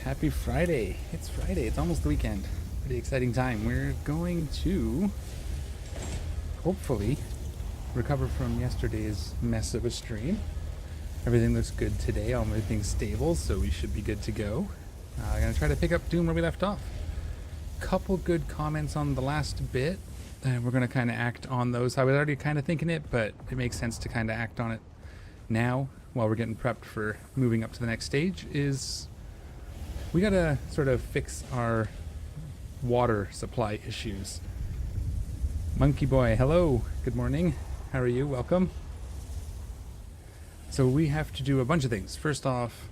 Happy Friday. It's Friday. It's almost the weekend. Pretty exciting time. We're going to hopefully recover from yesterday's mess of a stream. Everything looks good today. Everything's stable, so we should be good to go. I'm going to try to pick up DUNE where we left off. Couple good comments on the last bit, and we're going to kind of act on those. I was already kind of thinking it, but it makes sense to kind of act on it now while we're getting prepped for moving up to the next stage. We gotta sort of fix our water supply issues. Monkey Boy, hello, good morning. How are you? Welcome. So we have to do a bunch of things. First off,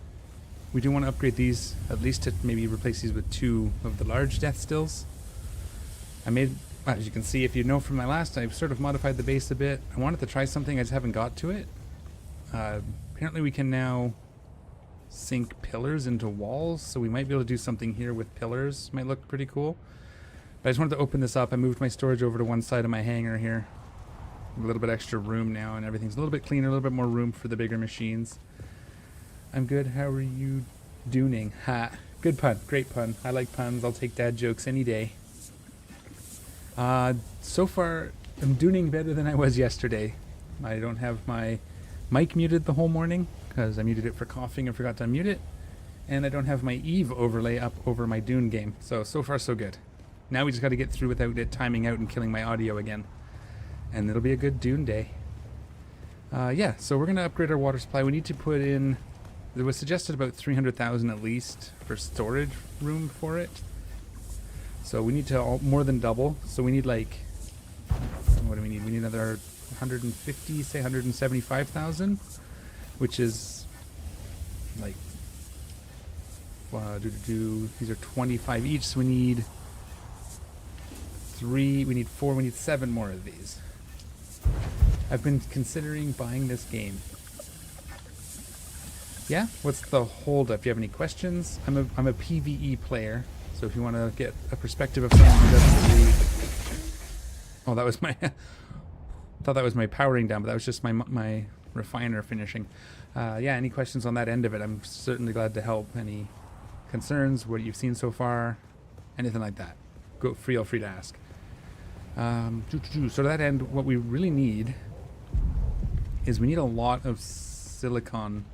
we do want to upgrade these, at least to maybe replace these with 2 of the large death stills. As you can see, if you know from my last, I've sort of modified the base a bit. I wanted to try something, I just haven't got to it. Apparently we can now sink pillars into walls, so we might be able to do something here with pillars. Might look pretty cool. But I just wanted to open this up. I moved my storage over to one side of my hangar here. A little bit extra room now, and everything's a little bit cleaner, a little bit more room for the bigger machines. I'm good. How are you doing? Ha. Good pun. Great pun. I like puns. I'll take dad jokes any day. So far, I'm doing better than I was yesterday. I don't have my mic muted the whole morning, because I muted it for coughing and forgot to unmute it. And I don't have my Eve overlay up over my DUNE game. So far so good. Now we just got to get through without it timing out and killing my audio again. And it'll be a good DUNE day. Yeah, so we're going to upgrade our water supply. We need to put in... There was suggested about 300,000 at least for storage room for it. So we need to more than double. So we need like... What do we need? We need another 150, say 175,000. Which is like these are 25 each, so we need 3, we need 4, we need 7 more of these. I've been considering buying this game. Yeah, what's the holdup? Do you have any questions? I'm a PVE player, so if you want to get a perspective of someone who doesn't really... Oh, that was my... I thought that was my powering down, but that was just my refiner finishing. Yeah, any questions on that end of it? I'm certainly glad to help. Any concerns, what you've seen so far, anything like that, feel free to ask. So to that end, what we really need is we need a lot of silicone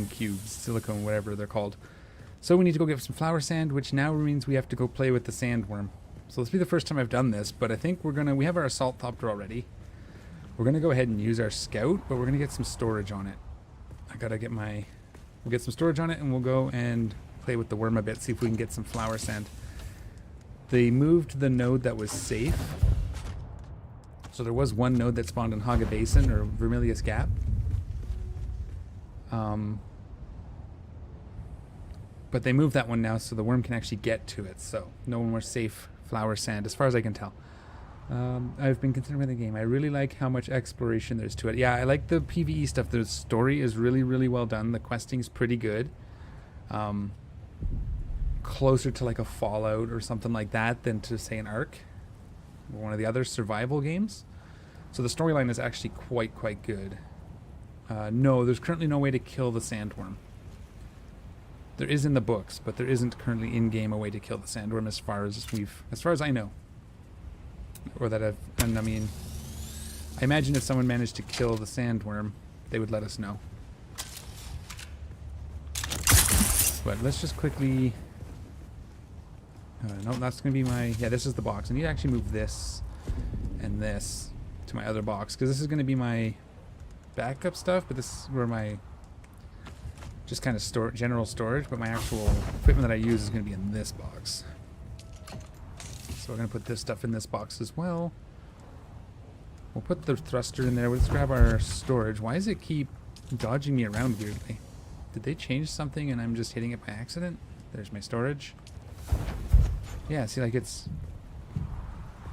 cubes, silicone, whatever they're called. So we need to go get some flour sand, which now means we have to go play with the sandworm. So this will be the first time I've done this, but I think we have our assault copter already. We're going to go ahead and use our scout, but we're going to get some storage on it. We'll get some storage on it, and we'll go and play with the worm a bit, see if we can get some flour sand. They moved the node that was safe. So there was one node that spawned in Haga Basin, or Vermilius Gap. But they moved that one now, so the worm can actually get to it. So no more safe flour sand, as far as I can tell. I've been considering the game. I really like how much exploration there's to it. Yeah, I like the PVE stuff. The story is really, really well done. The questing's pretty good. Closer to like a Fallout or something like that than to, say, an Ark or one of the other survival games. So the storyline is actually quite good. No, there's currently no way to kill the sandworm. There is in the books, but there isn't currently in-game a way to kill the sandworm as far as I know. Or that I mean, I imagine if someone managed to kill the sandworm, they would let us know. But let's just quickly... no, that's going to be my... Yeah, this is the box. I need to actually move this and this to my other box, because this is going to be my backup stuff, but this is where my... Just kind of general storage, but my actual equipment that I use is going to be in this box. So we're going to put this stuff in this box as well. We'll put the thruster in there. Let's grab our storage. Why does it keep dodging me around weirdly? Did they change something and I'm just hitting it by accident? There's my storage. Yeah, see, like it's...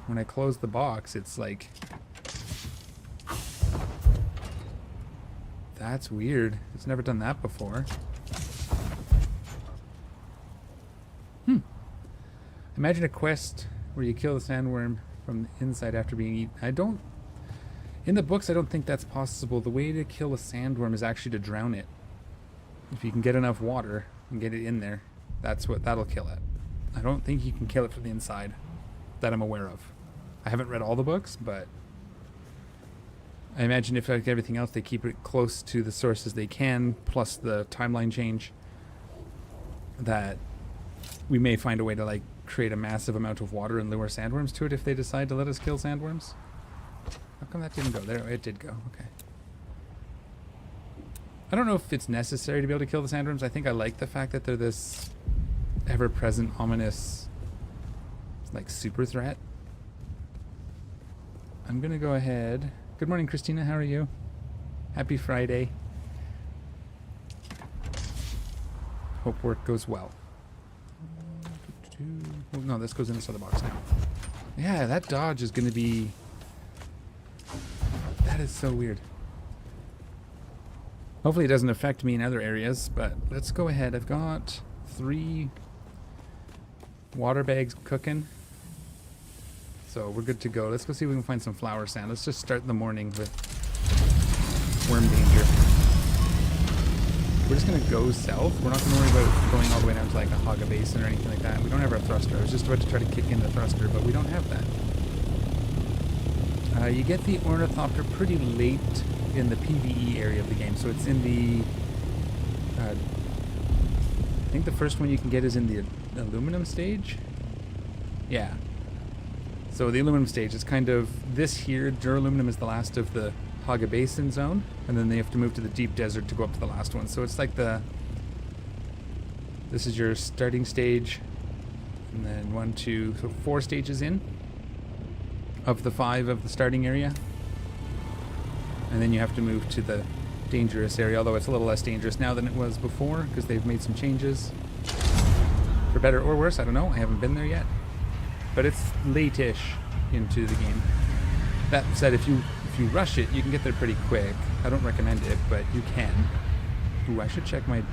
When I close the box, it's like... That's weird. It's never done that before. Imagine a quest where you kill the sandworm from the inside after being eaten. In the books, I don't think that's possible. The way to kill a sandworm is actually to drown it. If you can get enough water and get it in there, that'll kill it. I don't think you can kill it from the inside that I'm aware of. I haven't read all the books, but I imagine if like everything else, they keep it close to the sources they can, plus the timeline change, that we may find a way to like create a massive amount of water and lure sandworms to it if they decide to let us kill sandworms. How come that didn't go there? It did go. Okay. I don't know if it's necessary to be able to kill the sandworms. I think I like the fact that they're this ever-present, ominous, like, super threat. I'm gonna go ahead. Good morning, Christina. How are you? Happy Friday. Hope work goes well. Oh, no, this goes in this other box now. Yeah, that dodge is gonna be... That is so weird. Hopefully it doesn't affect me in other areas, but let's go ahead. I've got 3 water bags cooking. So we're good to go. Let's go see if we can find some flower sand. Let's just start the morning with worm danger. We're just going to go south. We're not going to worry about going all the way down to like a Haga Basin or anything like that. We don't have our thruster. I was just about to try to kick in the thruster, but we don't have that. You get the ornithopter pretty late in the PVE area of the game. So it's in the... I think the first one you can get is in the aluminum stage. Yeah. So the aluminum stage is kind of... This here, duraluminum is the last of the Haga Basin zone. And then they have to move to the deep desert to go up to the last one. So it's like the... This is your starting stage. And then 1, 2... So 4 stages in. Of the 5 of the starting area. And then you have to move to the dangerous area, although it's a little less dangerous now than it was before, because they've made some changes. For better or worse, I don't know. I haven't been there yet. But it's late-ish into the game. That said, if you rush it, you can get there pretty quick. I don't recommend it, but you can. Ooh, I should check my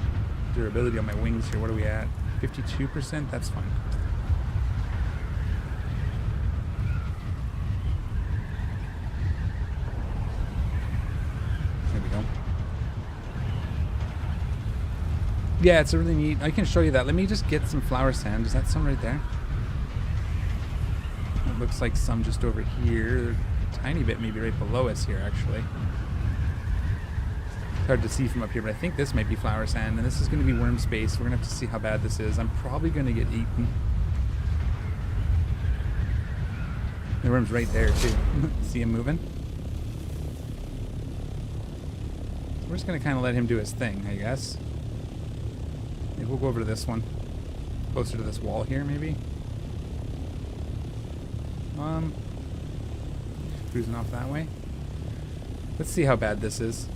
durability on my wings here. What are we at? 52%? That's fine. Yeah, it's a really neat... I can show you that. Let me just get some flower sand. Is that some right there? It looks like some just over here. A tiny bit maybe right below us here, actually. It's hard to see from up here, but I think this might be flower sand, and this is going to be worm space. We're going to have to see how bad this is. I'm probably going to get eaten. The worm's right there, too. See him moving? We're just going to kind of let him do his thing, I guess. Maybe we'll go over to this one. Closer to this wall here, maybe. Cruising off that way. Let's see how bad this is.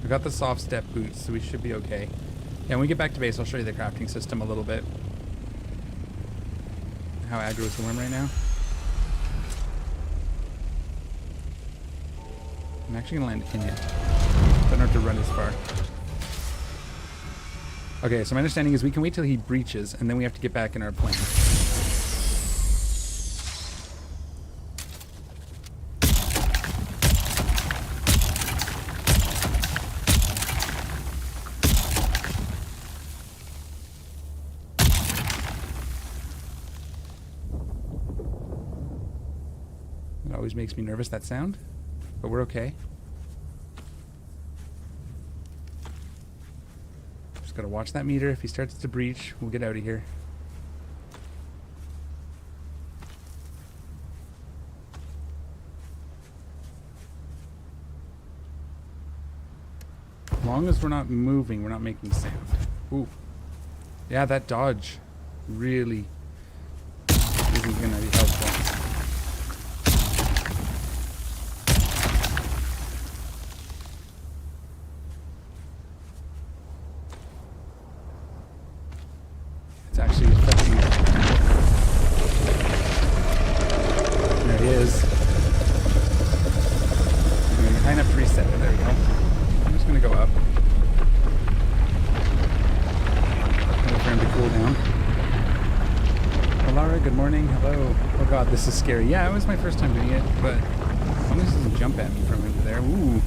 I got the soft step boots, so we should be okay. Yeah, when we get back to base, I'll show you the crafting system a little bit. How aggro is the worm right now? I'm actually gonna land in you. Don't have to run as far. Okay, so my understanding is we can wait till he breaches, and then we have to get back in our plane. It always makes me nervous, that sound, but we're okay. Gotta watch that meter. If he starts to breach, we'll get out of here. As long as we're not moving, we're not making sound. Ooh. Yeah, that dodge really isn't gonna be helpful. It's actually affecting... There he is. I'm kind of preset it. There we go. I'm just going to go up. Wait for him to cool down. Oh, Laura, good morning. Hello. Oh god, this is scary. Yeah, it was my first time doing it, but as long as he doesn't jump at me from over there. Ooh.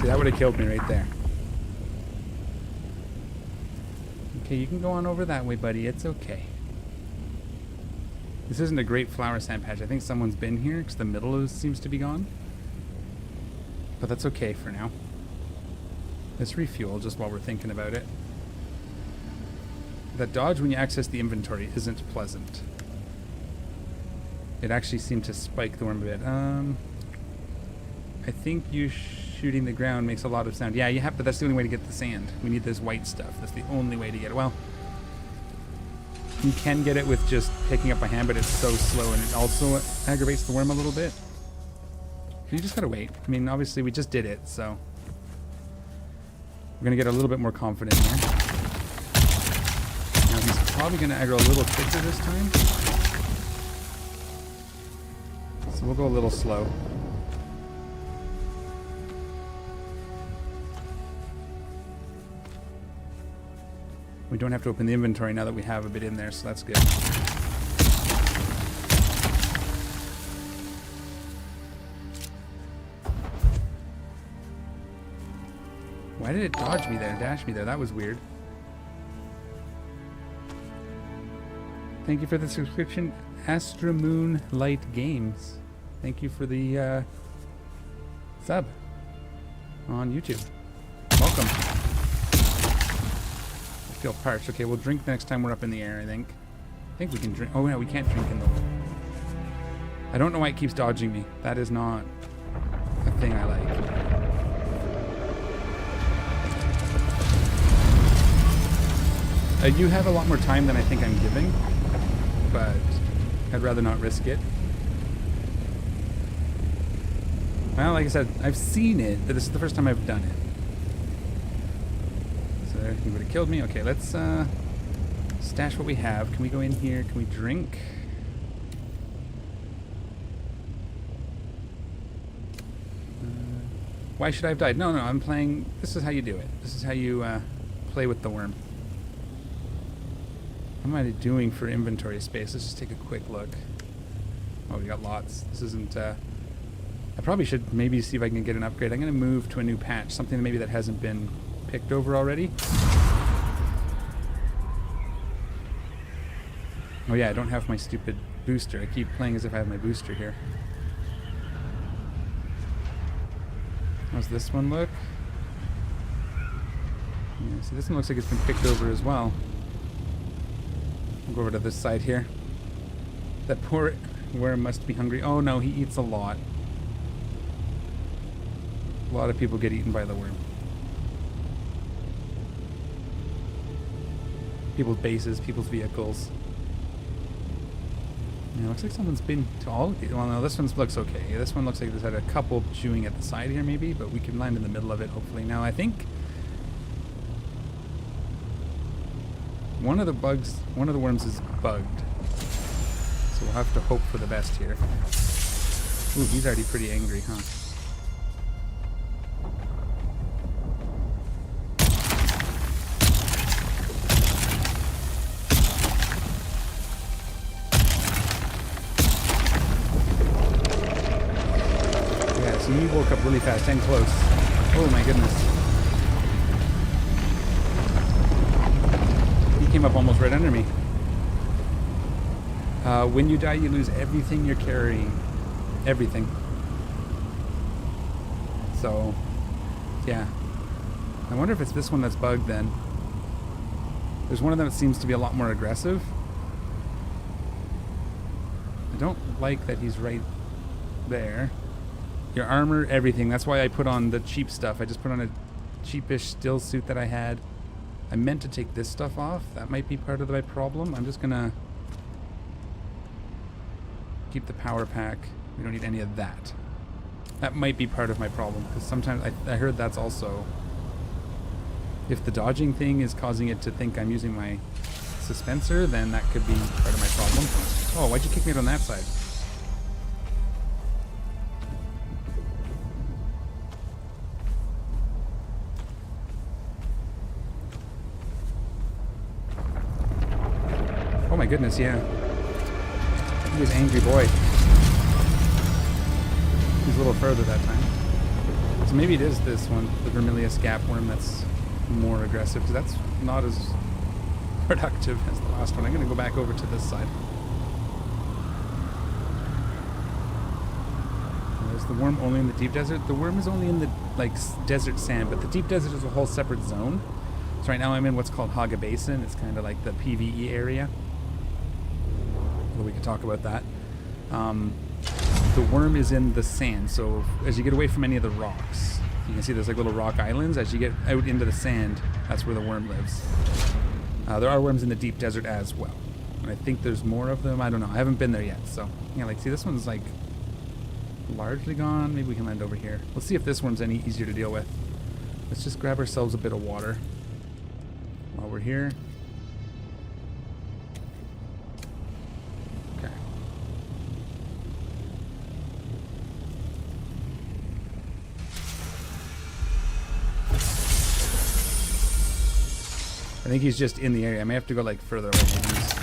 See, that would have killed me right there. Okay, you can go on over that way, buddy. It's okay. This isn't a great flower sand patch. I think someone's been here because the middle seems to be gone. But that's okay for now. Let's refuel just while we're thinking about it. That dodge when you access the inventory isn't pleasant. It actually seemed to spike the worm a bit. I think you shooting the ground makes a lot of sound. Yeah, you have, but that's the only way to get the sand. We need this white stuff. That's the only way to get it. Well, you can get it with just picking up by hand, but it's so slow, and it also aggravates the worm a little bit. You just gotta wait. I mean, obviously we just did it, so we're gonna get a little bit more confident here. Now he's probably gonna aggro a little quicker this time, so we'll go a little slow. We don't have to open the inventory now that we have a bit in there, so that's good. Why did it dodge me there, dash me there? That was weird. Thank you for the subscription, Astra Moon Light Games. Thank you for the sub on YouTube. Welcome. I feel parched. Okay, we'll drink next time we're up in the air, I think. I think we can drink. Oh, no, we can't drink in the... I don't know why it keeps dodging me. That is not a thing I like. You have a lot more time than I think I'm giving, but I'd rather not risk it. Well, like I said, I've seen it, but this is the first time I've done it. So he would have killed me. Okay, let's stash what we have. Can we go in here? Can we drink? Why should I have died? No, I'm playing... This is how you do it. This is how you play with the worm. What am I doing for inventory space? Let's just take a quick look. Oh, we got lots. This isn't... I probably should maybe see if I can get an upgrade. I'm going to move to a new patch. Something maybe that hasn't been picked over already. Oh yeah, I don't have my stupid booster. I keep playing as if I have my booster here. How's this one look? Yeah, see, this one looks like it's been picked over as well. I'll go over to this side here. That poor worm must be hungry. Oh no, he eats a lot. A lot of people get eaten by the worm. People's bases, people's vehicles. Yeah, looks like someone's been to all of these. Well, no, this one looks okay. This one looks like there's had a couple chewing at the side here maybe, but we can land in the middle of it hopefully. Now I think one of the worms is bugged. So we'll have to hope for the best here. Ooh, he's already pretty angry, huh? Yeah, so he woke up really fast and close. Oh my goodness. Came up almost right under me. When you die, you lose everything you're carrying. Everything. So, yeah. I wonder if it's this one that's bugged then. There's one of them that seems to be a lot more aggressive. I don't like that he's right there. Your armor, everything. That's why I put on the cheap stuff. I just put on a cheapish still suit that I had. I meant to take this stuff off. That might be part of my problem. I'm just gonna keep the power pack. We don't need any of that. That might be part of my problem, because sometimes I heard that's also... If the dodging thing is causing it to think I'm using my suspensor, then that could be part of my problem. Oh, why'd you kick me out on that side? Oh my goodness, yeah. He was an angry boy. He's a little further that time. So maybe it is this one, the Vermilius Gapworm, that's more aggressive, because that's not as productive as the last one. I'm going to go back over to this side. Is the worm only in the deep desert? The worm is only in the desert sand, but the deep desert is a whole separate zone. So right now I'm in what's called Haga Basin. It's kind of like the PVE area. Although we can talk about that. The worm is in the sand, so as you get away from any of the rocks, you can see there's like little rock islands. As you get out into the sand, that's where the worm lives. There are worms in the deep desert as well. And I think there's more of them. I don't know. I haven't been there yet. So, yeah, like, see, this one's like largely gone. Maybe we can land over here. Let's see if this one's any easier to deal with. Let's just grab ourselves a bit of water while we're here. Okay. I think he's just in the area. I may have to go like further away. Maybe he's...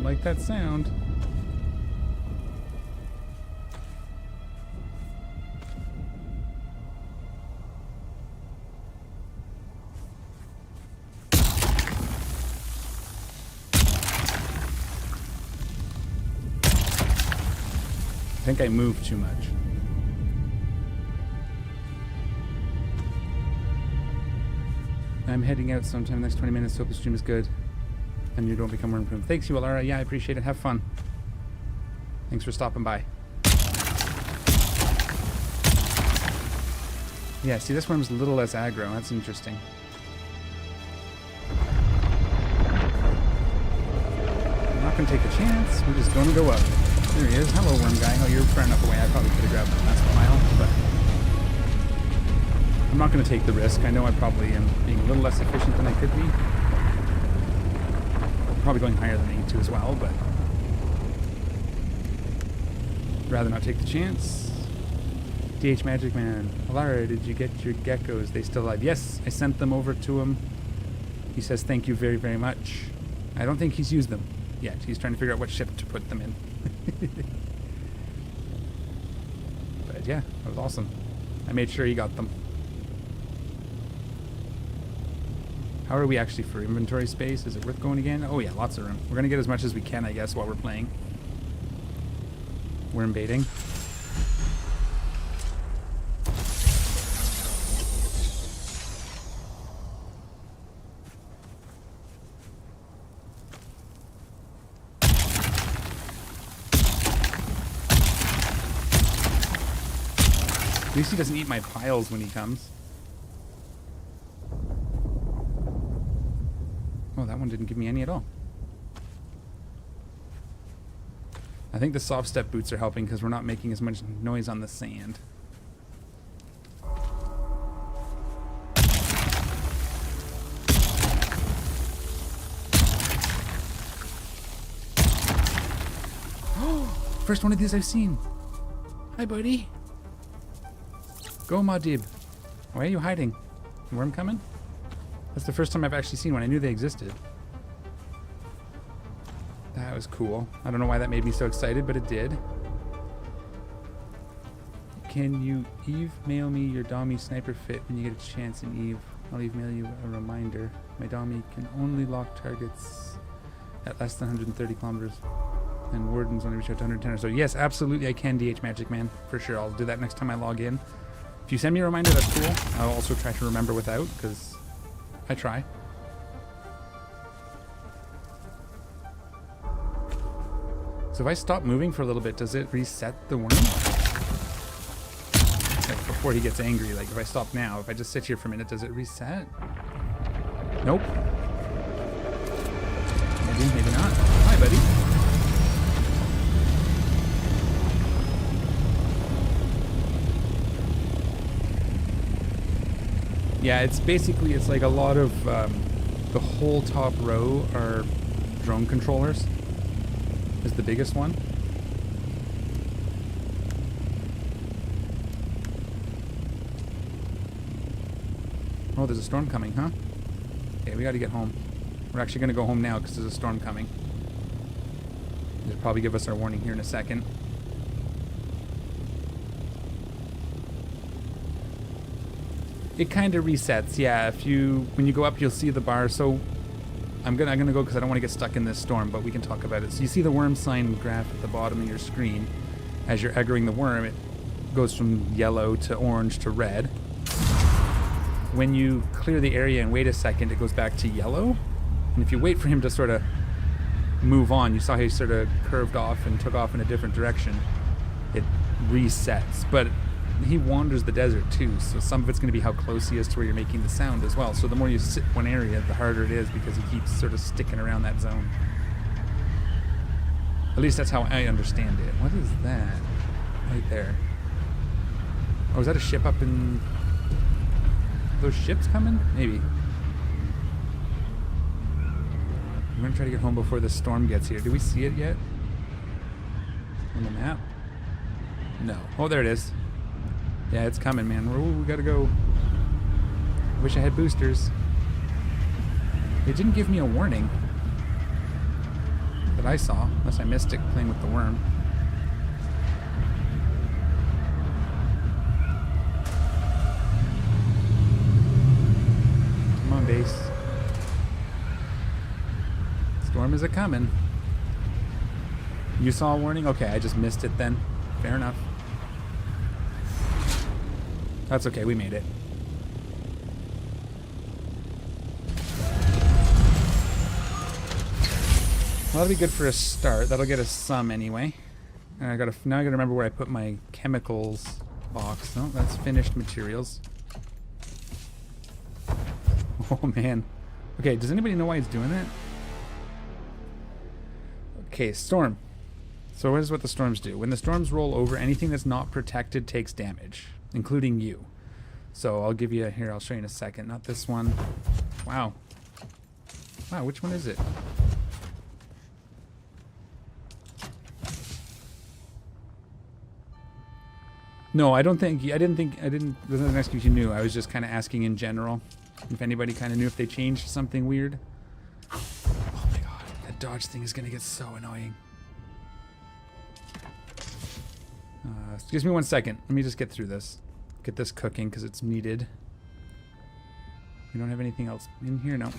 like that sound. I think I moved too much. I'm heading out sometime next 20 minutes. Hope the stream is good. And you don't become worm-proof. Thanks, you, Alara. Yeah, I appreciate it. Have fun. Thanks for stopping by. Yeah, see, this worm's a little less aggro. That's interesting. I'm not going to take a chance. We're just going to go up. There he is. Hello, worm guy. Oh, you're far enough away. I probably could have grabbed the last mile, but I'm not going to take the risk. I know I probably am being a little less efficient than I could be. Probably going higher than I need to as well, but I'd rather not take the chance. DH Magic Man. Alara, did you get your geckos? They still alive? Yes, I sent them over to him. He says thank you very, very much. I don't think he's used them yet. He's trying to figure out what ship to put them in. But yeah, that was awesome. I made sure he got them. How are we actually for inventory space? Is it worth going again? Oh yeah, lots of room. We're going to get as much as we can, I guess, while we're playing. Worm baiting. At least he doesn't eat my piles when he comes. Oh, that one didn't give me any at all. I think the soft step boots are helping because we're not making as much noise on the sand. First one of these I've seen. Hi, buddy. Go, Madib. Why are you hiding? Worm coming? That's the first time I've actually seen one. I knew they existed. That was cool. I don't know why that made me so excited, but it did. Can you Eve-mail me your Dommy sniper fit when you get a chance? And Eve, I'll Eve-mail you a reminder. My Dommy can only lock targets at less than 130 kilometers. And Warden's only reach out to 110 or so. Yes, absolutely I can, DH Magic Man. For sure. I'll do that next time I log in. If you send me a reminder, that's cool. I'll also try to remember without, because I try. So if I stop moving for a little bit, does it reset the worm? Like before he gets angry, like if I stop now, if I just sit here for a minute, does it reset? Nope. Maybe, maybe not. Hi, buddy. Yeah, it's basically, it's like a lot of, the whole top row are drone controllers. Is the biggest one. Oh, there's a storm coming, huh? Okay, we gotta get home. We're actually gonna go home now because there's a storm coming. They'll probably give us our warning here in a second. It kind of resets, yeah. When you go up, you'll see the bar. So I'm gonna go because I don't want to get stuck in this storm, but we can talk about it. So you see the worm sign graph at the bottom of your screen. As you're aggroing the worm, it goes from yellow to orange to red. When you clear the area and wait a second, it goes back to yellow. And if you wait for him to sort of move on, you saw how he sort of curved off and took off in a different direction, it resets. But he wanders the desert too, so some of it's going to be how close he is to where you're making the sound as well. So the more you sit one area, the harder it is because he keeps sort of sticking around that zone. At least that's how I understand it. What is that? Right there. Oh, is that a ship up in... Those ships coming? Maybe. I'm going to try to get home before the storm gets here. Do we see it yet? On the map? No. Oh, there it is. Yeah, it's coming, man. We gotta go. Wish I had boosters. It didn't give me a warning that I saw, unless I missed it playing with the worm. Come on, base. Storm is a coming. You saw a warning? Okay, I just missed it then. Fair enough. That's okay, we made it. Well, that'll be good for a start. That'll get us some anyway. And now I gotta remember where I put my chemicals box. No, that's finished materials. Oh man. Okay, does anybody know why he's doing that? Okay, storm. So here's what the storms do. When the storms roll over, anything that's not protected takes damage, including you. So I'll give you here, I'll show you in a second. Not this one. Wow. Wow, which one is it? No, I didn't, there's nothing excuse you knew. I was just kind of asking in general. If anybody kind of knew if they changed something weird. Oh my god, that dodge thing is going to get so annoying. Excuse me one second. Let me just get through this. Get this cooking because it's needed. We don't have anything else in here? No.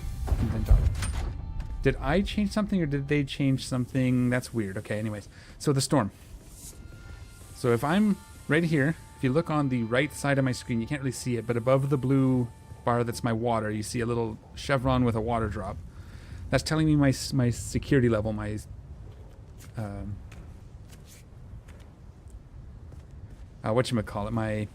Did I change something or did they change something? That's weird. Okay, anyways. So the storm. So if I'm right here, if you look on the right side of my screen, you can't really see it, but above the blue bar that's my water, you see a little chevron with a water drop. That's telling me my security level, my whatchamacallit, my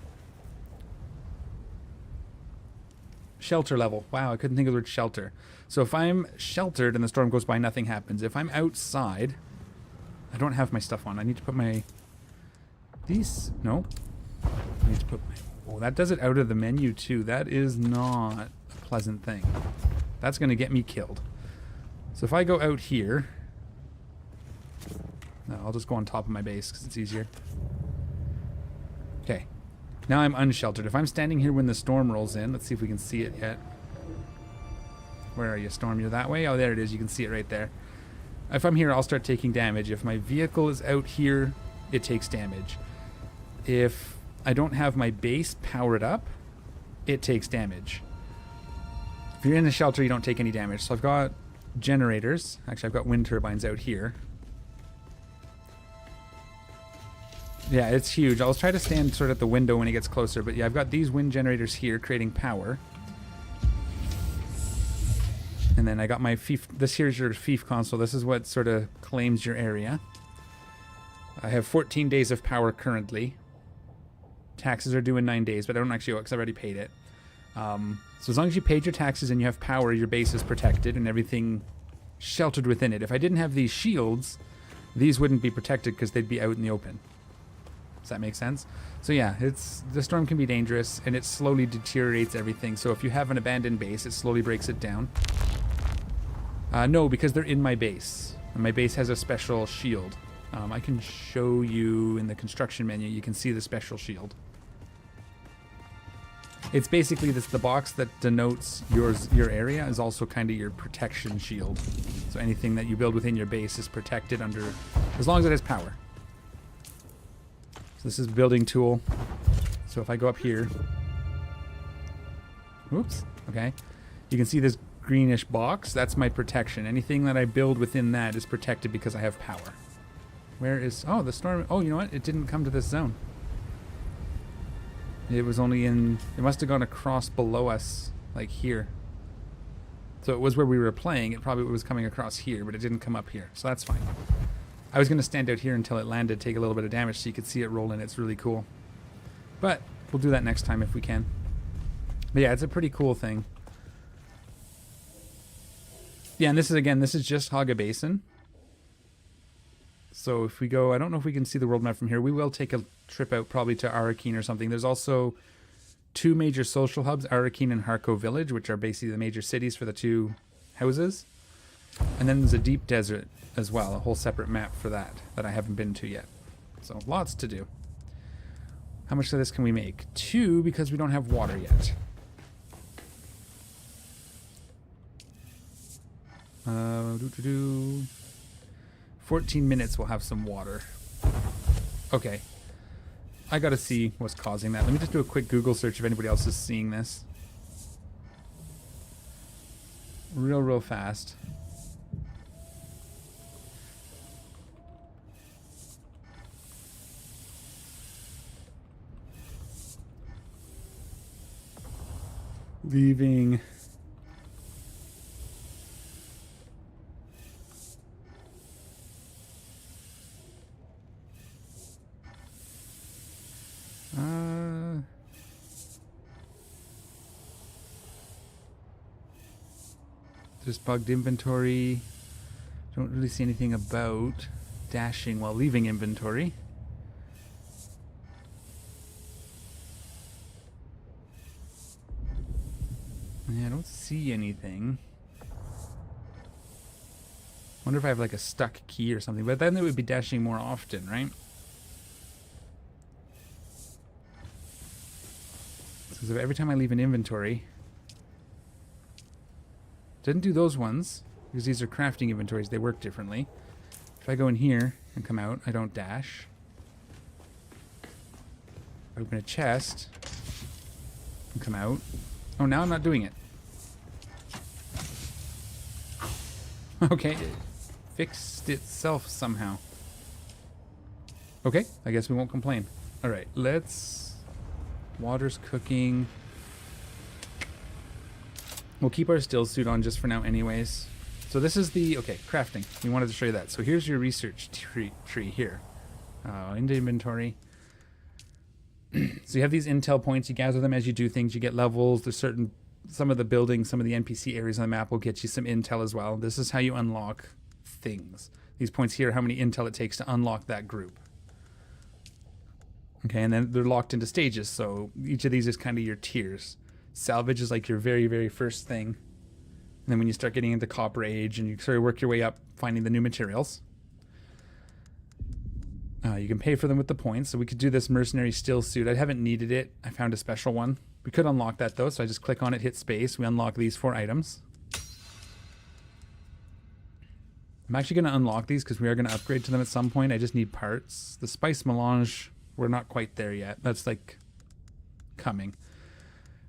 shelter level. Wow, I couldn't think of the word shelter. So if I'm sheltered and the storm goes by, nothing happens. If I'm outside, I don't have my stuff on. I need to put my... No. I need to put my... Oh, that does it out of the menu too. That is not a pleasant thing. That's going to get me killed. So if I go out here... No, I'll just go on top of my base because it's easier. Okay. Now I'm unsheltered. If I'm standing here when the storm rolls in, let's see if we can see it yet. Where are you, Storm? You're that way? Oh, there it is. You can see it right there. If I'm here, I'll start taking damage. If my vehicle is out here, it takes damage. If I don't have my base powered up, it takes damage. If you're in the shelter, you don't take any damage. So I've got generators. Actually, I've got wind turbines out here. Yeah, it's huge. I'll try to stand sort of at the window when it gets closer. But yeah, I've got these wind generators here creating power. And then I got my fief. This here's your fief console. This is what sort of claims your area. I have 14 days of power currently. Taxes are due in 9 days, but I don't actually owe it because I already paid it. So as long as you paid your taxes and you have power, your base is protected and everything sheltered within it. If I didn't have these shields, these wouldn't be protected because they'd be out in the open. So that makes sense. So yeah, the storm can be dangerous, and it slowly deteriorates everything. So if you have an abandoned base, it slowly breaks it down. No, because they're in my base. And my base has a special shield. I can show you in the construction menu. You can see the special shield. It's basically the box that denotes your area is also kind of your protection shield. So anything that you build within your base is protected under, as long as it has power. So this is building tool. So if I go up here, oops, okay, you can see this greenish box. That's my protection. Anything that I build within that is protected because I have power. Where is, oh, the storm, oh, you know what? It didn't come to this zone. It was only in, it must have gone across below us, like here. So it was where we were playing. It probably was coming across here, but it didn't come up here. So that's fine. I was going to stand out here until it landed, take a little bit of damage so you could see it roll in. It's really cool. But we'll do that next time if we can. But yeah, it's a pretty cool thing. Yeah, and this is, again, this is just Haga Basin. So if we go, I don't know if we can see the world map from here. We will take a trip out probably to Arakeen or something. There's also two major social hubs, Arakeen and Harko Village, which are basically the major cities for the two houses. And then there's a deep desert as well, a whole separate map for that I haven't been to yet. So lots to do. How much of this can we make? 2, because we don't have water yet. 14 minutes we'll have some water. Okay. I gotta see what's causing that. Let me just do a quick Google search if anybody else is seeing this. Real fast. Leaving. Just bugged inventory. Don't really see anything about dashing while leaving inventory. Yeah, I don't see anything. Wonder if I have like a stuck key or something, but then it would be dashing more often, right? So every time I leave an inventory, didn't do those ones because these are crafting inventories. They work differently. If I go in here and come out, I don't dash. Open a chest and come out. Oh, now I'm not doing it. Okay, it fixed itself somehow. Okay, I guess we won't complain. All right, let's... Water's cooking. We'll keep our still suit on just for now anyways. So this is the, okay, crafting. We wanted to show you that. So here's your research tree here. Into inventory. So you have these intel points. You gather them as you do things. You get levels. There's certain, some of the buildings, some of the NPC areas on the map will get you some intel as well. This is how you unlock things. These points here are how many intel it takes to unlock that group. Okay, and then they're locked into stages. So each of these is kind of your tiers. Salvage is like your very first thing. And then when you start getting into Copper Age and you sort of work your way up finding the new materials. You can pay for them with the points. So we could do this mercenary still suit. I haven't needed it. I found a special one. We could unlock that though. So I just click on it, hit space. We unlock these 4 items. I'm actually going to unlock these because we are going to upgrade to them at some point. I just need parts. The spice melange, we're not quite there yet. That's like coming.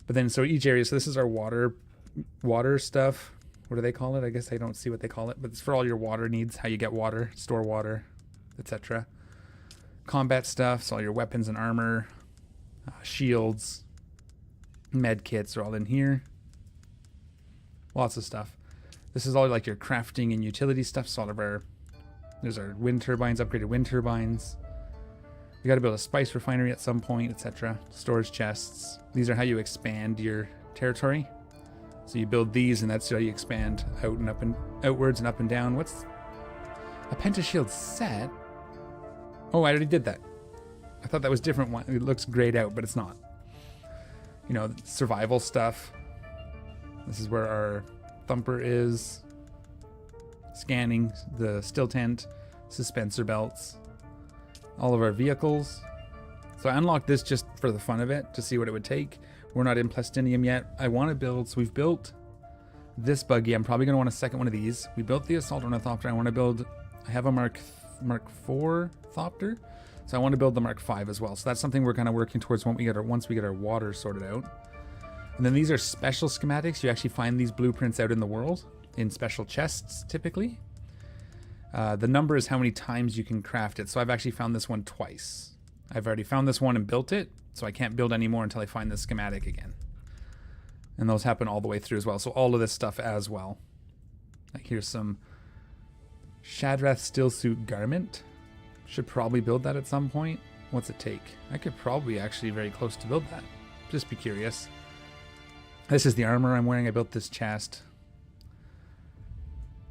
But then, so each area, so this is our water stuff. What do they call it? I guess I don't see what they call it, but it's for all your water needs, how you get water, store water, etc. Combat stuff, so all your weapons and armor, shields, med kits are all in here. Lots of stuff. This is all like your crafting and utility stuff, so all of our, there's our wind turbines, upgraded wind turbines. You got to build a spice refinery at some point, etc. Storage chests. These are how you expand your territory. So you build these, and that's how you expand out and up and outwards and up and down. What's a pentashield set? Oh, I already did that. I thought that was different. It looks grayed out, but it's not. You know, survival stuff. This is where our thumper is. Scanning the still tent, suspensor belts, all of our vehicles. So I unlocked this just for the fun of it, to see what it would take. We're not in Plastinium yet. I want to build, so we've built this buggy. I'm probably going to want a second one of these. We built the Assault Ornithopter. I want to build, I have a Mark IV Thopter, so I want to build the Mark V as well. So that's something we're kind of working towards once we get our water sorted out. And then these are special schematics. You actually find these blueprints out in the world in special chests typically. The number is how many times you can craft it. So I've actually found this one twice. I've already found this one and built it, so I can't build any more until I find the schematic again. And those happen all the way through as well. So all of this stuff as well. Like here's some Shadrath Stillsuit Garment. Should probably build that at some point. What's it take? I could probably actually very close to build that. Just be curious. This is the armor I'm wearing. I built this chest.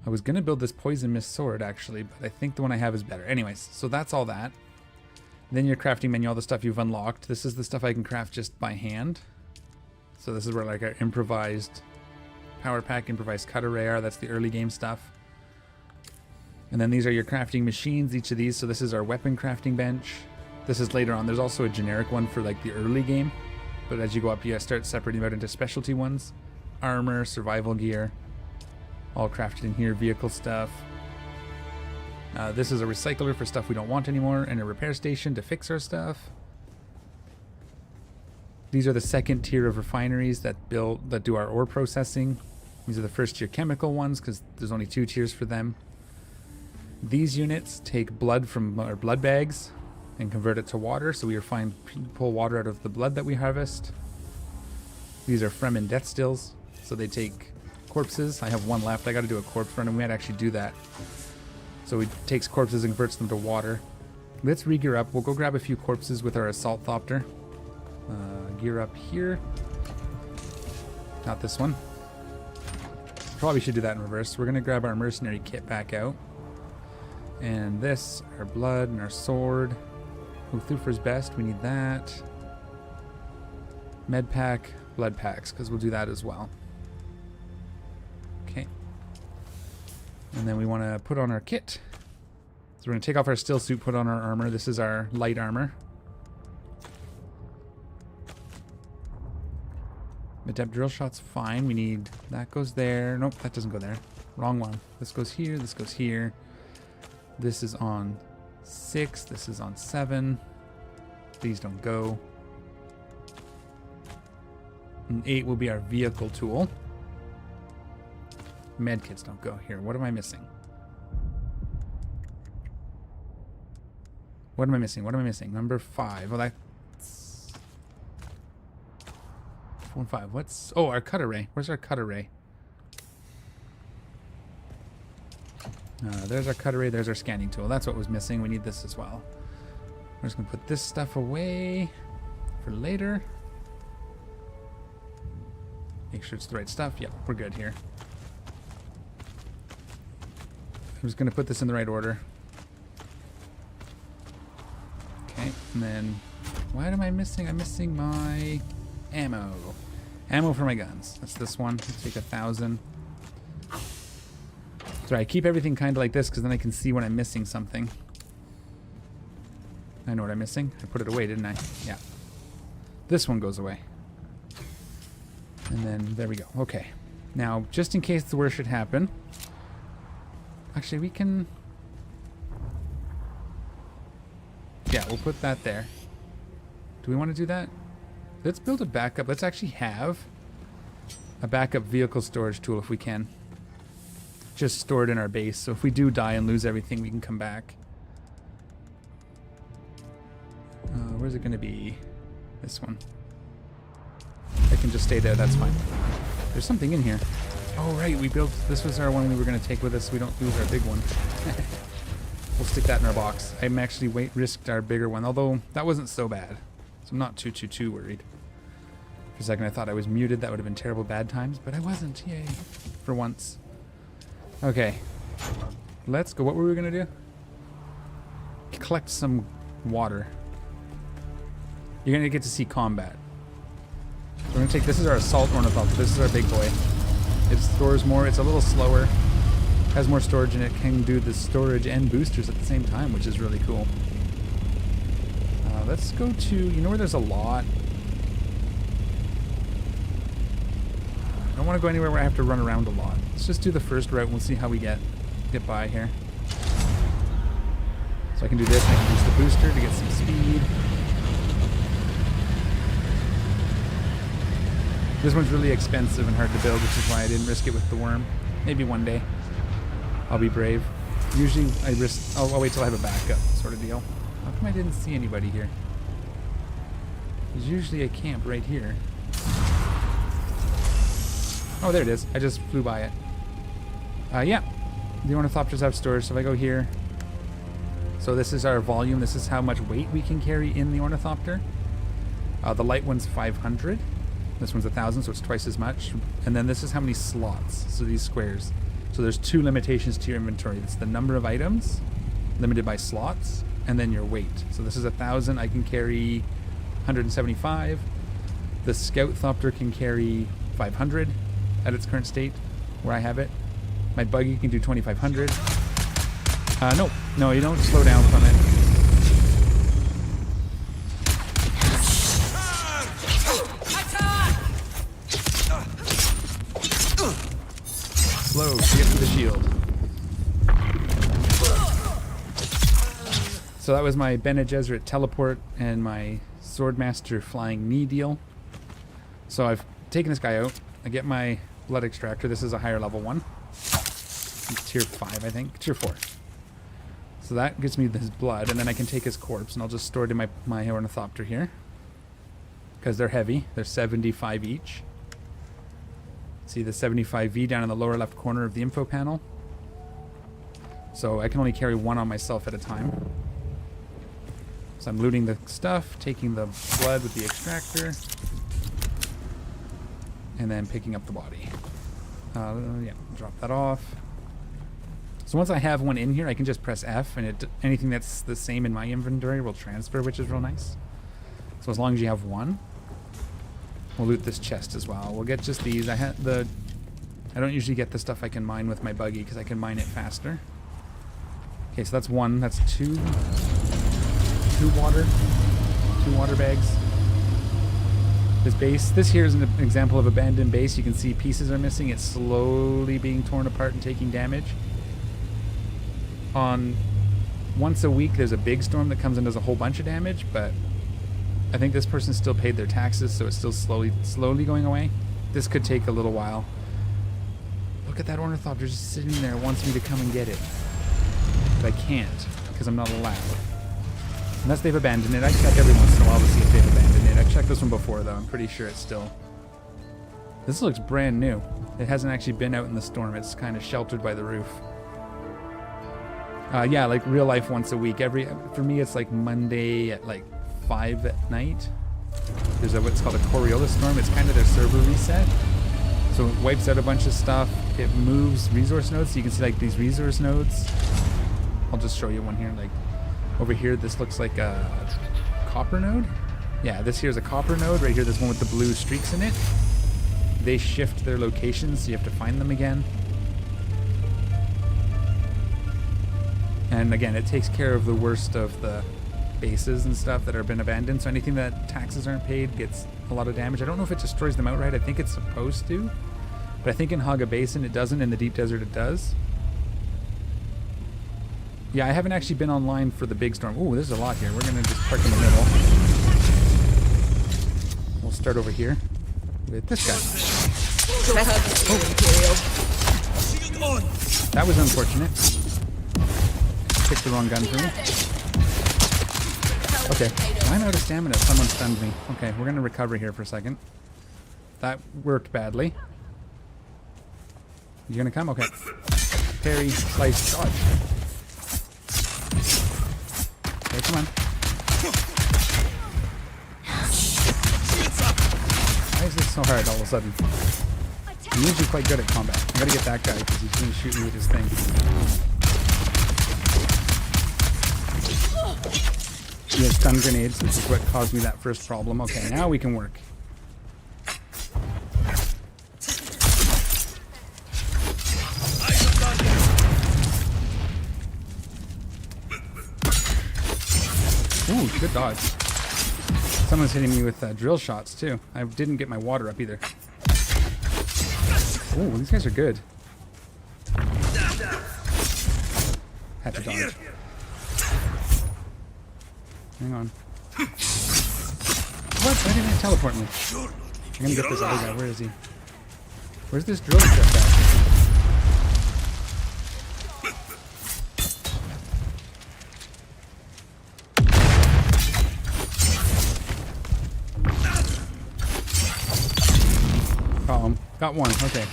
I was going to build this Poison Mist sword actually, but I think the one I have is better. Anyways, so that's all that. Then your crafting menu, all the stuff you've unlocked. This is the stuff I can craft just by hand. So this is where like our improvised power pack, improvised cut array are. That's the early game stuff. And then these are your crafting machines, each of these. So this is our weapon crafting bench. This is later on. There's also a generic one for like the early game. But as you go up, you start separating them out into specialty ones. Armor, survival gear, all crafted in here, vehicle stuff. This is a recycler for stuff we don't want anymore, and a repair station to fix our stuff. These are the second tier of refineries that do our ore processing. These are the first tier chemical ones because there's only 2 tiers for them. These units take blood from our blood bags and convert it to water, so we pull water out of the blood that we harvest. These are Fremen death stills, so they take corpses. I have one left. I got to do a corpse run, and we might actually do that. So it takes corpses and converts them to water. Let's re-gear up. We'll go grab a few corpses with our Assault Thopter. Gear up here. Not this one. Probably should do that in reverse. We're going to grab our mercenary kit back out. And this, our blood and our sword. Uthufer's best, we need that. Med pack, blood packs, because we'll do that as well. Okay. And then we want to put on our kit. So we're going to take off our still suit, put on our armor. This is our light armor. Adept drill shot's fine. We need, that goes there. Nope, that doesn't go there. Wrong one. This goes here, this goes here. This is on 6, this is on 7. These don't go. And 8 will be our vehicle tool. Medkits don't go here. What am I missing? What am I missing? What am I missing? Number 5. Well, that's 4 and 5. What's... Oh, our cut array. Where's our cut array? There's our cut array. There's our scanning tool. That's what was missing. We need this as well. We're just going to put this stuff away for later. Make sure it's the right stuff. Yep, we're good here. I'm just going to put this in the right order. Okay, and then... What am I missing? I'm missing my ammo. Ammo for my guns. That's this one. Let's take 1,000. Sorry, I keep everything kind of like this because then I can see when I'm missing something. I know what I'm missing. I put it away, didn't I? Yeah. This one goes away. And then, there we go. Okay. Now, just in case the worst should happen... Actually, we can... Yeah, we'll put that there. Do we want to do that? Let's build a backup. Let's actually have a backup vehicle storage tool if we can. Just stored in our base, so if we do die and lose everything, we can come back. Where's it going to be? This one. I can just stay there, that's fine. There's something in here. Oh right, we built, this was our one we were going to take with us so we don't lose our big one. We'll stick that in our box. I actually risked our bigger one, although that wasn't so bad. So I'm not too worried. For a second I thought I was muted, that would have been terrible bad times, but I wasn't, yay. For once. Okay. Let's go, what were we going to do? Collect some water. you're gonna get to see combat. So we're gonna take, this is our assault ornithopter. This is our big boy. It stores more. It's a little slower. Has more storage, and it can do the storage and boosters at the same time, which is really cool. Let's go to, you know where there's a lot? I don't want to go anywhere where I have to run around a lot. Let's just do the first route and we'll see how we get by here. So I can do this, I can use the booster to get some speed. This one's really expensive and hard to build, which is why I didn't risk it with the worm. Maybe one day. I'll be brave. Usually I risk, I'll wait till I have a backup sort of deal. How come I didn't see anybody here? There's usually a camp right here. Oh, there it is. I just flew by it. Yeah. The ornithopters have storage. So if I go here. So this is our volume. This is how much weight we can carry in the ornithopter. The light one's 500. This one's 1,000, so it's twice as much. And then this is how many slots. So these squares. So there's two limitations to your inventory. It's the number of items, limited by slots, and then your weight. So this is 1,000. I can carry 175. The Scout Thopter can carry 500 at its current state, where I have it. My buggy can do 2,500. No, you don't slow down from it. Slow to get to the shield. So that was my Bene Gesserit teleport and my Swordmaster flying knee deal. So I've taken this guy out. I get my blood extractor. This is a higher level one. It's tier 5, I think. Tier 4. So that gives me his blood, and then I can take his corpse, and I'll just store it in my ornithopter here. Because they're heavy. They're 75 each. See the 75V down in the lower left corner of the info panel. So I can only carry one on myself at a time. So I'm looting the stuff, taking the blood with the extractor, and then picking up the body. Yeah, drop that off. So once I have one in here, I can just press F, and anything that's the same in my inventory will transfer, which is real nice. So as long as you have one, we'll loot this chest as well. We'll get just these. I don't usually get the stuff I can mine with my buggy because I can mine it faster. Okay, so that's one. That's two water bags. This base, this here is an example of abandoned base. You can see pieces are missing. It's slowly being torn apart and taking damage. Once a week, there's a big storm that comes and does a whole bunch of damage, but I think this person still paid their taxes, so it's still slowly going away. This could take a little while. Look at that ornithopter just sitting there, wants me to come and get it. But I can't, because I'm not allowed. Unless they've abandoned it. I check every once in a while to see if they've abandoned it. I checked this one before, though. I'm pretty sure it's still... This looks brand new. It hasn't actually been out in the storm. It's kind of sheltered by the roof. Yeah, like real life once a week. For me, it's like Monday at like 5 at night. There's what's called a Coriolis storm. It's kind of their server reset. So it wipes out a bunch of stuff. It moves resource nodes. So you can see like these resource nodes. I'll just show you one here. Like over here, this looks like a copper node. Yeah, this here's a copper node. Right here, there's one with the blue streaks in it. They shift their locations, so you have to find them again. And again, it takes care of the worst of the bases and stuff that have been abandoned. So anything that taxes aren't paid gets a lot of damage. I don't know if it destroys them outright. I think it's supposed to. But I think in Haga Basin it doesn't. In the Deep Desert it does. Yeah, I haven't actually been online for the big storm. Ooh, there's a lot here. We're going to just park in the middle. We'll start over here with this guy. Oh. That was unfortunate. Picked the wrong gun for me. Okay, I'm out of stamina. Someone stunned me. Okay, we're going to recover here for a second. That worked badly. You going to come? Okay. Parry, slice, dodge. Okay, come on. Why is this so hard all of a sudden? I'm usually quite good at combat. I gotta get that guy because he's going to shoot me with his thing. Yeah, stun grenades, which is what caused me that first problem. Okay, now we can work. Ooh, good dodge. Someone's hitting me with drill shots too. I didn't get my water up either. Ooh, these guys are good. Had to dodge. Hang on. What? Why didn't it teleport me? I'm gonna get this other guy. Where is he? Where's this drill chest at? Got one, okay.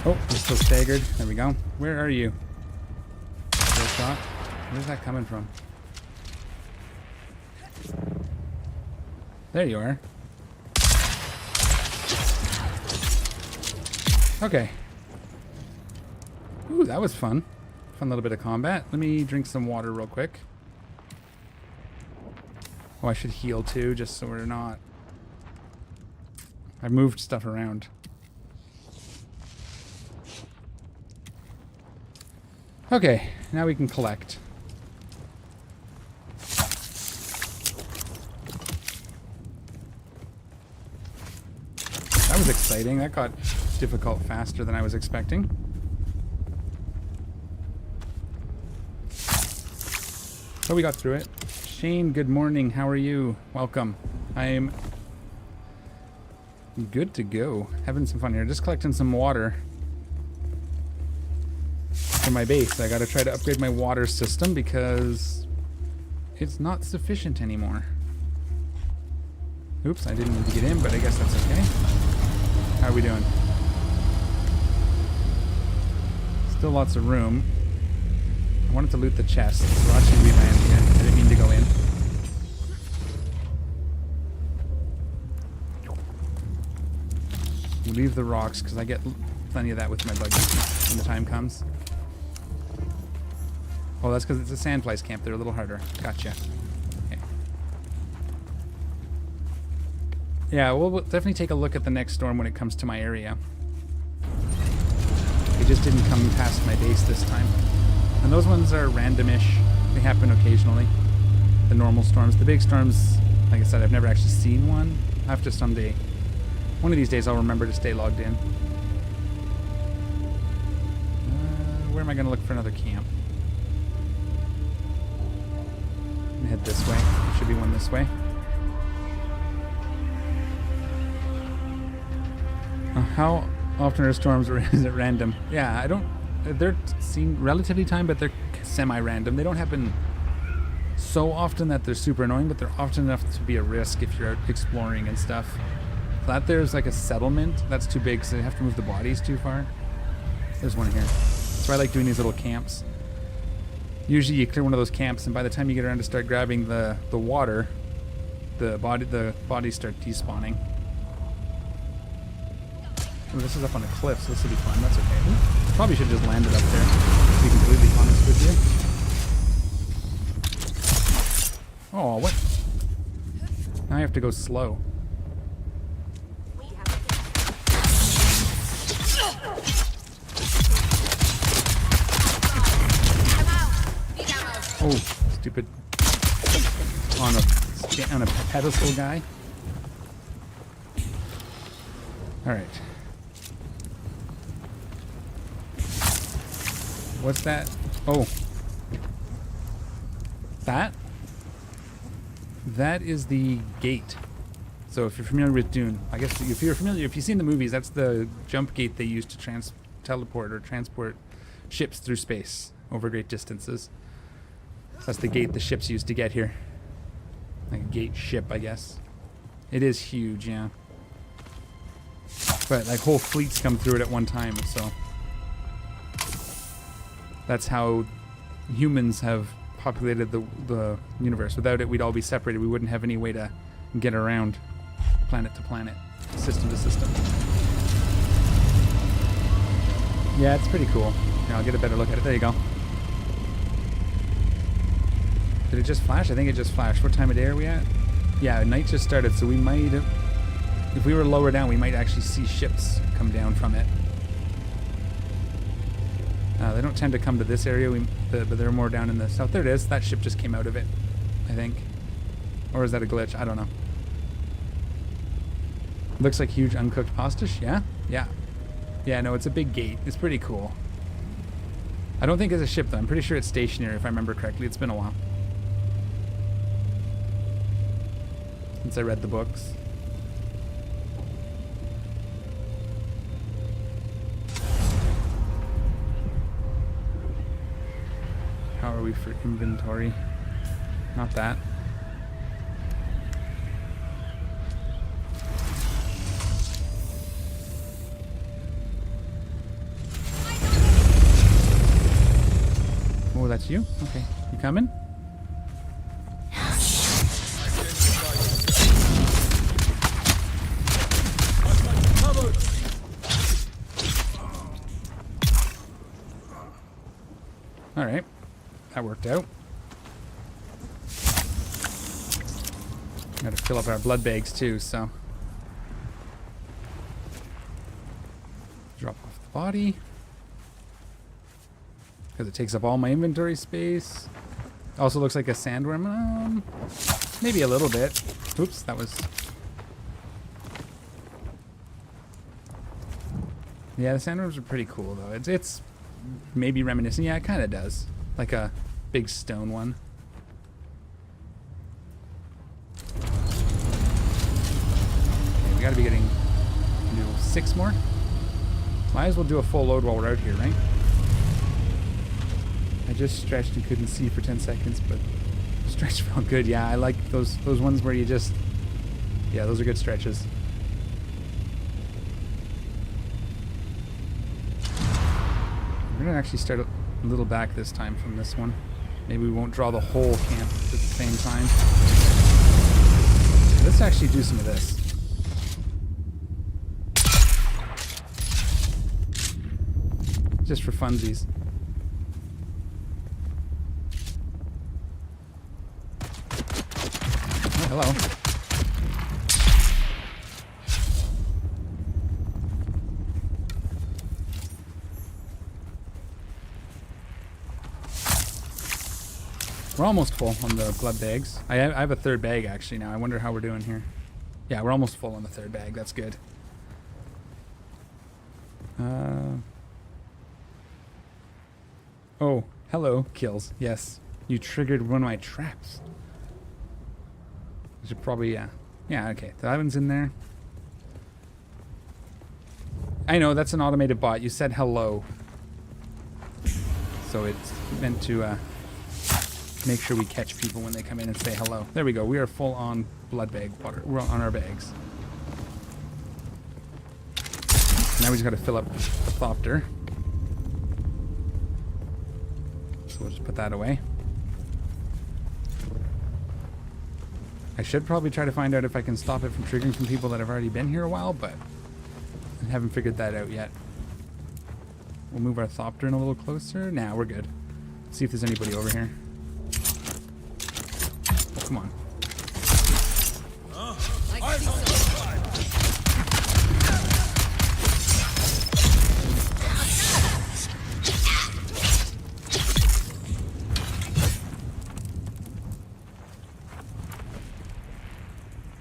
Oh, he's still staggered. There we go. Where are you? Still shot? Where's that coming from? There you are. Okay. Ooh, that was fun. Fun little bit of combat. Let me drink some water real quick. Oh, I should heal too, just so we're not... I moved stuff around. Okay, now we can collect. That was exciting. That got difficult faster than I was expecting. But we got through it. Shane, good morning. How are you? Welcome. I'm good to go. Having some fun here. Just collecting some water for my base. I gotta try to upgrade my water system because it's not sufficient anymore. Oops, I didn't mean to get in, but I guess that's okay. How are we doing? Still lots of room. I wanted to loot the chest. We're watching me land again. I didn't mean to go in. Leave the rocks because I get plenty of that with my buggy when the time comes. Oh, that's because it's a sandflies camp. They're a little harder. Gotcha. Okay. Yeah, we'll definitely take a look at the next storm when it comes to my area. It just didn't come past my base this time. And those ones are randomish. They happen occasionally. The normal storms. The big storms, like I said, I've never actually seen one. I have to someday. One of these days I'll remember to stay logged in. Where am I going to look for another camp? I'm going to head this way. There should be one this way. How often are storms, or is it random? Yeah, I don't... They're seen relatively timed, but they're semi-random. They don't happen so often that they're super annoying, but they're often enough to be a risk if you're out exploring and stuff. That there's like a settlement. That's too big, so they have to move the bodies too far. There's one here. So I like doing these little camps. Usually you clear one of those camps, and by the time you get around to start grabbing the water, the bodies start despawning. Oh, this is up on a cliff, so this will be fun. That's okay. Ooh, probably should have just landed up there, to be completely honest with you. Oh, what? Now I have to go slow. Oh, stupid. On a pedestal guy. Alright. What's that? Oh. That is the gate. So if you're familiar with Dune, I guess if you've seen the movies, that's the jump gate they use to teleport or transport ships through space over great distances. So that's the gate the ships use to get here. Like a gate ship, I guess. It is huge, yeah. But like whole fleets come through it at one time, so that's how humans have populated the universe. Without it, we'd all be separated. We wouldn't have any way to get around planet to planet, system to system. Yeah, it's pretty cool. Here, I'll get a better look at it. There you go. Did it just flash? I think it just flashed. What time of day are we at? Yeah, night just started, so we might have... If we were lower down, we might actually see ships come down from it. They don't tend to come to this area, but they're more down in the south. There it is. That ship just came out of it, I think. Or is that a glitch? I don't know. Looks like huge uncooked pastiche. Yeah? Yeah. Yeah, no, it's a big gate. It's pretty cool. I don't think it's a ship, though. I'm pretty sure it's stationary, if I remember correctly. It's been a while since I read the books. How are we for inventory? Not that. Oh, that's you? Okay. You coming? Alright. That worked out. Gotta fill up our blood bags too, so. Drop off the body. Because it takes up all my inventory space. Also looks like a sandworm. Maybe a little bit. Oops, that was... Yeah, the sandworms are pretty cool though. It's maybe reminiscent. Yeah, it kind of does. Like a big stone one. Okay, we gotta be getting 6 more. Might as well do a full load while we're out here, right? I just stretched and couldn't see for 10 seconds, but stretch felt good. Yeah, I like those ones where you just... Yeah, those are good stretches. We're gonna actually start a little back this time from this one. Maybe we won't draw the whole camp at the same time. Let's actually do some of this. Just for funsies. Oh, hello. We're almost full on the blood bags. I have a third bag actually now. I wonder how we're doing here. Yeah, we're almost full on the third bag. That's good. Oh, hello, kills. Yes, you triggered one of my traps. I should probably, yeah, okay. That one's in there. I know, that's an automated bot. You said hello. So it's meant to make sure we catch people when they come in and say hello. There we go. We are full on blood bag water. We're on our bags. Now we just got to fill up the thopter. So we'll just put that away. I should probably try to find out if I can stop it from triggering from people that have already been here a while, but I haven't figured that out yet. We'll move our thopter in a little closer. Nah, we're good. Let's see if there's anybody over here. Come on.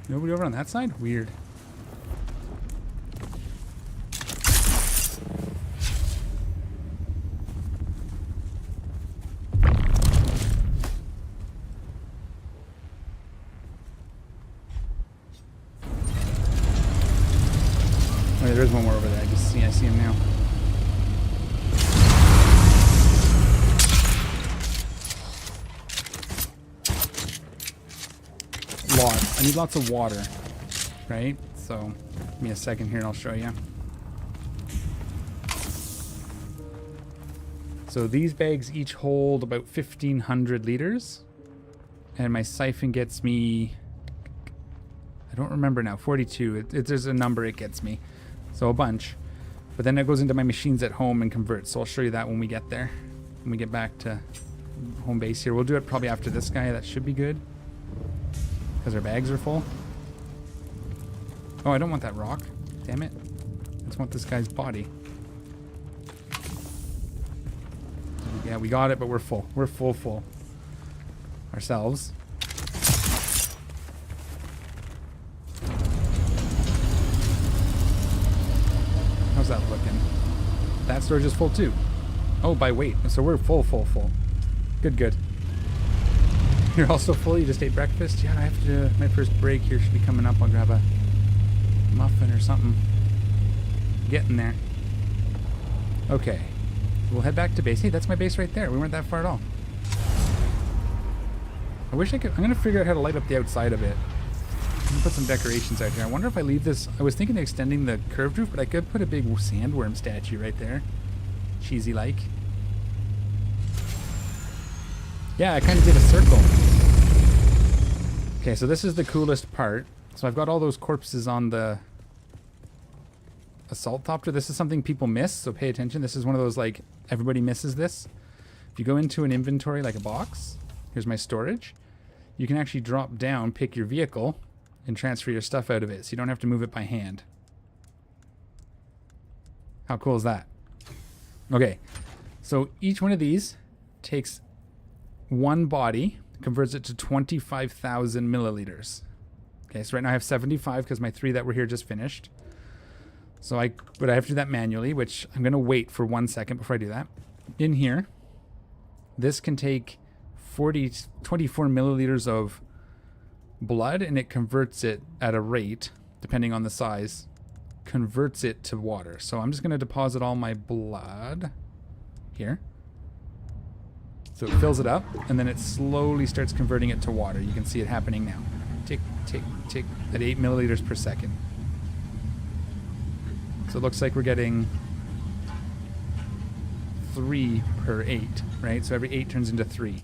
Nobody over on that side? Weird. Oh, yeah, there is one more over there. I see him now. I need lots of water, right? So, give me a second here and I'll show you. So these bags each hold about 1,500 liters. And my siphon gets me, I don't remember now, 42. There's a number it gets me. So a bunch. But then it goes into my machines at home and converts. So I'll show you that when we get there. When we get back to home base here. We'll do it probably after this guy. That should be good. Because our bags are full. Oh, I don't want that rock. Damn it. I just want this guy's body. Yeah, we got it, but we're full. We're full. Ourselves. How's that looking? That storage is full too. Oh, by weight. So we're full. Good. You're also full? You just ate breakfast? Yeah, I have to... My first break here should be coming up. I'll grab a muffin or something. Getting there. Okay. We'll head back to base. Hey, that's my base right there. We weren't that far at all. I wish I could... I'm going to figure out how to light up the outside of it. I'm going to put some decorations out here. I wonder if I leave this... I was thinking of extending the curved roof, but I could put a big sandworm statue right there. Cheesy-like. Yeah, I kind of did a circle. Okay, so this is the coolest part. So I've got all those corpses on the assault copter. This is something people miss, so pay attention. This is one of those, like, everybody misses this. If you go into an inventory like a box, here's my storage, you can actually drop down, pick your vehicle, and transfer your stuff out of it, so you don't have to move it by hand. How cool is that? Okay, so each one of these takes one body, converts it to 25,000 milliliters. Okay, so right now I have 75 because my 3 that were here just finished. So but I have to do that manually, which I'm going to wait for 1 second before I do that. In here, this can take 24 milliliters of blood, and it converts it at a rate, depending on the size, converts it to water. So I'm just going to deposit all my blood here. So it fills it up, and then it slowly starts converting it to water. You can see it happening now. Tick, tick, tick, at 8 milliliters per second. So it looks like we're getting 3 per 8, right? So every 8 turns into 3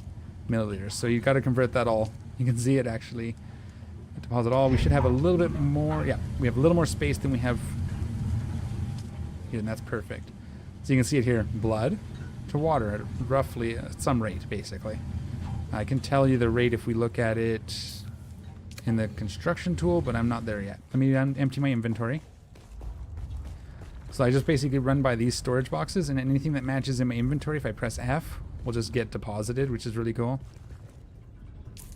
milliliters. So you've got to convert that all. You can see it actually. Deposit all. We should have a little bit more. Yeah, we have a little more space than we have here, and that's perfect. So you can see it here. Blood to water at roughly some rate, basically. I can tell you the rate if we look at it in the construction tool, but I'm not there yet. Let me empty my inventory. So I just basically run by these storage boxes, and anything that matches in my inventory, if I press F, will just get deposited, which is really cool.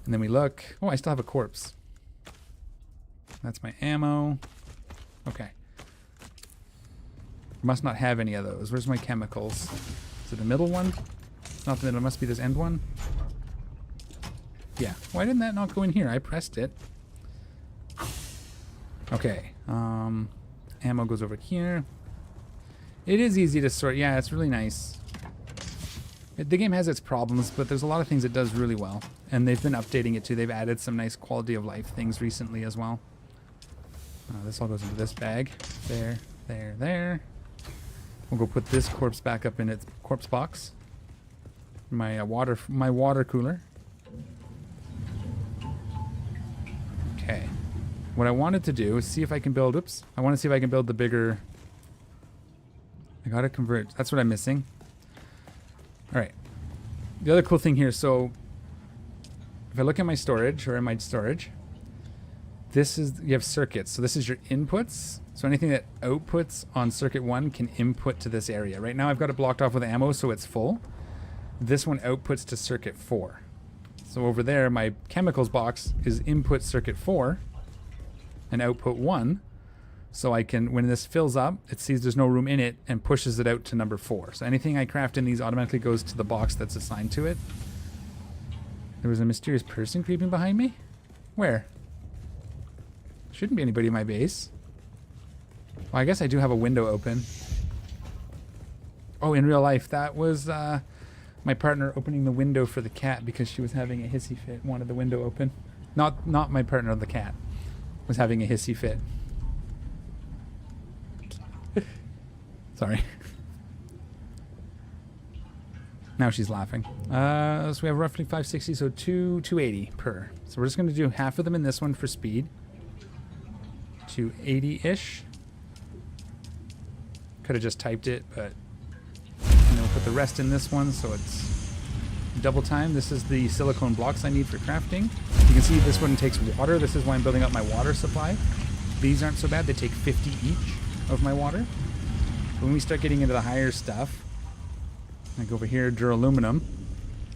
And then we look. Oh, I still have a corpse. That's my ammo. Okay. Must not have any of those. Where's my chemicals? Is it the middle one? It's not the middle. It must be this end one. Yeah. Why didn't that not go in here? I pressed it. Okay. Ammo goes over here. It is easy to sort. Yeah, it's really nice. The game has its problems, but there's a lot of things it does really well. And they've been updating it too. They've added some nice quality of life things recently as well. This all goes into this bag. There, there, there. We'll go put this corpse back up in its corpse box. My water cooler. Okay. What I wanted to do is see if I can build, oops. I want to see if I can build the bigger, I gotta convert. That's what I'm missing. All right. The other cool thing here, so if I look at my storage, or in my storage, this is, you have circuits. So this is your inputs. So anything that outputs on circuit 1 can input to this area. Right now I've got it blocked off with ammo, so it's full. This one outputs to circuit 4. So over there, my chemicals box is input circuit 4 and output 1. So I can, when this fills up, it sees there's no room in it and pushes it out to number 4. So anything I craft in these automatically goes to the box that's assigned to it. There was a mysterious person creeping behind me? Where? Shouldn't be anybody in my base. Well, I guess I do have a window open. Oh, in real life, that was my partner opening the window for the cat because she was having a hissy fit, wanted the window open. Not my partner, the cat, was having a hissy fit. Sorry. Now she's laughing. So we have roughly 560, so 280 per. So we're just going to do half of them in this one for speed. 280-ish. Could have just typed it, but and then we'll put the rest in this one so it's double time. This is the silicone blocks I need for crafting. You can see this one takes water. This is why I'm building up my water supply. These aren't so bad. They take 50 each of my water. When we start getting into the higher stuff, like over here, duraluminum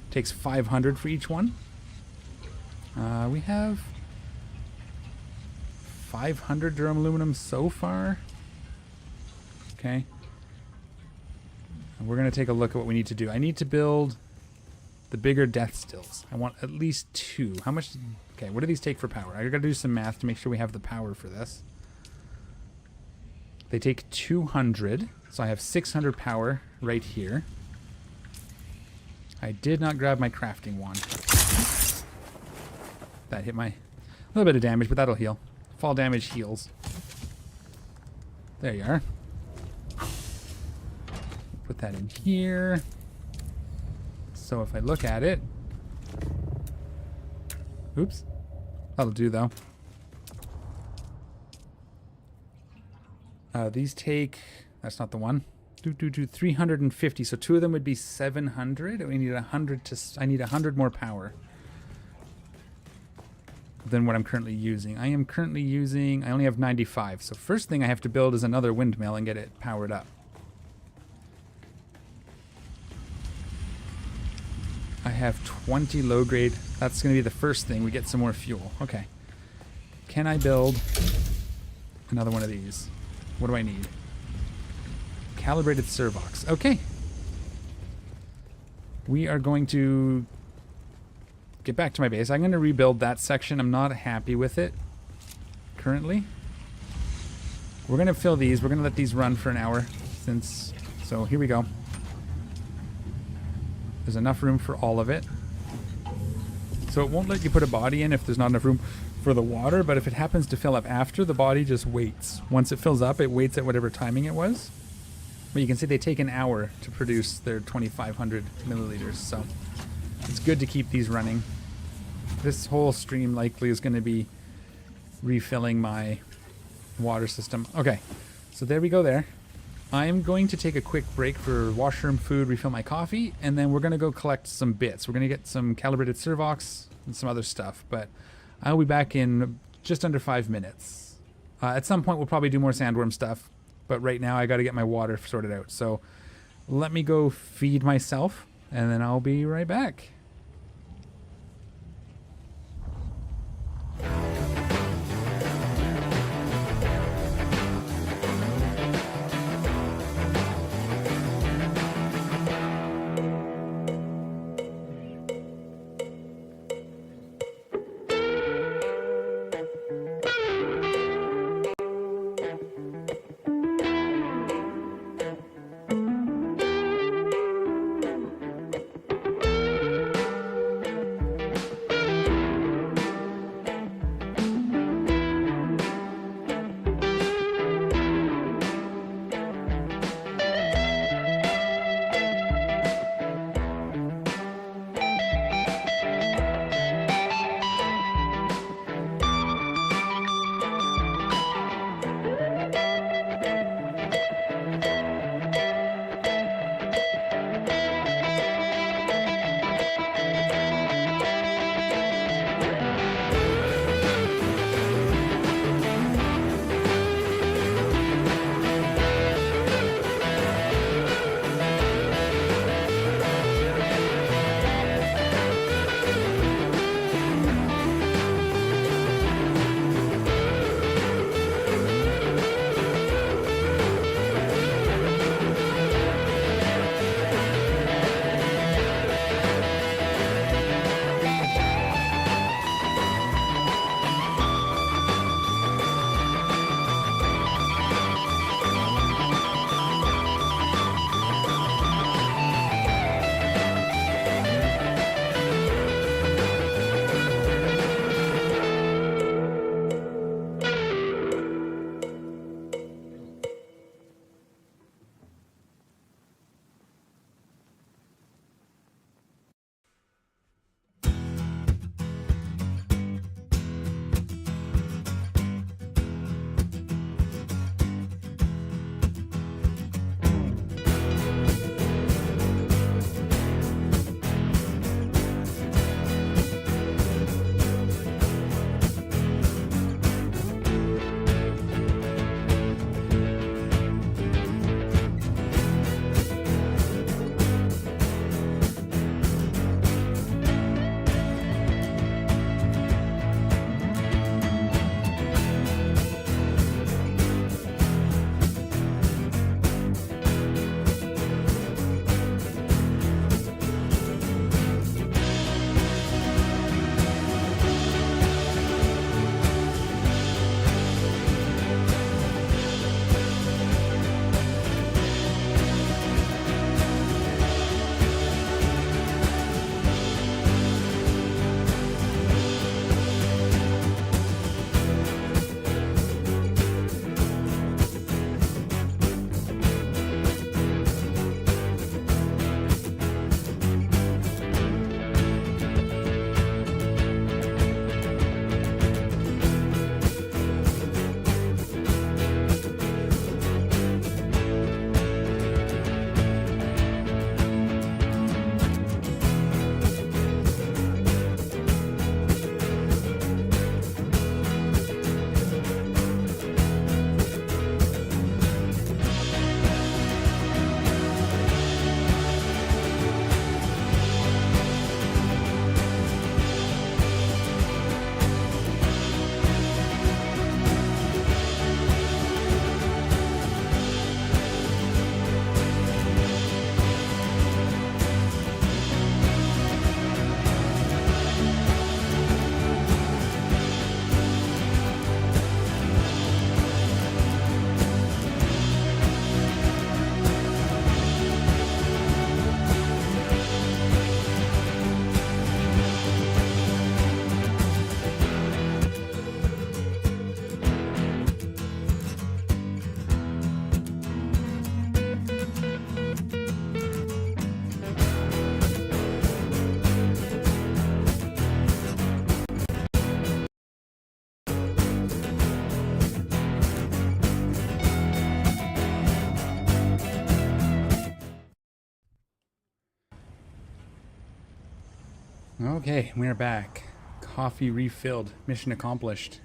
takes 500 for each one. We have 500 duraluminum so far. Okay. And we're going to take a look at what we need to do. I need to build the bigger death stills. I want at least 2. How much? Okay, what do these take for power? I got to do some math to make sure we have the power for this. They take 200, so I have 600 power right here. I did not grab my crafting wand. That hit my... a little bit of damage, but that'll heal. Fall damage heals. There you are. Put that in here. So if I look at it... Oops. That'll do, though. These take... That's not the one. 350. So 2 of them would be 700. We need 100 to... I need 100 more power than what I'm currently using. I am currently using... I only have 95. So first thing I have to build is another windmill and get it powered up. I have 20 low grade. That's going to be the first thing. We get some more fuel. Okay. Can I build another one of these? What do I need? Calibrated servox. Okay. We are going to get back to my base. I'm going to rebuild that section. I'm not happy with it currently. We're going to fill these. We're going to let these run for an hour since... So here we go. There's enough room for all of it. So it won't let you put a body in if there's not enough room for the water, but if it happens to fill up after, the body just waits. Once it fills up, it waits at whatever timing it was. But you can see they take an hour to produce their 2,500 milliliters, so it's good to keep these running. This whole stream likely is going to be refilling my water system. Okay, so there we go there. I'm going to take a quick break for washroom food, refill my coffee, and then we're going to go collect some bits. We're going to get some calibrated servox and some other stuff, but I'll be back in just under 5 minutes. At some point, we'll probably do more sandworm stuff, but right now I got to get my water sorted out. So let me go feed myself, and then I'll be right back. Okay, we're back. Coffee refilled. Mission accomplished.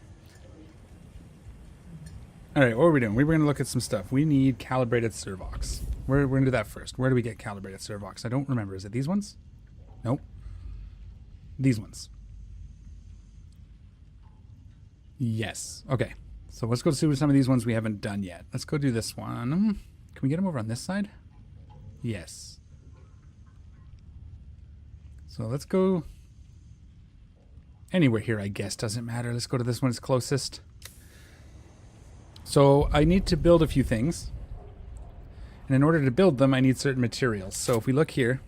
Alright, what are we doing? We were going to look at some stuff. We need calibrated servox. We're going to do that first. Where do we get calibrated servox? I don't remember. Is it these ones? Nope. These ones. Yes. Okay. So let's go see some of these ones we haven't done yet. Let's go do this one. Can we get them over on this side? Yes. So let's go anywhere here, I guess. Doesn't matter. Let's go to this one. It's closest. So I need to build a few things. And in order to build them, I need certain materials. So if we look here,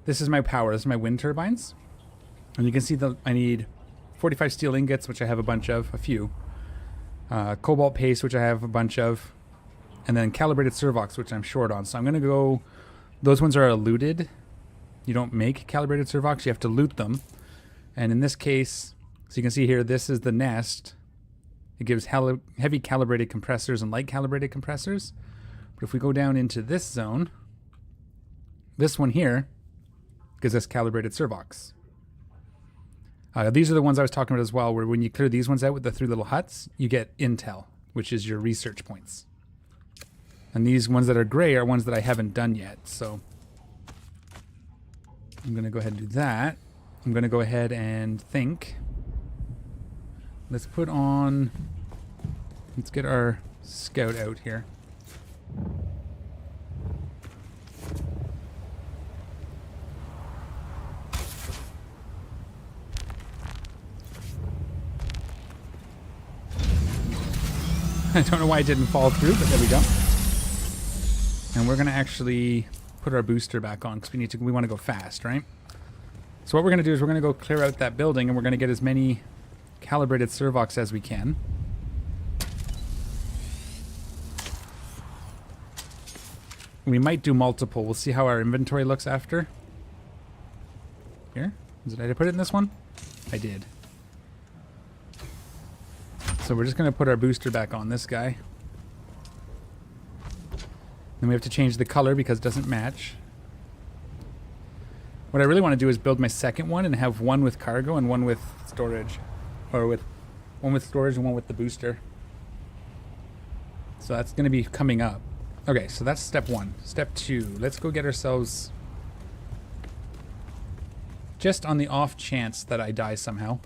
this is my power. This is my wind turbines. And you can see that I need 45 steel ingots, which I have a few. Cobalt paste, which I have a bunch of. And then calibrated servox, which I'm short on. So I'm going to go... Those ones are looted. You don't make calibrated servox. You have to loot them. And in this case, so you can see here, this is the nest. It gives heavy calibrated compressors and light calibrated compressors. But if we go down into this zone, this one here gives us calibrated servox. These are the ones I was talking about as well, where when you clear these ones out with the 3 little huts, you get intel, which is your research points. And these ones that are gray are ones that I haven't done yet. So I'm going to go ahead and do that. I'm going to go ahead and think. Let's get our scout out here. I don't know why it didn't fall through, but there we go. And we're going to actually put our booster back on because we want to go fast, right? So what we're going to do is we're going to go clear out that building and we're going to get as many calibrated servox as we can. We might do multiple. We'll see how our inventory looks after. Here? Did I put it in this one? I did. So we're just going to put our booster back on this guy. Then we have to change the color because it doesn't match. What I really want to do is build my second one and have one with cargo and one with storage. Or with one with storage and one with the booster. So that's going to be coming up. Okay, so that's step 1. Step 2, let's go get ourselves... Just on the off chance that I die somehow,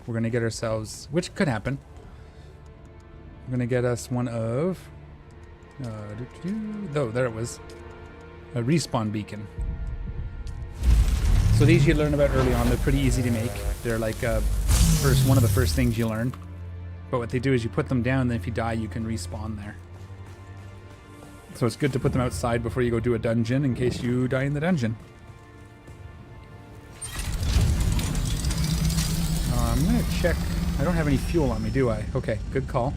we're going to get ourselves... Which could happen. We're going to get us one of... Oh, there it was. A respawn beacon. So these you learn about early on. They're pretty easy to make. They're like one of the first things you learn. But what they do is you put them down, then if you die, you can respawn there. So it's good to put them outside before you go do a dungeon in case you die in the dungeon. I'm going to check. I don't have any fuel on me, do I? Okay, good call.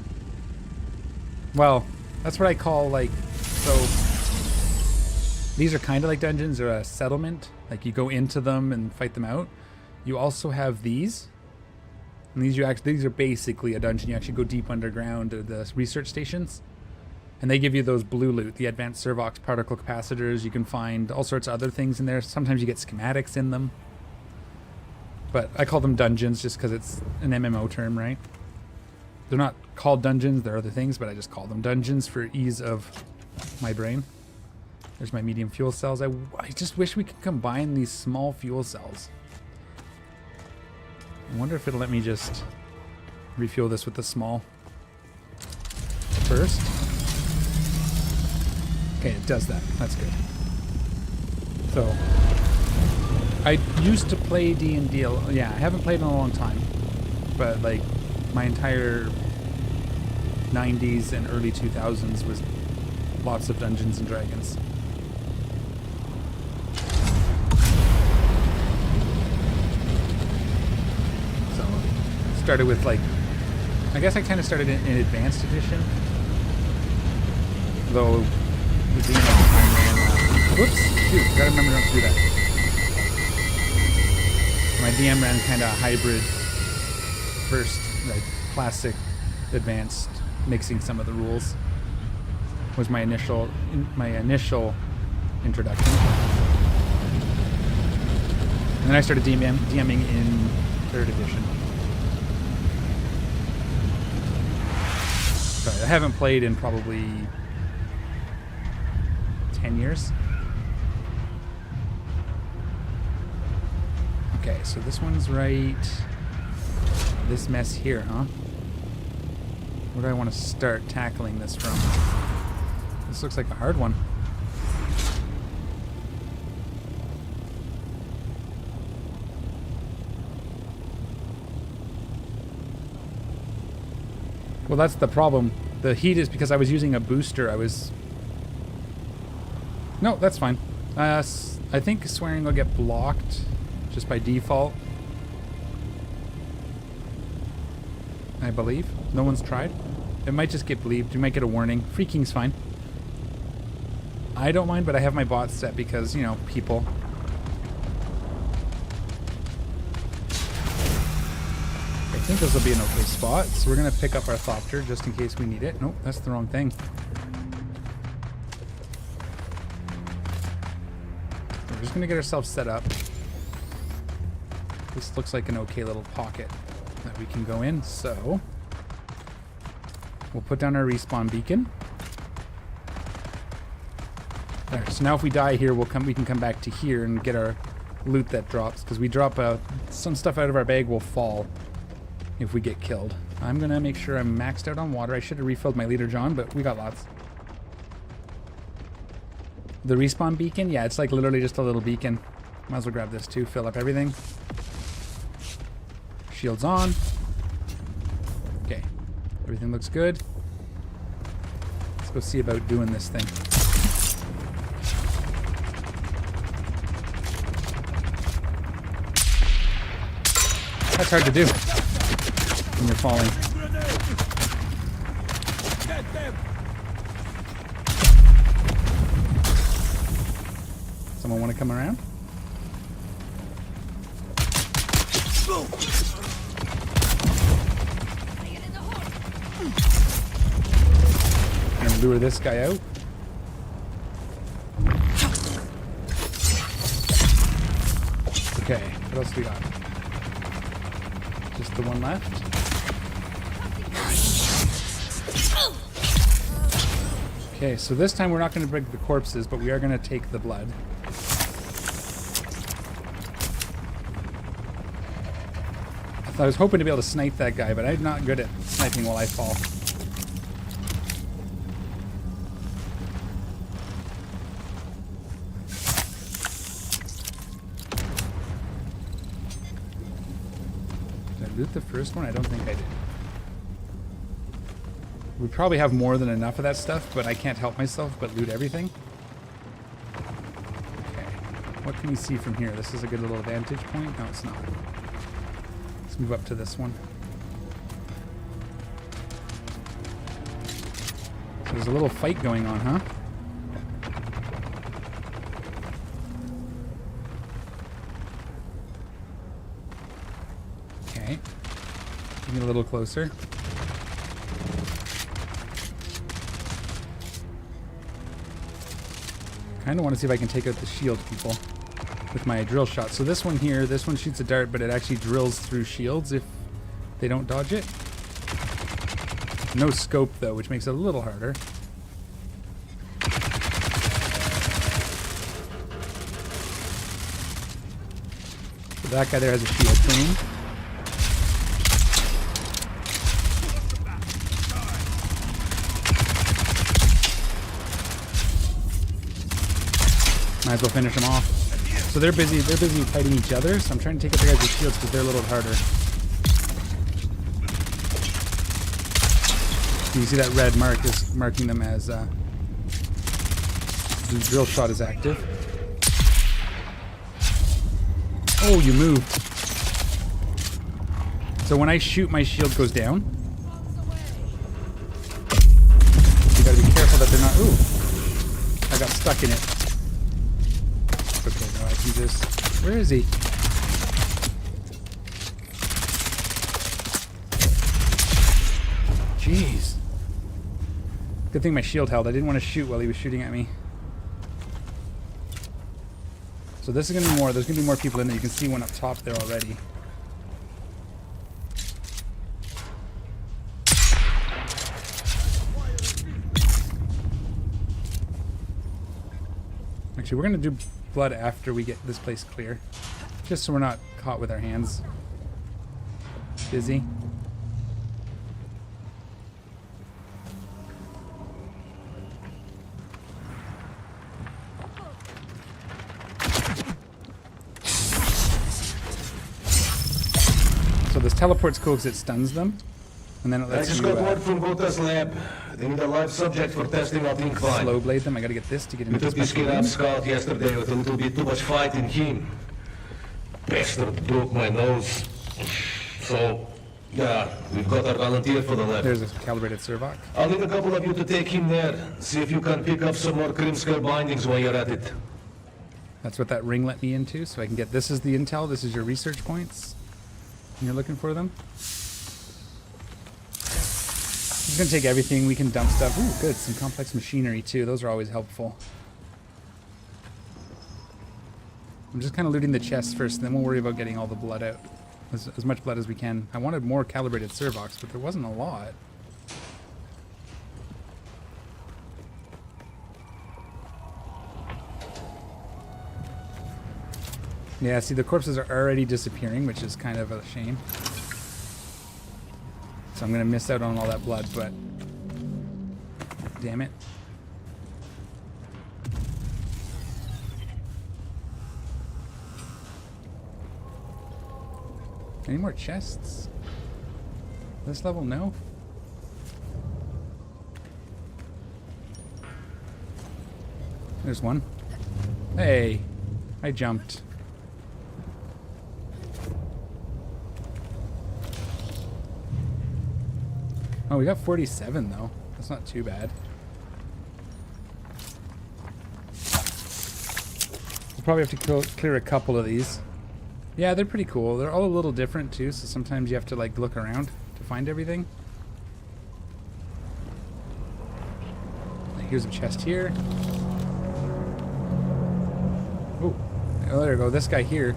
Well, that's what I call, like, so these are kind of like dungeons. They're a settlement. Like, you go into them and fight them out. You also have these. And these are basically a dungeon. You actually go deep underground to the research stations. And they give you those blue loot, the advanced servox particle capacitors. You can find all sorts of other things in there. Sometimes you get schematics in them. But I call them dungeons just because it's an MMO term, right? They're not called dungeons, they're other things, but I just call them dungeons for ease of my brain. There's my medium fuel cells. I just wish we could combine these small fuel cells. I wonder if it'll let me just refuel this with the small first. Okay, it does that. That's good. So, I used to play D&D. Yeah, I haven't played in a long time. But, like, my entire 90s and early 2000s was lots of Dungeons and Dragons. So, started with, like, I guess I kind of started in Advanced Edition. Though, the DM at the time ran, whoops, shoot, gotta remember not to do that. My DM ran kind of hybrid, first, like, classic, advanced, mixing some of the rules. Was my initial introduction. then I started DMing in 3rd edition. Sorry, I haven't played in probably 10 years. Okay, so this one's right. This mess here, huh? Where do I want to start tackling this from? This looks like a hard one. Well, that's the problem. The heat is because I was using a booster. No, that's fine. I think swearing will get blocked just by default. I believe. No one's tried. It might just get bleeped. You might get a warning. Freaking's fine. I don't mind, but I have my bots set because, you know, people. I think this will be an okay spot. So we're going to pick up our Thopter just in case we need it. Nope, that's the wrong thing. We're just going to get ourselves set up. This looks like an okay little pocket that we can go in. So we'll put down our respawn beacon. There. So now if we die here, we can come back to here and get our loot that drops, because we drop some stuff out of our bag will fall if we get killed. I'm gonna make sure I'm maxed out on water. I should have refilled my leader John, but we got lots. The respawn beacon, yeah, it's like literally just a little beacon. Might as well grab this too, fill up everything. Shields on. Okay, everything looks good. Let's go see about doing this thing. That's hard to do when you're falling. Someone want to come around? I'm gonna lure this guy out. Okay, what else we got? Just the one left. Okay, so this time we're not going to break the corpses, but we are going to take the blood. I was hoping to be able to snipe that guy, but I'm not good at sniping while I fall. Did I loot the first one? I don't think I did. We probably have more than enough of that stuff, but I can't help myself but loot everything. Okay, what can we see from here? This is a good little vantage point. No, it's not. Let's move up to this one. So there's a little fight going on, huh? Okay. Get a little closer. I kind of want to see if I can take out the shield people with my drill shot. So this one here, this one shoots a dart, but it actually drills through shields if they don't dodge it. No scope though, which makes it a little harder. So that guy there has a shield. Boom. Might as well finish them off. So they're busy fighting each other, so I'm trying to take out the guys with shields because they're a little harder. You see that red mark is marking them as the drill shot is active. Oh, you moved. So when I shoot, my shield goes down. You gotta be careful that they're not. Ooh, I got stuck in it. Okay, no, I can just... Where is he? Jeez. Good thing my shield held. I didn't want to shoot while he was shooting at me. So this is going to be more. There's going to be more people in there. You can see one up top there already. Actually, we're going to do blood after we get this place clear. Just so we're not caught with our hands busy. So this teleport's cool because it stuns them, and then it lets you word from Gota's lab. They need a live subject for testing out incline. slow blade them. I gotta get this to get into We took this special kid out room. scout yesterday with a little bit too much fight in him. Bastard broke my nose. So, yeah, we've got our volunteer for the lab. There's a calibrated servoc. I'll need a couple of you to take him there. See if you can pick up some more Krimskar bindings while you're at it. That's what that ring let me into, so I can get. This is the intel. This is your research points. And you're looking for them. I'm just gonna take everything. We can dump stuff. Ooh, good. Some complex machinery too. Those are always helpful. I'm just kind of looting the chests first, and then we'll worry about getting all the blood out. As much blood as we can. I wanted more calibrated servocs, but there wasn't a lot. Yeah, see, the corpses are already disappearing, which is kind of a shame. So I'm going to miss out on all that blood, but... damn it. Any more chests? This level, no? There's one. Hey! I jumped. Oh, we got 47 though. That's not too bad. We'll probably have to clear a couple of these. Yeah, they're pretty cool. They're all a little different too, so sometimes you have to like look around to find everything. Here's a chest here. Ooh. Oh, there we go. This guy here.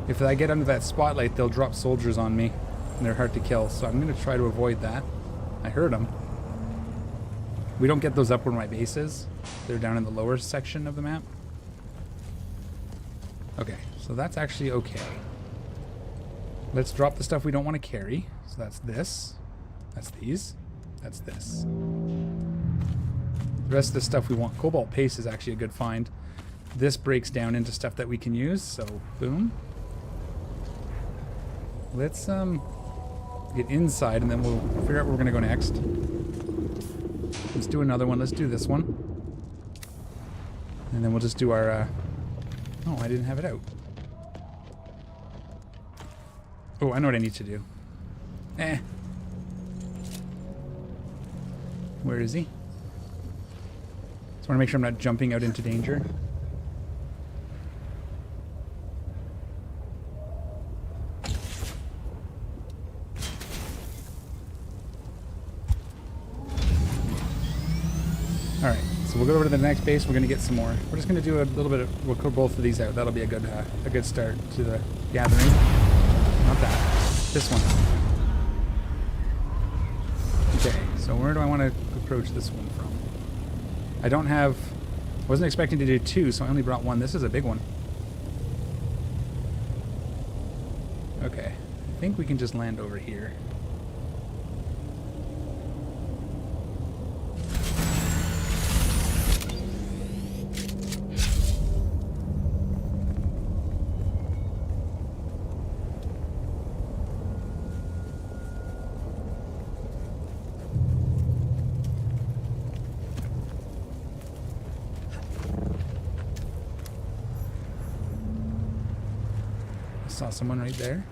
If I get under that spotlight, they'll drop soldiers on me, and they're hard to kill. So I'm going to try to avoid that. I heard them. We don't get those up where my base is. They're down in the lower section of the map. Okay, so that's actually okay. Let's drop the stuff we don't want to carry. So that's this. That's these. That's this. The rest of the stuff we want. Cobalt paste is actually a good find. This breaks down into stuff that we can use, so boom. Let's get inside and then we'll figure out where we're gonna go next. Let's do another one. Let's do this one. And then we'll just do our oh, I didn't have it out. Oh, I know what I need to do. Where is he? Just want to make sure I'm not jumping out into danger. Alright, so we'll go over to the next base. We're going to get some more. We're just going to do a little bit of... We'll cook both of these out. That'll be a good start to the gathering. Not that. This one. Okay, so where do I want to approach this one from? I don't have... Wasn't expecting to do two, so I only brought one. This is a big one. Okay. I think we can just land over here. Saw someone right there.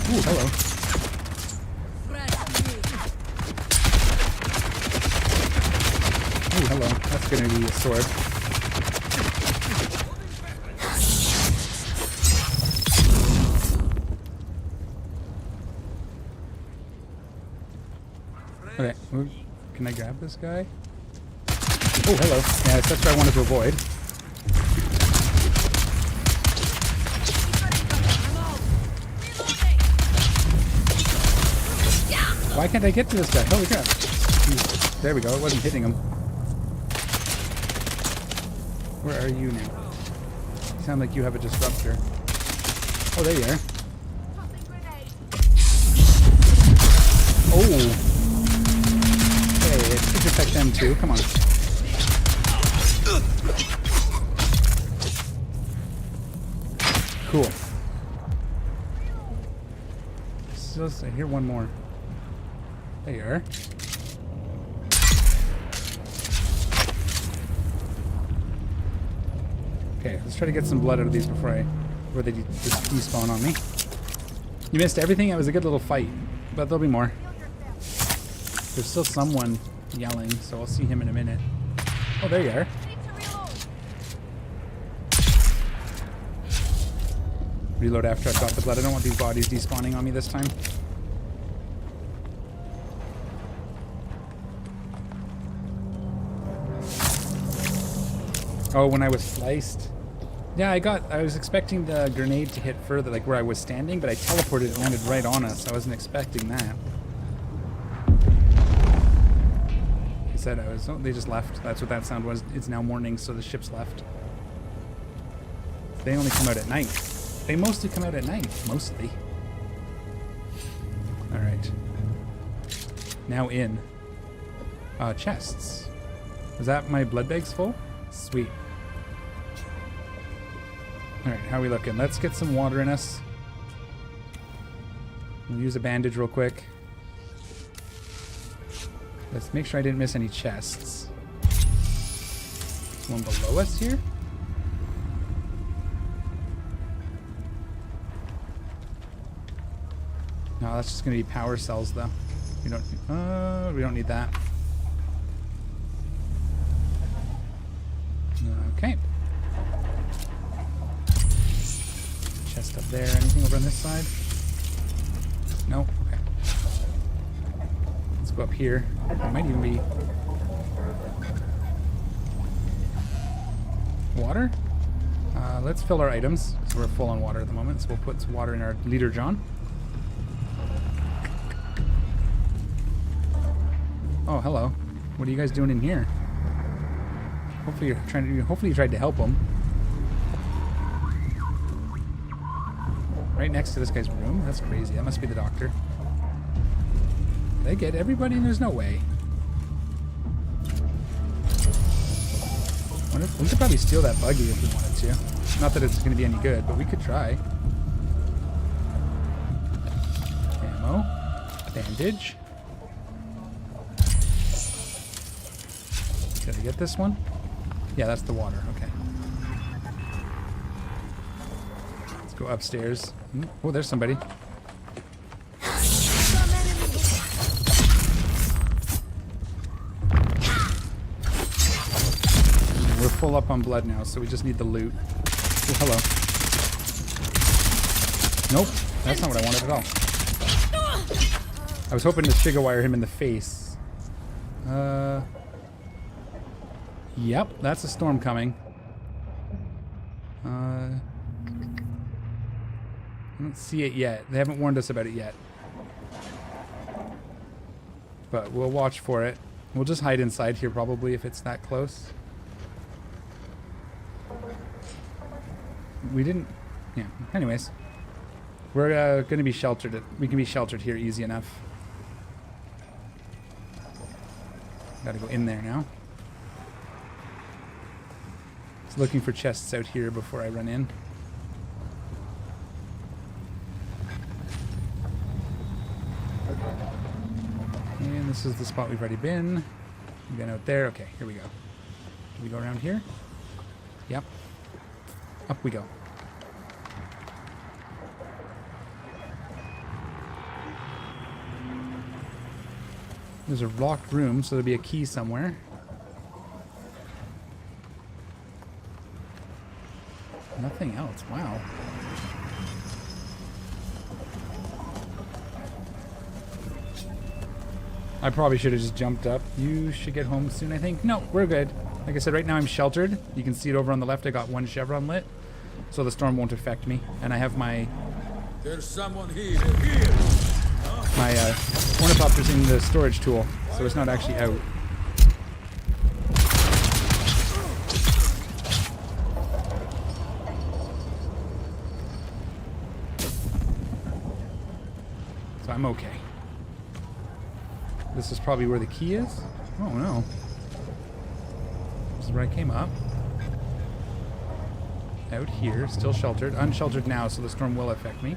Ooh, hello. Ooh, hello. That's gonna be a sword. Okay, can I grab this guy? Oh, hello. Yeah, that's what I wanted to avoid. Why can't I get to this guy? Holy crap. There we go. It wasn't hitting him. Where are you now? You sound like you have a disruptor. Oh, there you are. Oh. Hey, it should affect them too. Come on. Cool. So, I hear one more. There you are. Okay, let's try to get some blood out of these before they just despawn on me. You missed everything. It was a good little fight, but there'll be more. There's still someone yelling, so I'll see him in a minute. Oh, there you are. Reload after I've got the blood. I don't want these bodies despawning on me this time. Oh, when I was sliced. Yeah, I was expecting the grenade to hit further, like where I was standing, but I teleported and landed right on us. I wasn't expecting that. He said I was, oh, they just left. That's what that sound was. It's now morning, so the ship's left. They only come out at night. They mostly come out at night. Mostly. Alright. Now in. Chests. Is that my blood bags full? Sweet. Alright, how are we looking? Let's get some water in us. We'll use a bandage real quick. Let's make sure I didn't miss any chests. One below us here? No, that's just going to be power cells, though. We don't need that. Okay. Chest up there. Anything over on this side? No? Okay. Let's go up here. There might even be water. Let's fill our items, because we're full on water at the moment. So we'll put some water in our leader John. Oh, hello. What are you guys doing in here? Hopefully you tried to help him. Right next to this guy's room? That's crazy. That must be the doctor. Did I get everybody? There's no way. We could probably steal that buggy if we wanted to. Not that it's going to be any good, but we could try. Ammo. Bandage. Did I get this one? Yeah, that's the water. Okay. Let's go upstairs. Oh, there's somebody. We're full up on blood now, so we just need the loot. Oh, hello. Nope, that's not what I wanted at all. I was hoping to Shiga wire him in the face. Yep, that's a storm coming. I don't see it yet. They haven't warned us about it yet. But we'll watch for it. We'll just hide inside here probably if it's that close. We didn't... Yeah, anyways. We're going to be sheltered. We can be sheltered here easy enough. Gotta go in there now. Just looking for chests out here before I run in. And this is the spot we've already been. We've been out there. Okay, here we go. Do we go around here? Yep. Up we go. There's a locked room, so there'll be a key somewhere. Nothing else. Wow. I probably should have just jumped up. You should get home soon, I think. No, we're good. Like I said, right now I'm sheltered. You can see it over on the left. I got one chevron lit, so the storm won't affect me. And I have my... There's someone here. My ornithopter's in the storage tool, so it's not actually out. So I'm okay. This is probably where the key is? Oh no. This is where I came up. Out here, still sheltered. Unsheltered now, so the storm will affect me.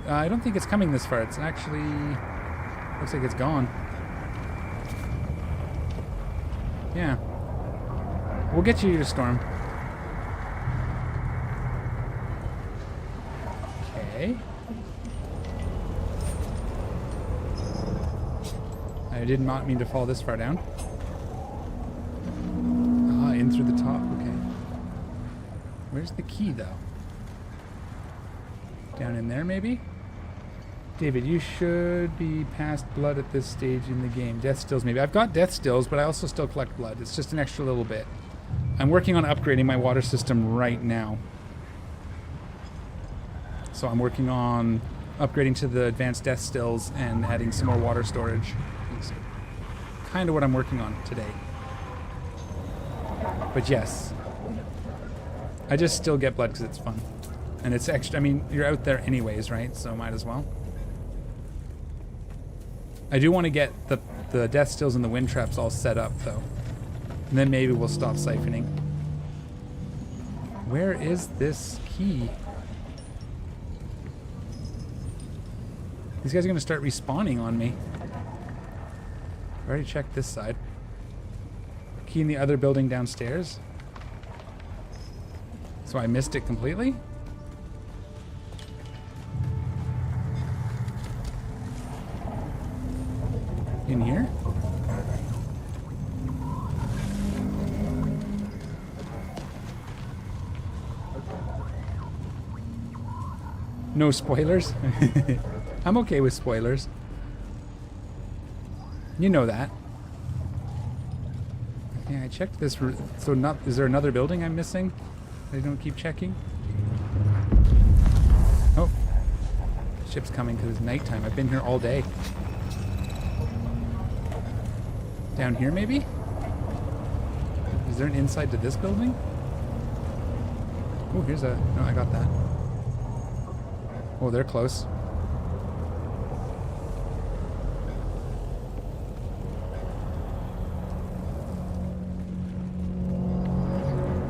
I don't think it's coming this far. It's actually... looks like it's gone. Yeah. We'll get you to storm. Okay. I did not mean to fall this far down. Ah, in through the top. Okay. Where's the key, though? Down in there, maybe? David, you should be past blood at this stage in the game. Death stills, maybe. I've got death stills, but I also still collect blood. It's just an extra little bit. I'm working on upgrading my water system right now. So I'm working on upgrading to the advanced death stills and adding some more water storage. It's kind of what I'm working on today. But yes. I just still get blood because it's fun. And it's extra. I mean, you're out there anyways, right? So might as well. I do want to get the death stills and the wind traps all set up, though. And then maybe we'll stop siphoning. Where is this key? These guys are going to start respawning on me. I already checked this side. Key in the other building downstairs. So I missed it completely? In here? No spoilers? I'm okay with spoilers. You know that. Yeah, I checked this. So not, is there another building I'm missing? I don't keep checking. Oh. Ship's coming because it's nighttime. I've been here all day. Down here, maybe? Is there an inside to this building? Oh, here's a... No, I got that. Oh, they're close.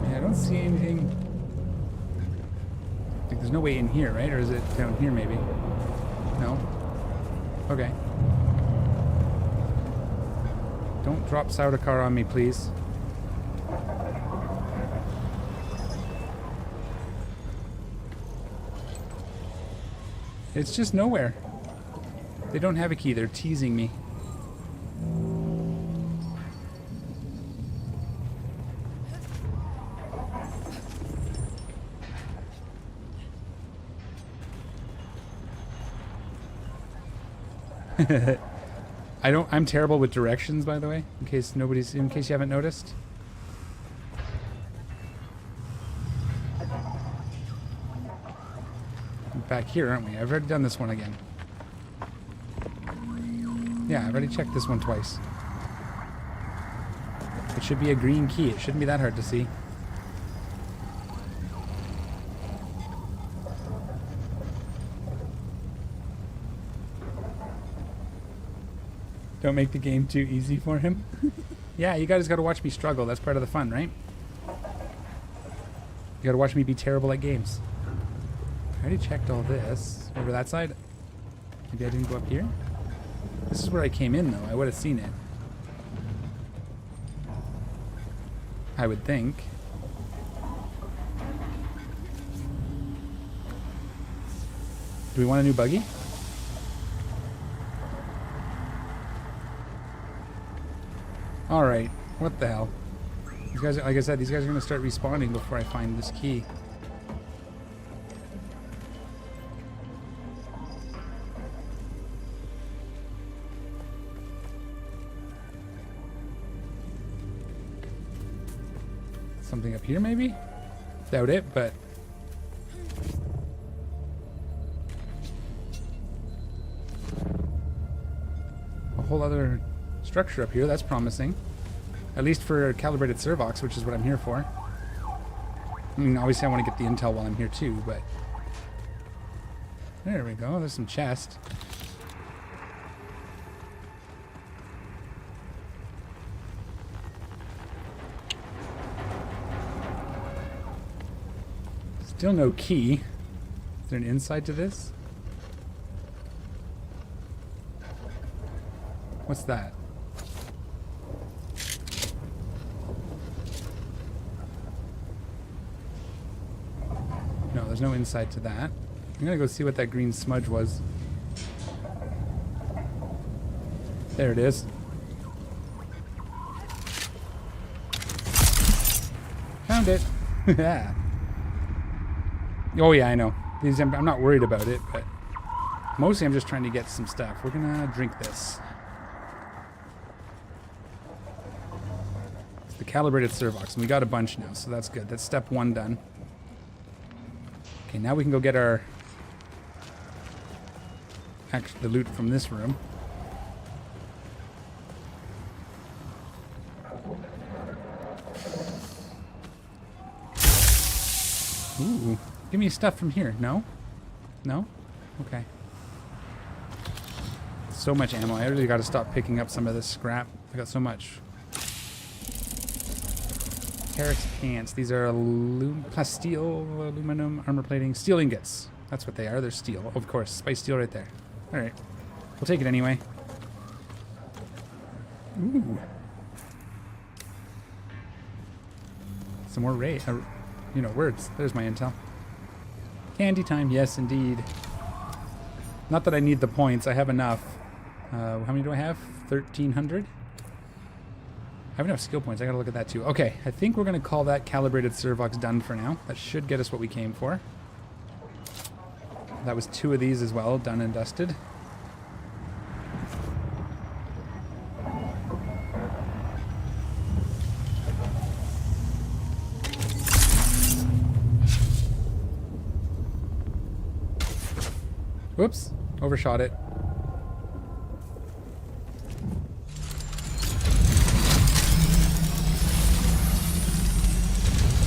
Yeah, I don't see anything... Like, there's no way in here, right? Or is it down here, maybe? No? Okay. Don't drop Saudacar on me, please. It's just nowhere. They don't have a key. They're teasing me. I'm terrible with directions, by the way, in case you haven't noticed. We're back here, aren't we? I've already done this one again. Yeah, I've already checked this one twice. It should be a green key. It shouldn't be that hard to see. Don't make the game too easy for him. Yeah, you guys got to watch me struggle. That's part of the fun, right? You got to watch me be terrible at games. I already checked all this. Over that side? Maybe I didn't go up here? This is where I came in, though. I would have seen it. I would think. Do we want a new buggy? Alright, what the hell? These guys, like I said, these guys are going to start respawning before I find this key. Something up here, maybe? Doubt it, but... a whole other structure up here. That's promising. At least for calibrated servox, which is what I'm here for. I mean, obviously I want to get the intel while I'm here too, but... there we go. There's some chest. Still no key. Is there an inside to this? What's that? No, there's no inside to that. I'm gonna go see what that green smudge was. There it is. Found it. Yeah. Oh yeah, I know. These I'm not worried about it, but mostly I'm just trying to get some stuff. We're gonna drink this. It's the calibrated servox, and we got a bunch now, so that's good. That's step 1 done. Okay, now we can go get our the loot from this room. Ooh. Give me stuff from here. No? No? Okay. So much ammo. I really got to stop picking up some of this scrap. I got so much. Carrots pants. These are plasteel, aluminum, armor plating, steel ingots. That's what they are. They're steel. Of course. Spice steel right there. Alright. We'll take it anyway. Ooh. Some more words. There's my intel. Candy time, yes, indeed. Not that I need the points. I have enough. How many do I have? 1,300? I have enough skill points. I gotta look at that too. Okay, I think we're gonna call that calibrated servox done for now. That should get us what we came for. That was 2 of these as well, done and dusted. Whoops, overshot it.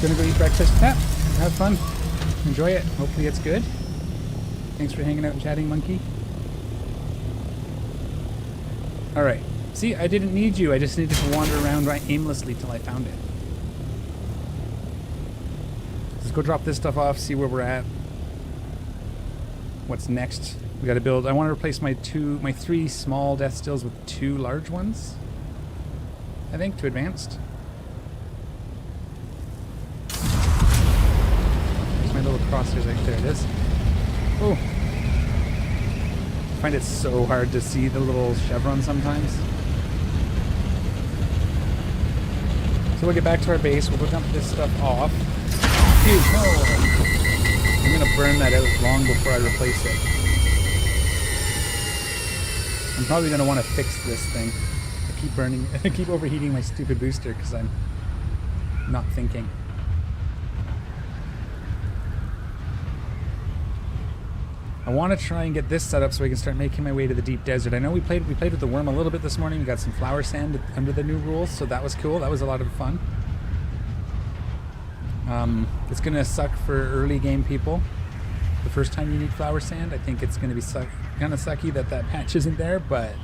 Gonna go eat breakfast. Have fun. Enjoy it. Hopefully it's good. Thanks for hanging out and chatting, monkey. Alright. See, I didn't need you. I just needed to wander around aimlessly till I found it. Let's go drop this stuff off, see where we're at. What's next? We gotta build. I want to replace my 3 small death stills with 2 large ones. I think to advanced. There's my little crosshairs right there. It is. Oh, I find it so hard to see the little chevron sometimes. So we'll get back to our base. We'll dump this stuff off. Phew. Oh. I'm gonna burn that out long before I replace it. I'm probably gonna want to fix this thing. I keep overheating my stupid booster because I'm not thinking. I want to try and get this set up so I can start making my way to the deep desert. I know we played with the worm a little bit this morning. We got some flower sand under the new rules, so that was cool. That was a lot of fun. It's gonna suck for early game people. The first time you need flower sand, I think it's gonna be kind of sucky that patch isn't there, but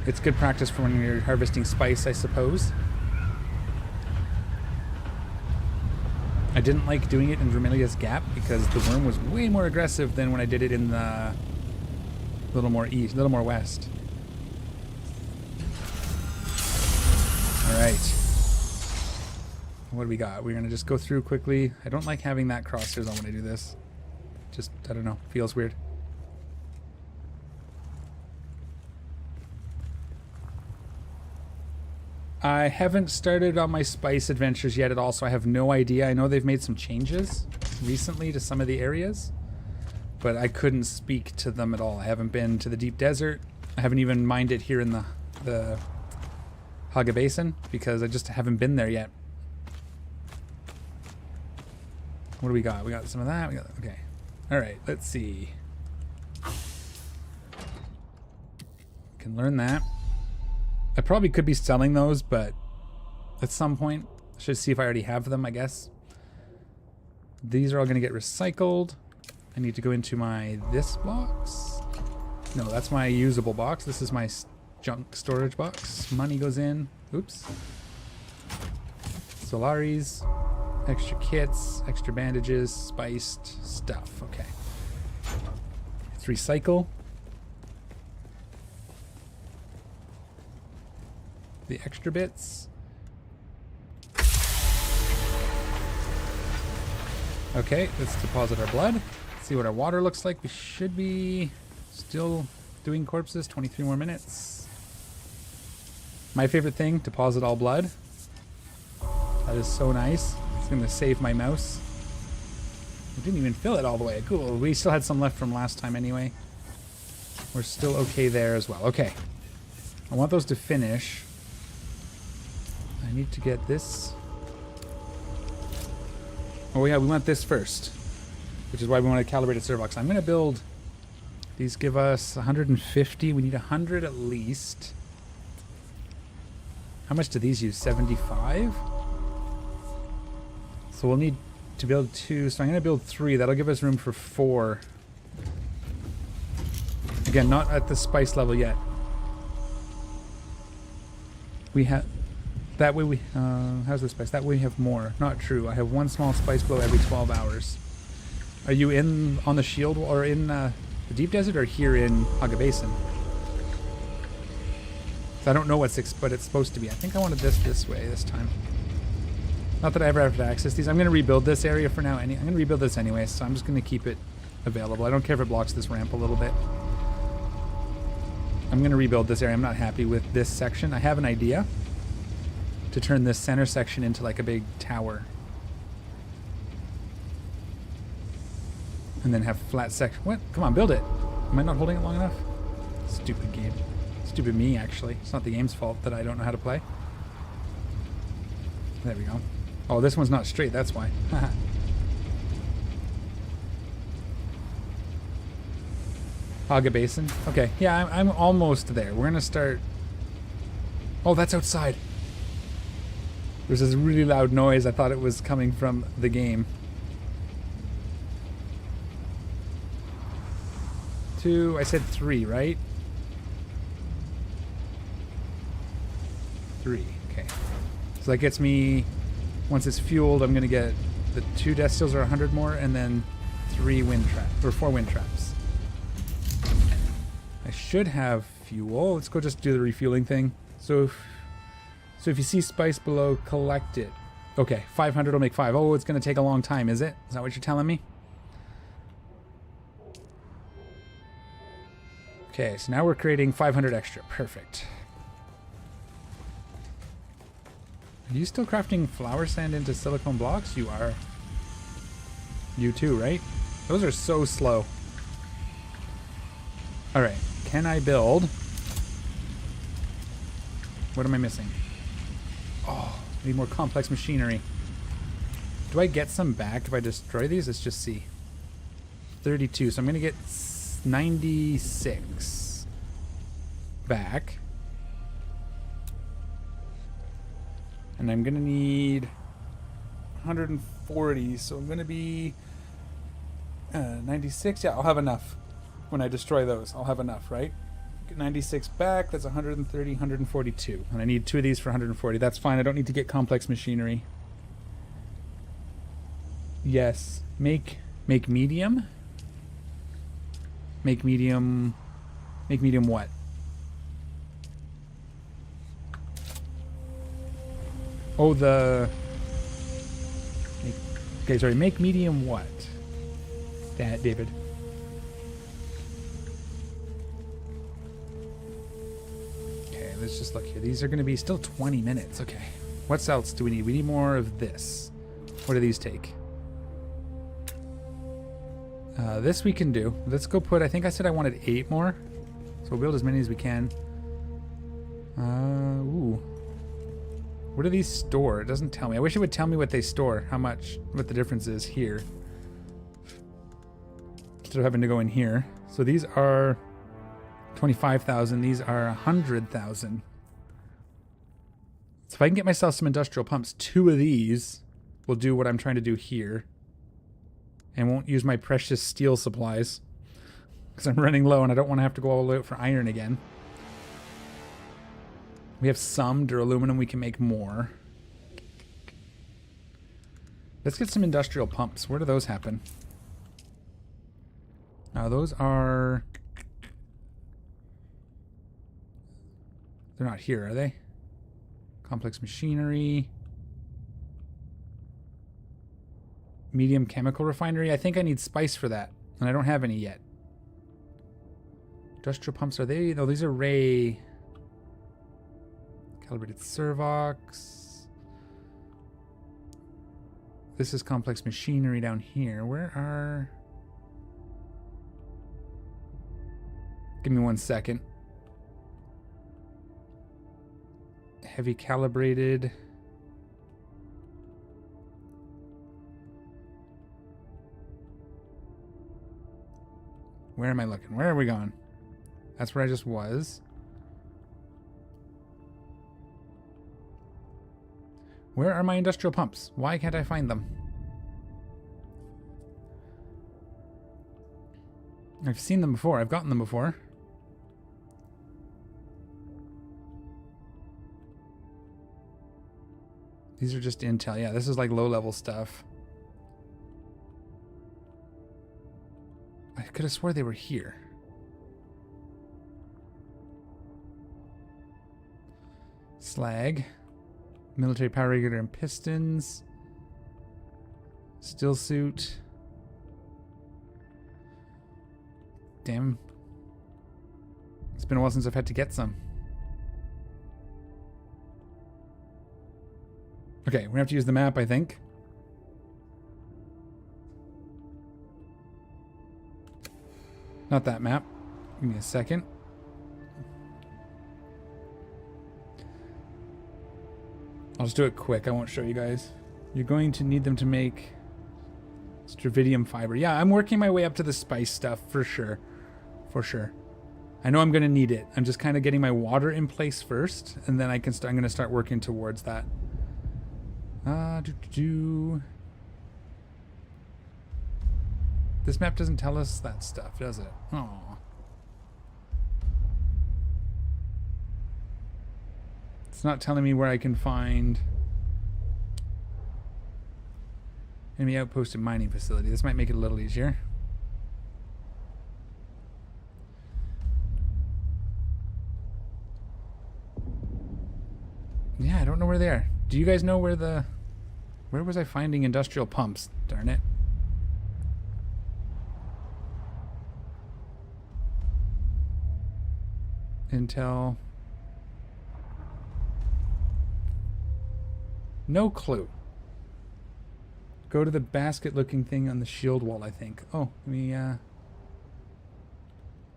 it's good practice for when you're harvesting spice, I suppose. I didn't like doing it in Vermilia's Gap because the worm was way more aggressive than when I did it in the little more west. All right. What do we got? We're gonna just go through quickly. I don't like having that crosshairs on when I do this. Just, I don't know, feels weird. I haven't started on my spice adventures yet at all, so I have no idea. I know they've made some changes recently to some of the areas, but I couldn't speak to them at all. I haven't been to the deep desert. I haven't even mined it here in the Haga Basin because I just haven't been there yet. What do we got? We got some of that. Okay. All right. Let's see. Can learn that. I probably could be selling those, but at some point, I should see if I already have them, I guess. These are all going to get recycled. I need to go into my this box. No, that's my usable box. This is my junk storage box. Money goes in. Oops. Solaris. Extra kits. Extra bandages. Spiced stuff. Okay. Let's recycle. The extra bits. Okay, let's deposit our blood. See what our water looks like. We should be still doing corpses. 23 more minutes. My favorite thing, deposit all blood. That is so nice. It's going to save my mouse. I didn't even fill it all the way. Cool. We still had some left from last time anyway. We're still okay there as well. Okay. I want those to finish. I need to get this. Oh yeah, we want this first, which is why we want a calibrated server box. I'm going to build, these give us 150. We need 100 at least. How much do these use? 75? So we'll need to build 2. So I'm going to build 3. That'll give us room for 4. Again, not at the spice level yet. We have... That way we, how's the spice? That way we have more. Not true. I have 1 small spice blow every 12 hours. Are you in on the shield or in the deep desert or here in Haga Basin? I don't know what's but it's supposed to be. I think I wanted this way this time. Not that I ever have to access these. I'm going to rebuild this area for now. I'm going to rebuild this anyway, so I'm just going to keep it available. I don't care if it blocks this ramp a little bit. I'm going to rebuild this area. I'm not happy with this section. I have an idea. To turn this center section into like a big tower. And then have flat section. What? Come on, build it. Am I not holding it long enough? Stupid game. Stupid me, actually. It's not the game's fault that I don't know how to play. There we go. Oh, this one's not straight, that's why. Haga Basin. Okay, yeah, I'm almost there. We're gonna start... Oh, that's outside. There's this really loud noise. I thought it was coming from the game. 2, I said 3, right? 3, okay. So that gets me, once it's fueled, I'm gonna get the 2 death steals are 100 more, and then 3 wind traps, or 4 wind traps. I should have fuel. Let's go just do the refueling thing. So if you see spice below, collect it. Okay, 500 will make 5. Oh, it's going to take a long time, is it? Is that what you're telling me? Okay, so now we're creating 500 extra. Perfect. Are you still crafting flower sand into silicone blocks? You are. You too, right? Those are so slow. Alright, can I build? What am I missing? Oh, I need more complex machinery. Do I get some back if I destroy these? Let's just see. 32, so I'm going to get 96 back. And I'm going to need 140, so I'm going to be 96. Yeah, I'll have enough. When I destroy those, I'll have enough, right? Get 96 back, that's 130, 142. And I need 2 of these for 140. That's fine, I don't need to get complex machinery. Yes. Make medium? Make medium what? Oh, okay, sorry, make medium what? That, David. Let's just look here. These are going to be still 20 minutes. Okay. What else do we need? We need more of this. What do these take? This we can do. Let's go put... I think I said I wanted 8 more. So we'll build as many as we can. Ooh. What do these store? It doesn't tell me. I wish it would tell me what they store, how much, what the difference is here. Instead of having to go in here. So these are 25,000. These are 100,000. So if I can get myself some industrial pumps, 2 of these will do what I'm trying to do here. And won't use my precious steel supplies. Because I'm running low and I don't want to have to go all the way out for iron again. We have some duraluminum, we can make more. Let's get some industrial pumps. Where do those happen? Now those are... They're not here, are they? Complex machinery. Medium chemical refinery. I think I need spice for that. And I don't have any yet. Industrial pumps, are they? No, these are Ray... Calibrated servox. This is complex machinery down here. Where are... Give me 1 second. Heavy calibrated. Where am I looking? Where are we going? That's where I just was. Where are my industrial pumps? Why can't I find them? I've seen them before. I've gotten them before. These are just intel. Yeah, this is like low-level stuff. I could have swore they were here. Slag. Military power regulator and pistons. Still suit. Damn. It's been a while since I've had to get some. Okay, we're gonna have to use the map, I think. Not that map. Give me a second. I'll just do it quick. I won't show you guys. You're going to need them to make stravidium fiber. Yeah, I'm working my way up to the spice stuff for sure. For sure. I know I'm going to need it. I'm just kind of getting my water in place first, and then I'm going to start working towards that. This map doesn't tell us that stuff, does it? Oh. It's not telling me where I can find enemy outpost and mining facility. This might make it a little easier. Yeah, I don't know where they are. Do you guys know where the... Where was I finding industrial pumps? Darn it. Intel. No clue. Go to the basket looking thing on the shield wall, I think. Oh, let me,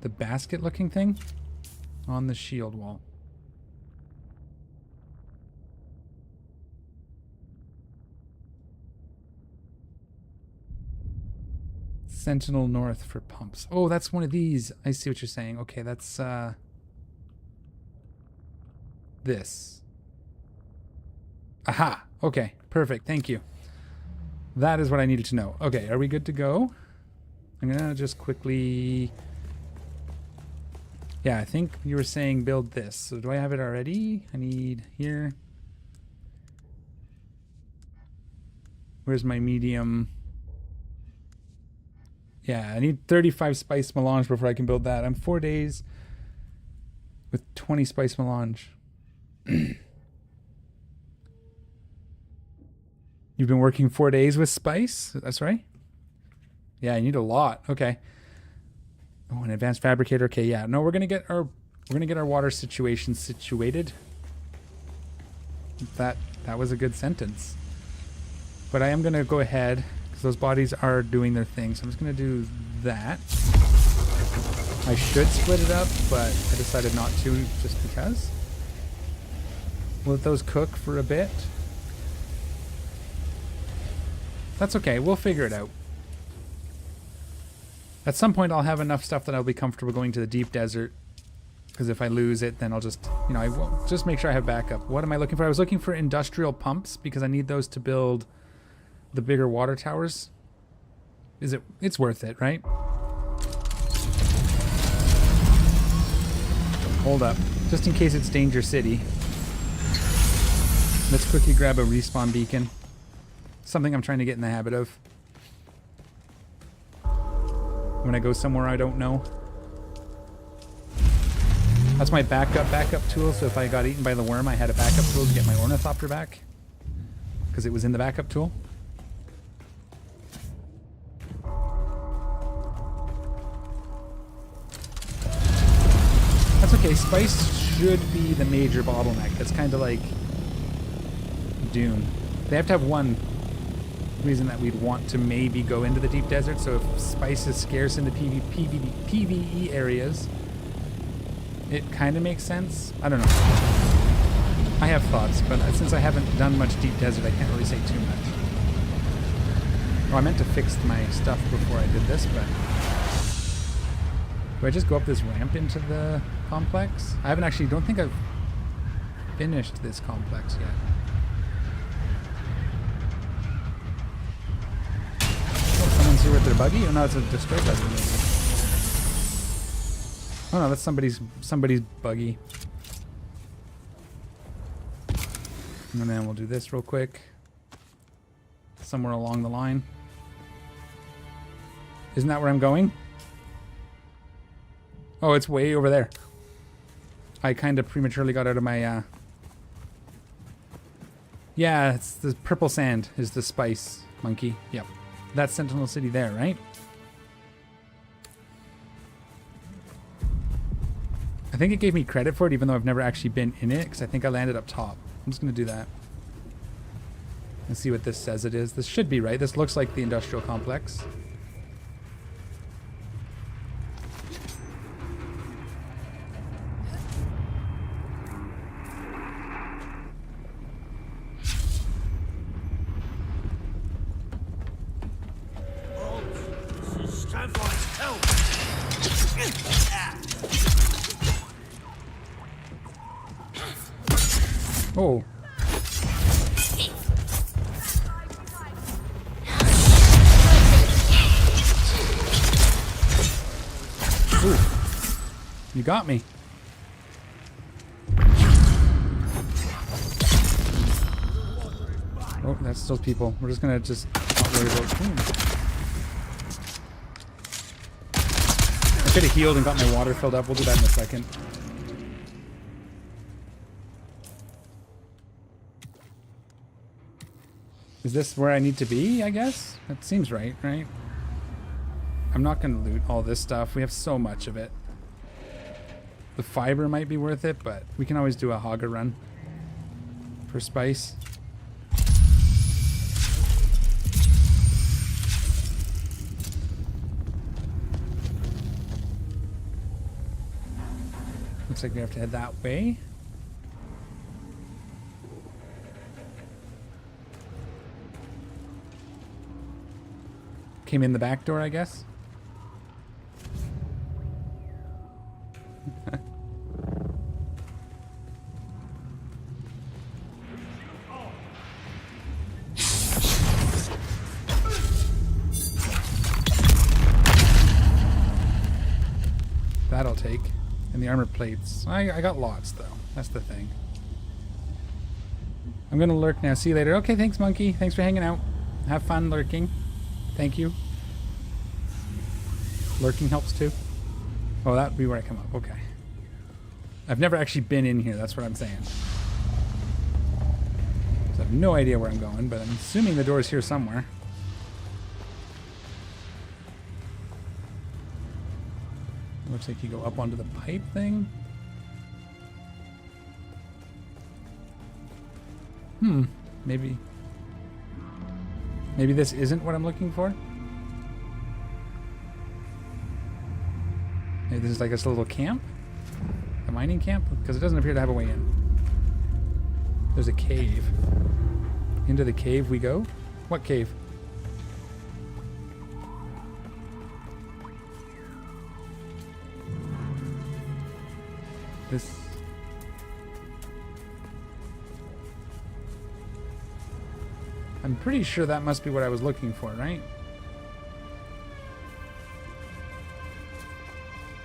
the basket looking thing on the shield wall. Sentinel North for pumps. Oh, that's one of these. I see what you're saying. Okay, that's, this. Aha! Okay, perfect. Thank you. That is what I needed to know. Okay, are we good to go? I'm gonna just quickly... Yeah, I think you were saying build this. So do I have it already? I need here. Where's my medium? Yeah, I need 35 spice melange before I can build that. I'm 4 days with 20 spice melange. You've been working 4 days with spice? That's right? Yeah, I need a lot. Okay. Oh, an advanced fabricator. Okay, yeah. No, we're gonna get our water situation situated. That was a good sentence. But I am gonna go ahead because those bodies are doing their thing. So I'm just gonna do that. I should split it up, but I decided not to just because. We'll let those cook for a bit. That's okay. We'll figure it out. At some point, I'll have enough stuff that I'll be comfortable going to the deep desert. Because if I lose it, then I'll just, you know, I will just make sure I have backup. What am I looking for? I was looking for industrial pumps because I need those to build the bigger water towers. It's worth it, right? Hold up. Just in case it's Danger City. Let's quickly grab a respawn beacon. Something I'm trying to get in the habit of. When I go somewhere I don't know. That's my backup tool, so if I got eaten by the worm, I had a backup tool to get my ornithopter back. Because it was in the backup tool. That's okay, spice should be the major bottleneck. That's kind of like Dune. They have to have one reason that we'd want to maybe go into the deep desert, so if spice is scarce in the PVE areas, it kind of makes sense. I don't know. I have thoughts, but since I haven't done much deep desert, I can't really say too much. Oh, I meant to fix my stuff before I did this, but... Do I just go up this ramp into the complex? I haven't actually, don't think I've finished this complex yet. Oh, someone's here with their buggy? Oh no, it's a destroy buggy maybe. Oh no, that's somebody's buggy. And then we'll do this real quick. Somewhere along the line. Isn't that where I'm going? Oh, it's way over there. I kind of prematurely got out of my, Yeah, it's the purple sand is the spice monkey. Yep. That's Sentinel City there, right? I think it gave me credit for it, even though I've never actually been in it, because I think I landed up top. I'm just going to do that. And see what this says it is. This should be right. This looks like the industrial complex. Oh. Ooh. You got me. Oh, that's still people. We're just gonna not worry about boom. I could have healed and got my water filled up. We'll do that in a second. Is this where I need to be, I guess? That seems right, right? I'm not going to loot all this stuff. We have so much of it. The fiber might be worth it, but we can always do a hogger run for spice. Looks like we have to head that way. Came in the back door, I guess. That'll take. And the armor plates. I got lots, though. That's the thing. I'm gonna lurk now. See you later. Okay, thanks, monkey. Thanks for hanging out. Have fun lurking. Thank you. Lurking helps too. Oh, that would be where I come up. Okay. I've never actually been in here. That's what I'm saying. So I have no idea where I'm going, but I'm assuming the door is here somewhere. Looks like you go up onto the pipe thing. Maybe this isn't what I'm looking for. Maybe this is like a little camp? A mining camp? Because it doesn't appear to have a way in. There's a cave. Into the cave we go? What cave? This... I'm pretty sure that must be what I was looking for, right?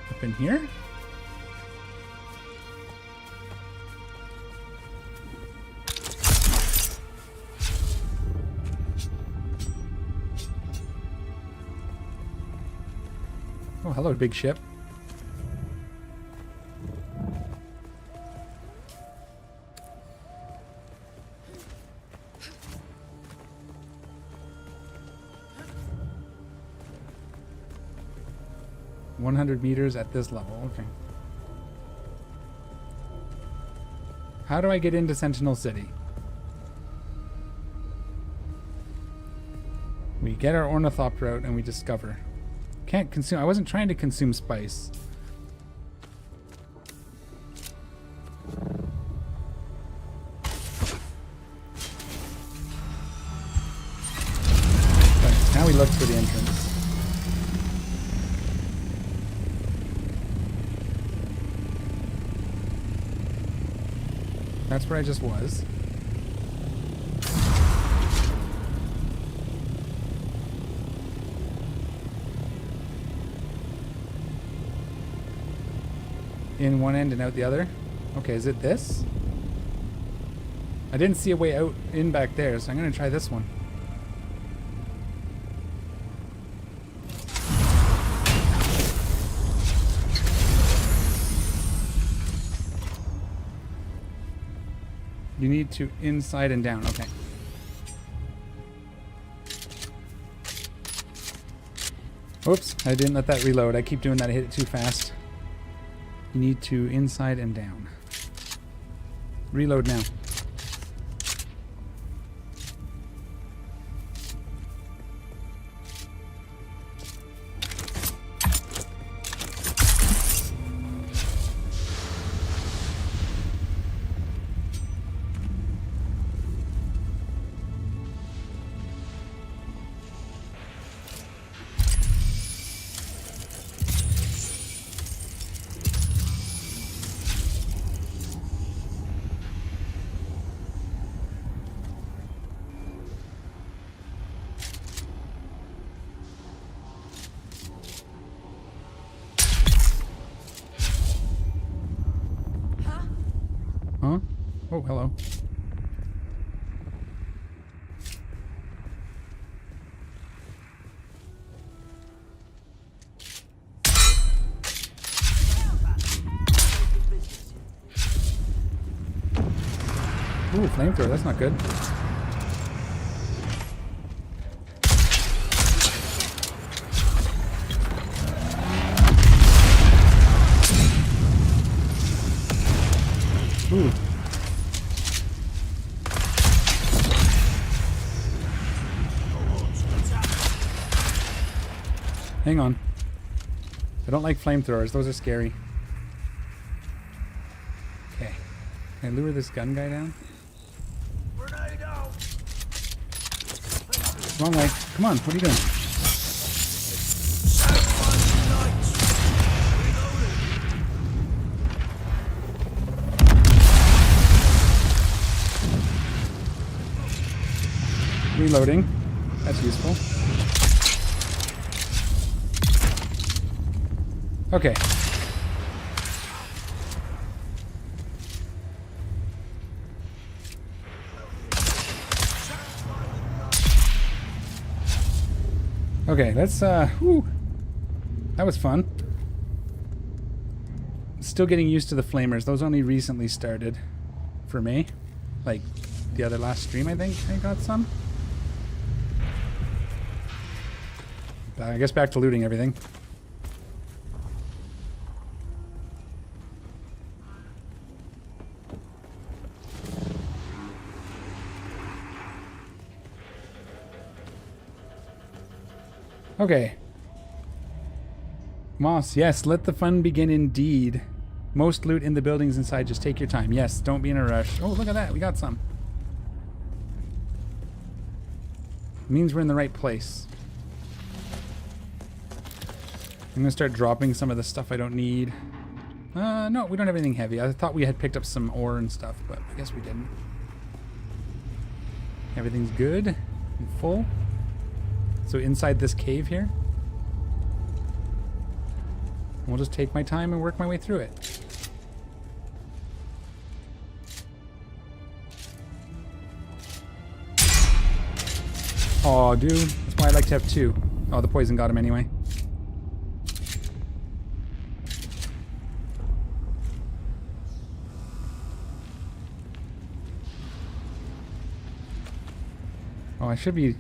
Up in here? Oh, hello, big ship. $100 at this level. Okay. How do I get into Sentinel City? We get our ornithopter out and we discover. Can't consume. I wasn't trying to consume spice. But now we look for the entrance. That's where I just was. In one end and out the other. Okay, is it this? I didn't see a way out in back there, so I'm going to try this one. You need to inside and down. Okay. Oops, I didn't let that reload. I keep doing that. I hit it too fast. You need to inside and down. Reload now. Huh? Oh, hello. Ooh, flamethrower, that's not good. Ooh. Hang on. I don't like flamethrowers. Those are scary. Okay. Can I lure this gun guy down? Wrong way. Come on. What are you doing? Reloading. That's useful. Okay. Okay, let's whew. That was fun. Still getting used to the flamers. Those only recently started for me. Like the other last stream, I think I got some. I guess back to looting everything. Okay. Moss, yes, let the fun begin indeed. Most loot in the buildings inside. Just take your time. Yes, don't be in a rush. Oh, look at that. We got some. Means we're in the right place. I'm gonna start dropping some of the stuff I don't need. No, we don't have anything heavy. I thought we had picked up some ore and stuff, but I guess we didn't. Everything's good and full. So inside this cave here, we'll just take my time and work my way through it. Oh, dude, that's why I like to have two. Oh, the poison got him anyway. Oh, I should be,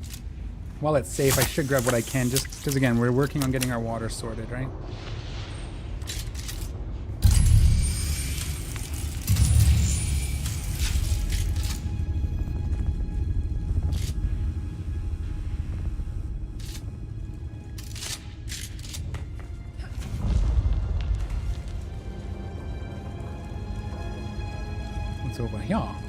while it's safe, I should grab what I can, just because, again, we're working on getting our water sorted, right? What's over here? Oh.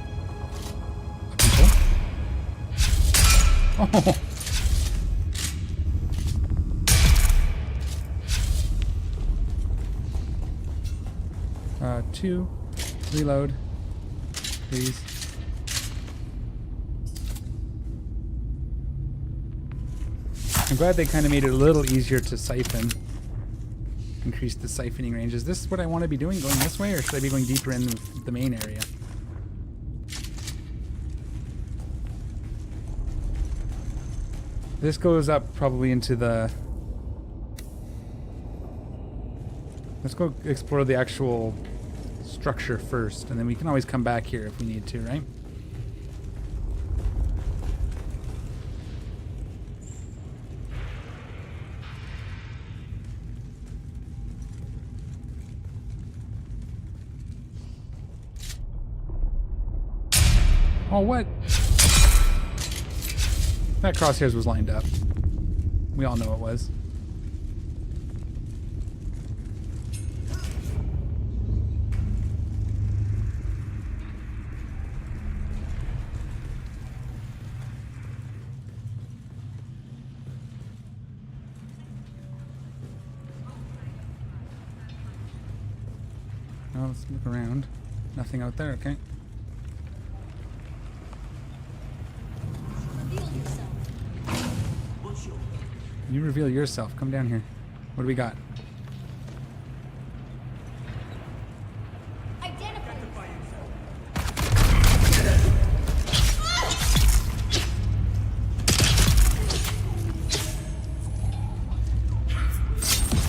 Two. Reload. Please. I'm glad they kind of made it a little easier to siphon. Increase the siphoning range. Is this what I want to be doing? Going this way, or should I be going deeper in the main area? This goes up probably into the... Let's go explore the actual structure first, and then we can always come back here if we need to, right? Oh, what? That crosshairs was lined up. We all know it was. Well, let's look around. Nothing out there, okay. You reveal yourself. Come down here. What do we got?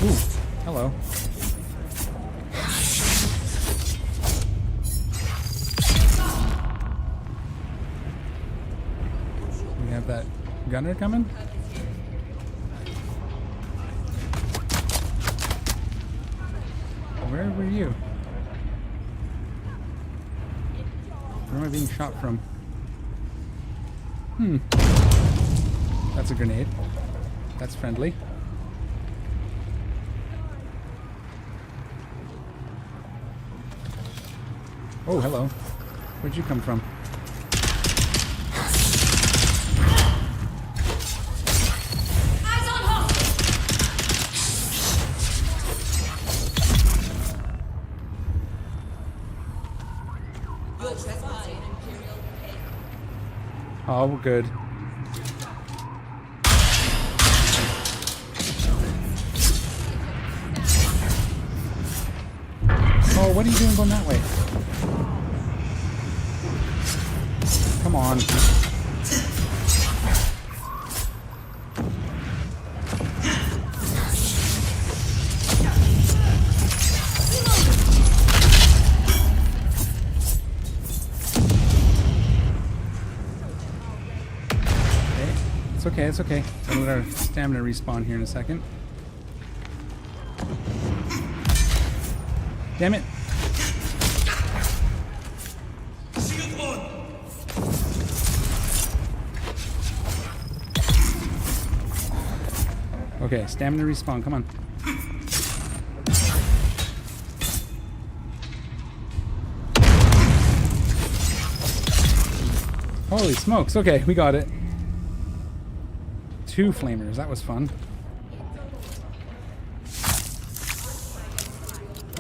Ooh, hello. We have that gunner coming? Where were you? Where am I being shot from? That's a grenade. That's friendly. Oh, hello. Where'd you come from? Oh, we're good. Oh, what are you doing going that way? Come on. Okay, it's okay. So we'll let our stamina respawn here in a second. Damn it. Okay, stamina respawn, come on. Holy smokes. Okay, we got it. 2 flamers. That was fun.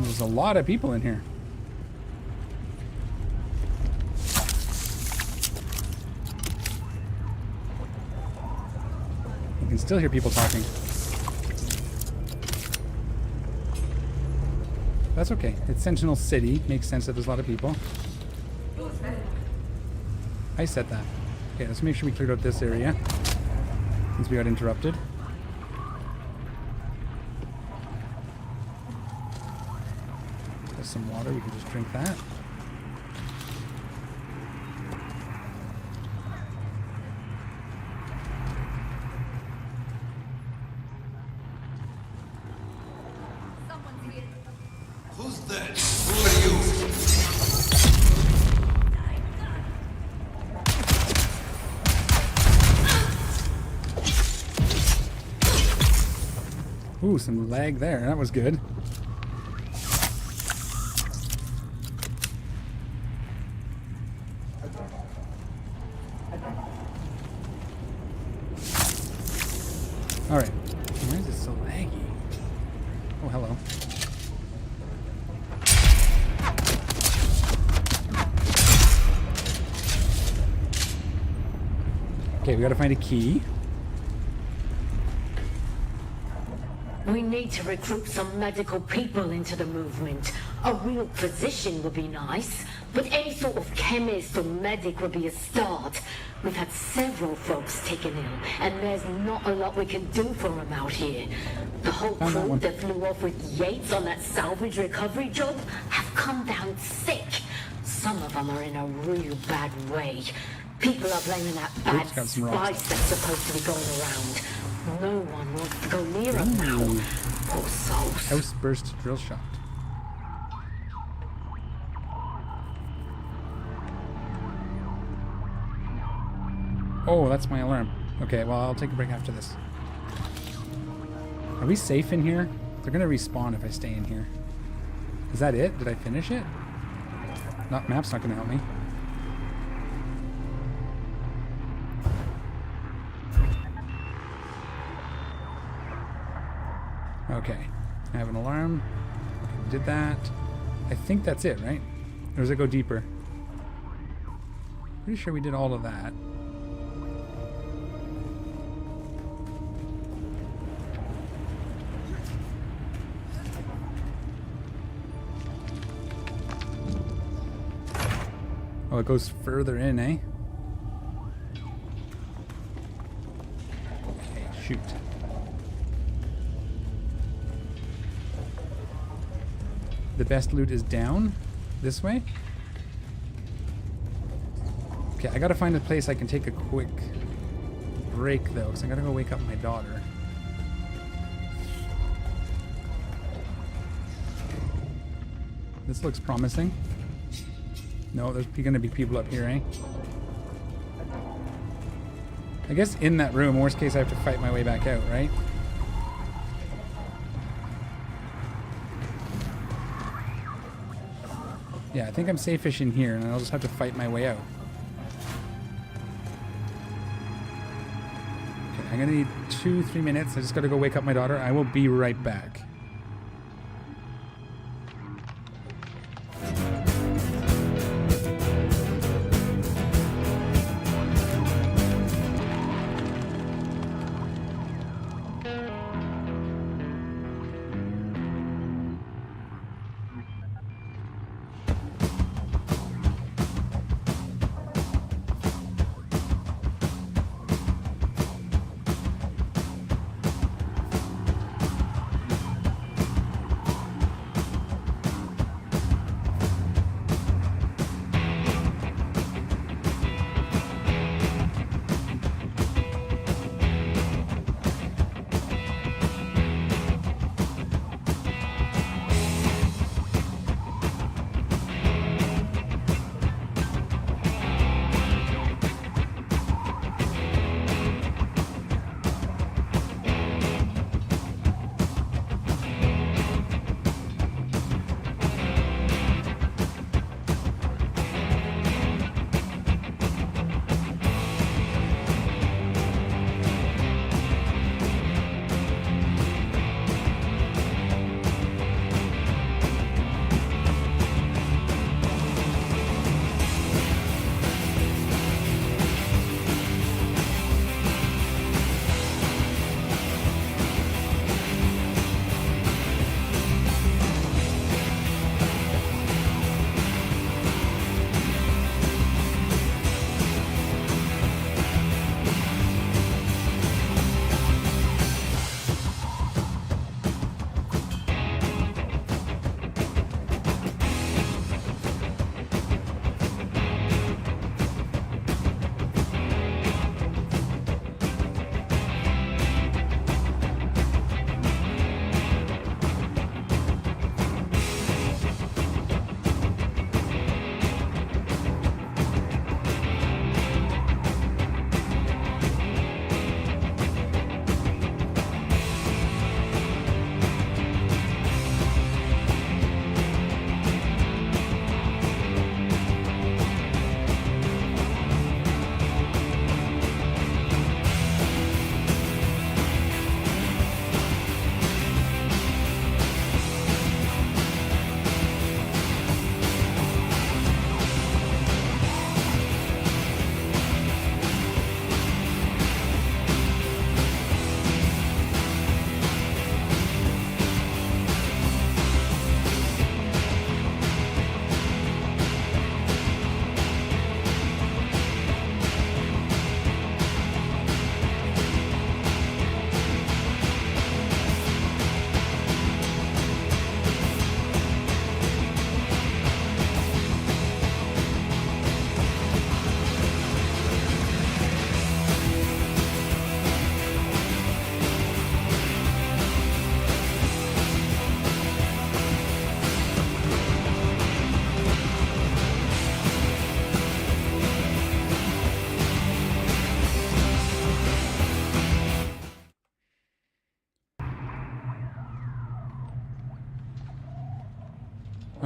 There's a lot of people in here. You can still hear people talking. That's okay. It's Sentinel City. Makes sense that there's a lot of people. I said that. Okay, let's make sure we cleared out this area. Since we got interrupted. There's some water. We can just drink that. Who's that? Who are you? Ooh, some lag there. That was good. All right. Why is it so laggy? Oh, hello. Okay, we gotta find a key. We need to recruit some medical people into the movement. A real physician would be nice, but any sort of chemist or medic would be a start. We've had several folks taken ill, and there's not a lot we can do for them out here. The whole crew that flew off with Yates on that salvage recovery job have come down sick. Some of them are in a real bad way. People are blaming that bad spice that's supposed to be going around. No one wants to go near them now. Poor souls. House burst drill shot. Oh, that's my alarm. Okay, well, I'll take a break after this. Are we safe in here? They're gonna respawn if I stay in here. Is that it? Did I finish it? Not map's not gonna help me. Okay, I have an alarm. Okay, did that. I think that's it, right? Or does it go deeper? Pretty sure we did all of that. Oh, it goes further in, eh? Okay, shoot. The best loot is down this way. Okay, I gotta find a place I can take a quick break though, because I gotta go wake up my daughter. This looks promising. No, there's gonna be people up here, eh? I guess in that room, worst case I have to fight my way back out, right? Yeah, I think I'm safe-ish in here, and I'll just have to fight my way out. Okay, I'm gonna need 2-3 minutes. I just gotta go wake up my daughter. I will be right back.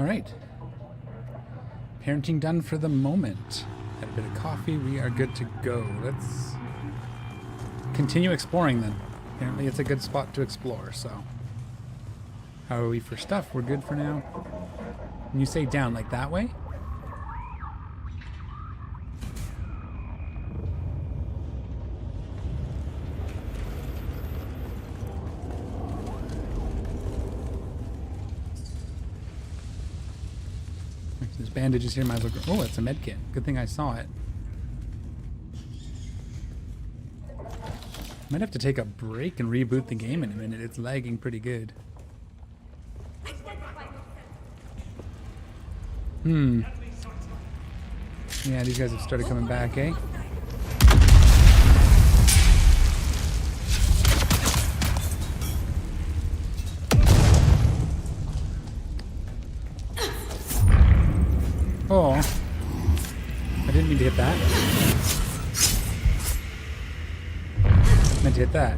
Alright. Parenting done for the moment. Had a bit of coffee. We are good to go. Let's continue exploring then. Apparently it's a good spot to explore, so. How are we for stuff? We're good for now. When you say down, like that way? There's bandages here. Might as well go. Oh, it's a med kit. Good thing I saw it. Might have to take a break and reboot the game in a minute. It's lagging pretty good. Yeah, these guys have started coming back, eh? Oh. I didn't mean to hit that. Meant to hit that.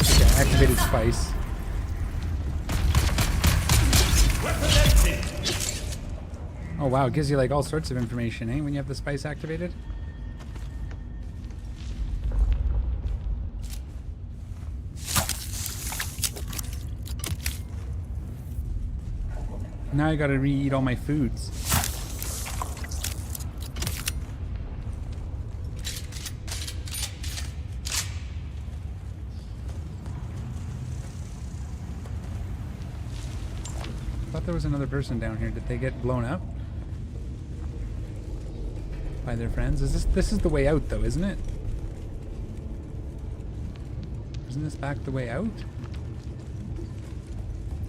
Okay, activated spice. Oh wow, it gives you like all sorts of information, eh, when you have the spice activated? Now I gotta re-eat all my foods. I thought there was another person down here. Did they get blown up by their friends? This is the way out though, isn't it? Isn't this back the way out?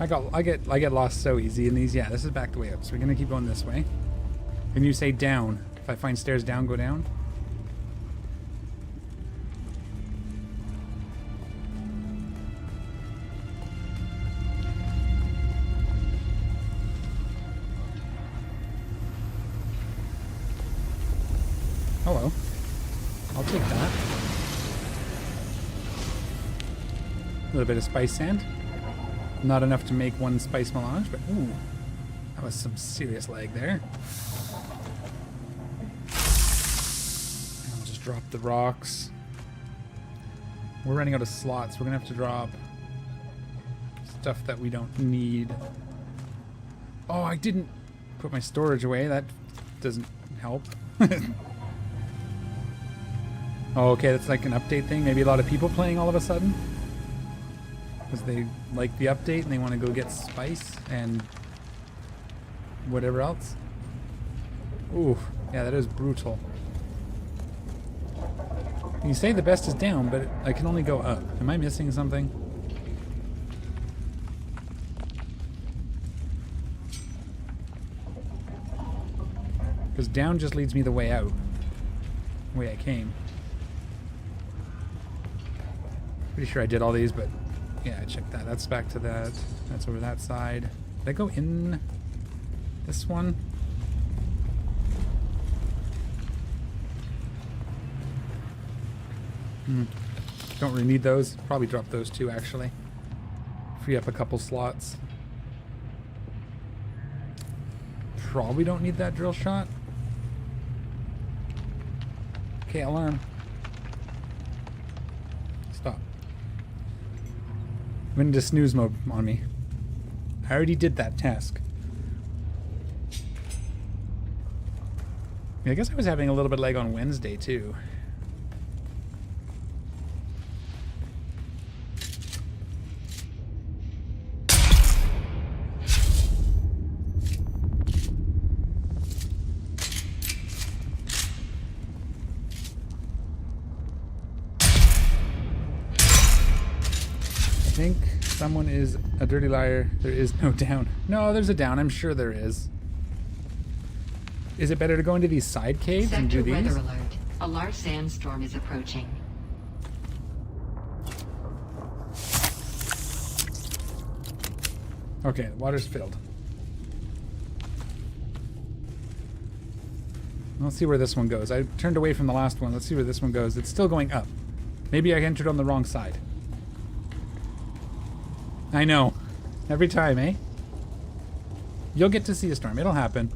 I get lost so easy in these. Yeah, this is back the way out. So we're gonna keep going this way. Can you say down? If I find stairs down, go down? Hello. I'll take that. A little bit of spice sand. Not enough to make one spice melange, but ooh, that was some serious lag there. I'll just drop the rocks. We're running out of slots. We're gonna have to drop stuff that we don't need. Oh, I didn't put my storage away. That doesn't help. Oh, okay, that's like an update thing. Maybe a lot of people playing all of a sudden. Because they like the update and they want to go get spice and whatever else. Ooh, yeah, that is brutal. You say the best is down, but I can only go up. Am I missing something? Because down just leads me the way out. The way I came. Pretty sure I did all these, but yeah, I checked that. That's back to that. That's over that side. Did I go in this one? Don't really need those. Probably drop those two, actually. Free up a couple slots. Probably don't need that drill shot. Okay, alarm. Stop. Went into snooze mode on me. I already did that task. Yeah, I guess I was having a little bit of lag on Wednesday too. I think someone is a dirty liar. There is no down. No, there's a down. I'm sure there is. Is it better to go into these side caves and do these? Sector weather alert. A large sandstorm is approaching. Okay, the water's filled. Let's see where this one goes. I turned away from the last one. Let's see where this one goes. It's still going up. Maybe I entered on the wrong side. I know. Every time, eh? You'll get to see a storm. It'll happen.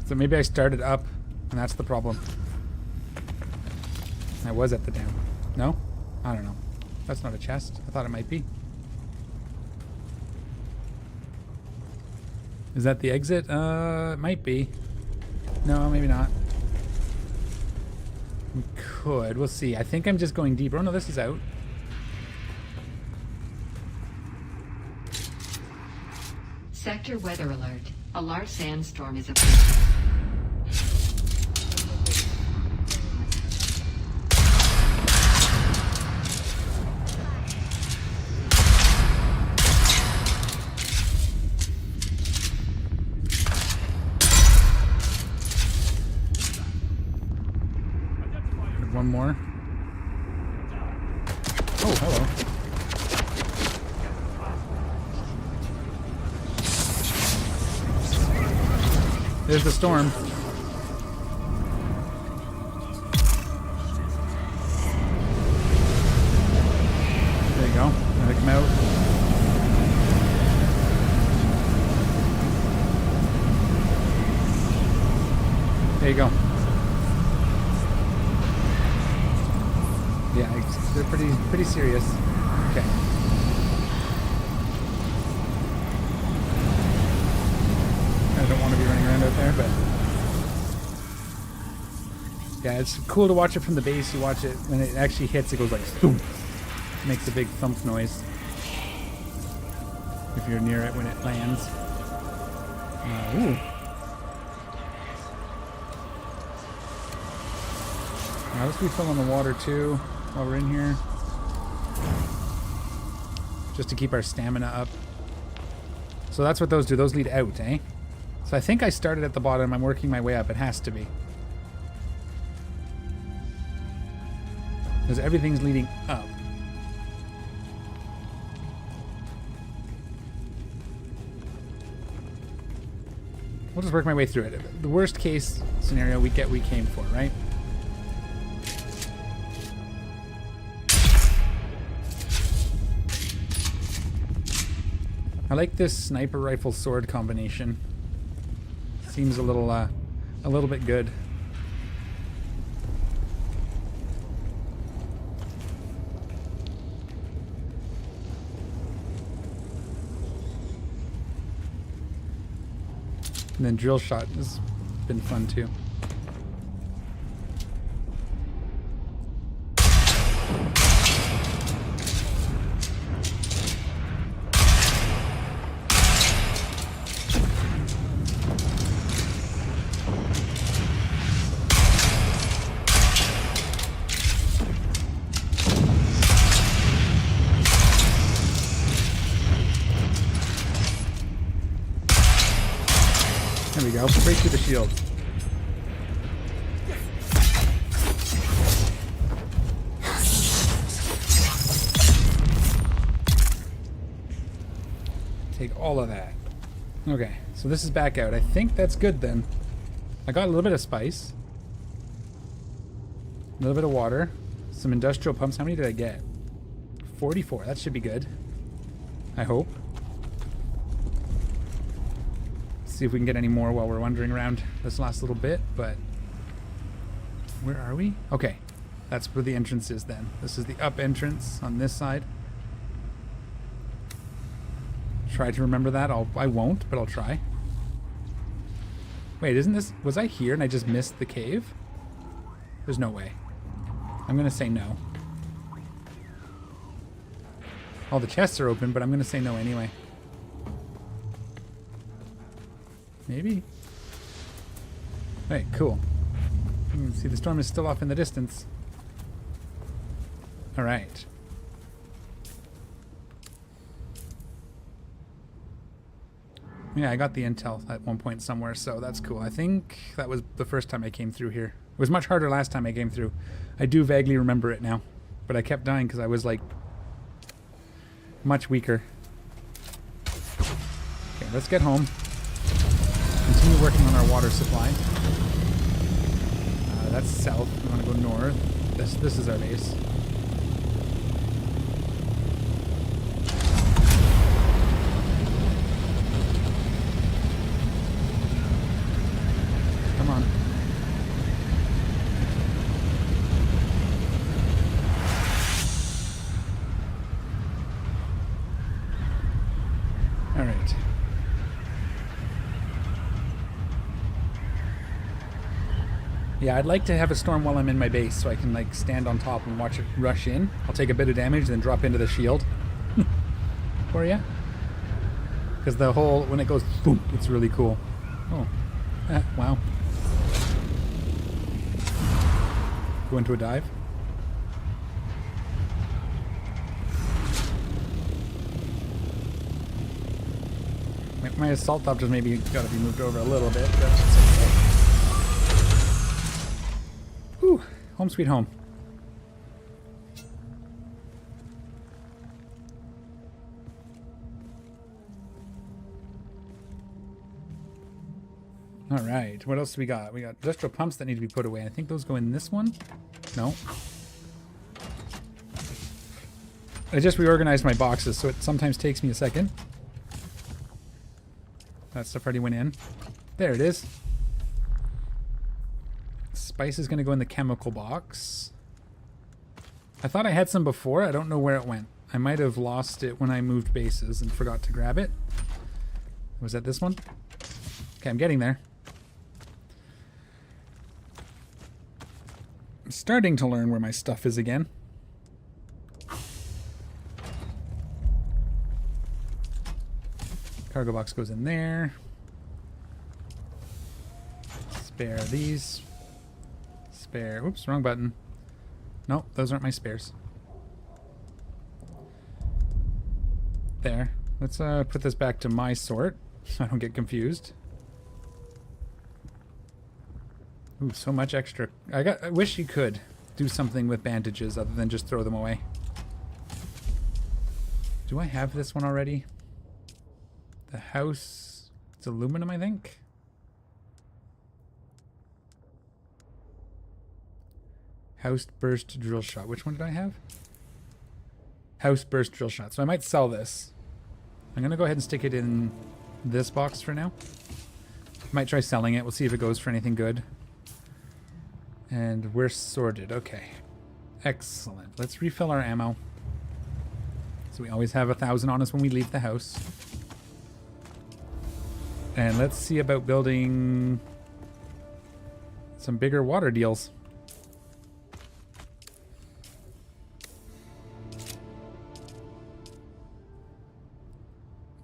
So maybe I started up, and that's the problem. I was at the dam. No? I don't know. That's not a chest. I thought it might be. Is that the exit? It might be. No, maybe not. We could. We'll see. I think I'm just going deeper. Oh, no, this is out. Sector weather alert. A large sandstorm is approaching. One more. Oh, hello. There's the storm. There you go. Gotta come out. There you go. Yeah, they're pretty serious. Okay. I don't want to be running around out there, but yeah, it's cool to watch it from the base. You watch it when it actually hits, it goes like thump. Makes a big thump noise if you're near it when it lands. Ooh. Now let's refill on the water too while we're in here, just to keep our stamina up. So that's what those do. Those lead out, eh? So I think I started at the bottom. I'm working my way up. It has to be, because everything's leading up. We'll just work my way through it. The worst case scenario, we get we came for, right? I like this sniper rifle sword combination. Seems a little bit good. And then drill shot has been fun too. There we go. Break through the shield. Take all of that. Okay, so this is back out. I think that's good then. I got a little bit of spice. A little bit of water. Some industrial pumps. How many did I get? 44. That should be good. I hope. See if we can get any more while we're wandering around this last little bit, but where are we? Okay, that's where the entrance is then. This is the up entrance on this side. Try to remember that. I won't, but I'll try. Wait, isn't this... Was I here and I just missed the cave? There's no way. I'm gonna say no. All the chests are open, but I'm gonna say no anyway. Maybe. Hey, cool. See, the storm is still off in the distance. All right. Yeah, I got the intel at one point somewhere, so that's cool. I think that was the first time I came through here. It was much harder last time I came through. I do vaguely remember it now, but I kept dying because I was like much weaker. Okay, let's get home. Continue working on our water supply. That's south. We want to go north. This is our base. Come on. All right. Yeah, I'd like to have a storm while I'm in my base so I can like stand on top and watch it rush in. I'll take a bit of damage, then drop into the shield. For you. Because the whole, when it goes boom, it's really cool. Oh. Wow. Go into a dive. My assault top just maybe got to be moved over a little bit. But that's okay. Whew. Home sweet home. All right. What else do we got? We got industrial pumps that need to be put away. I think those go in this one. No. I just reorganized my boxes, so it sometimes takes me a second. That stuff already went in. There it is. Spice is going to go in the chemical box. I thought I had some before. I don't know where it went. I might have lost it when I moved bases and forgot to grab it. Was that this one? Okay, I'm getting there. I'm starting to learn where my stuff is again. Cargo box goes in there. Spare these. Spare. Oops, wrong button. Nope, those aren't my spares. There. Let's put this back to my sort so I don't get confused. Ooh, so much extra. I wish you could do something with bandages other than just throw them away. Do I have this one already? The house, it's aluminum, I think. House burst drill shot. Which one did I have? House burst drill shot. So I might sell this. I'm going to go ahead and stick it in this box for now. Might try selling it. We'll see if it goes for anything good. And we're sorted. Okay. Excellent. Let's refill our ammo. So we always have 1,000 on us when we leave the house. And let's see about building some bigger water deals.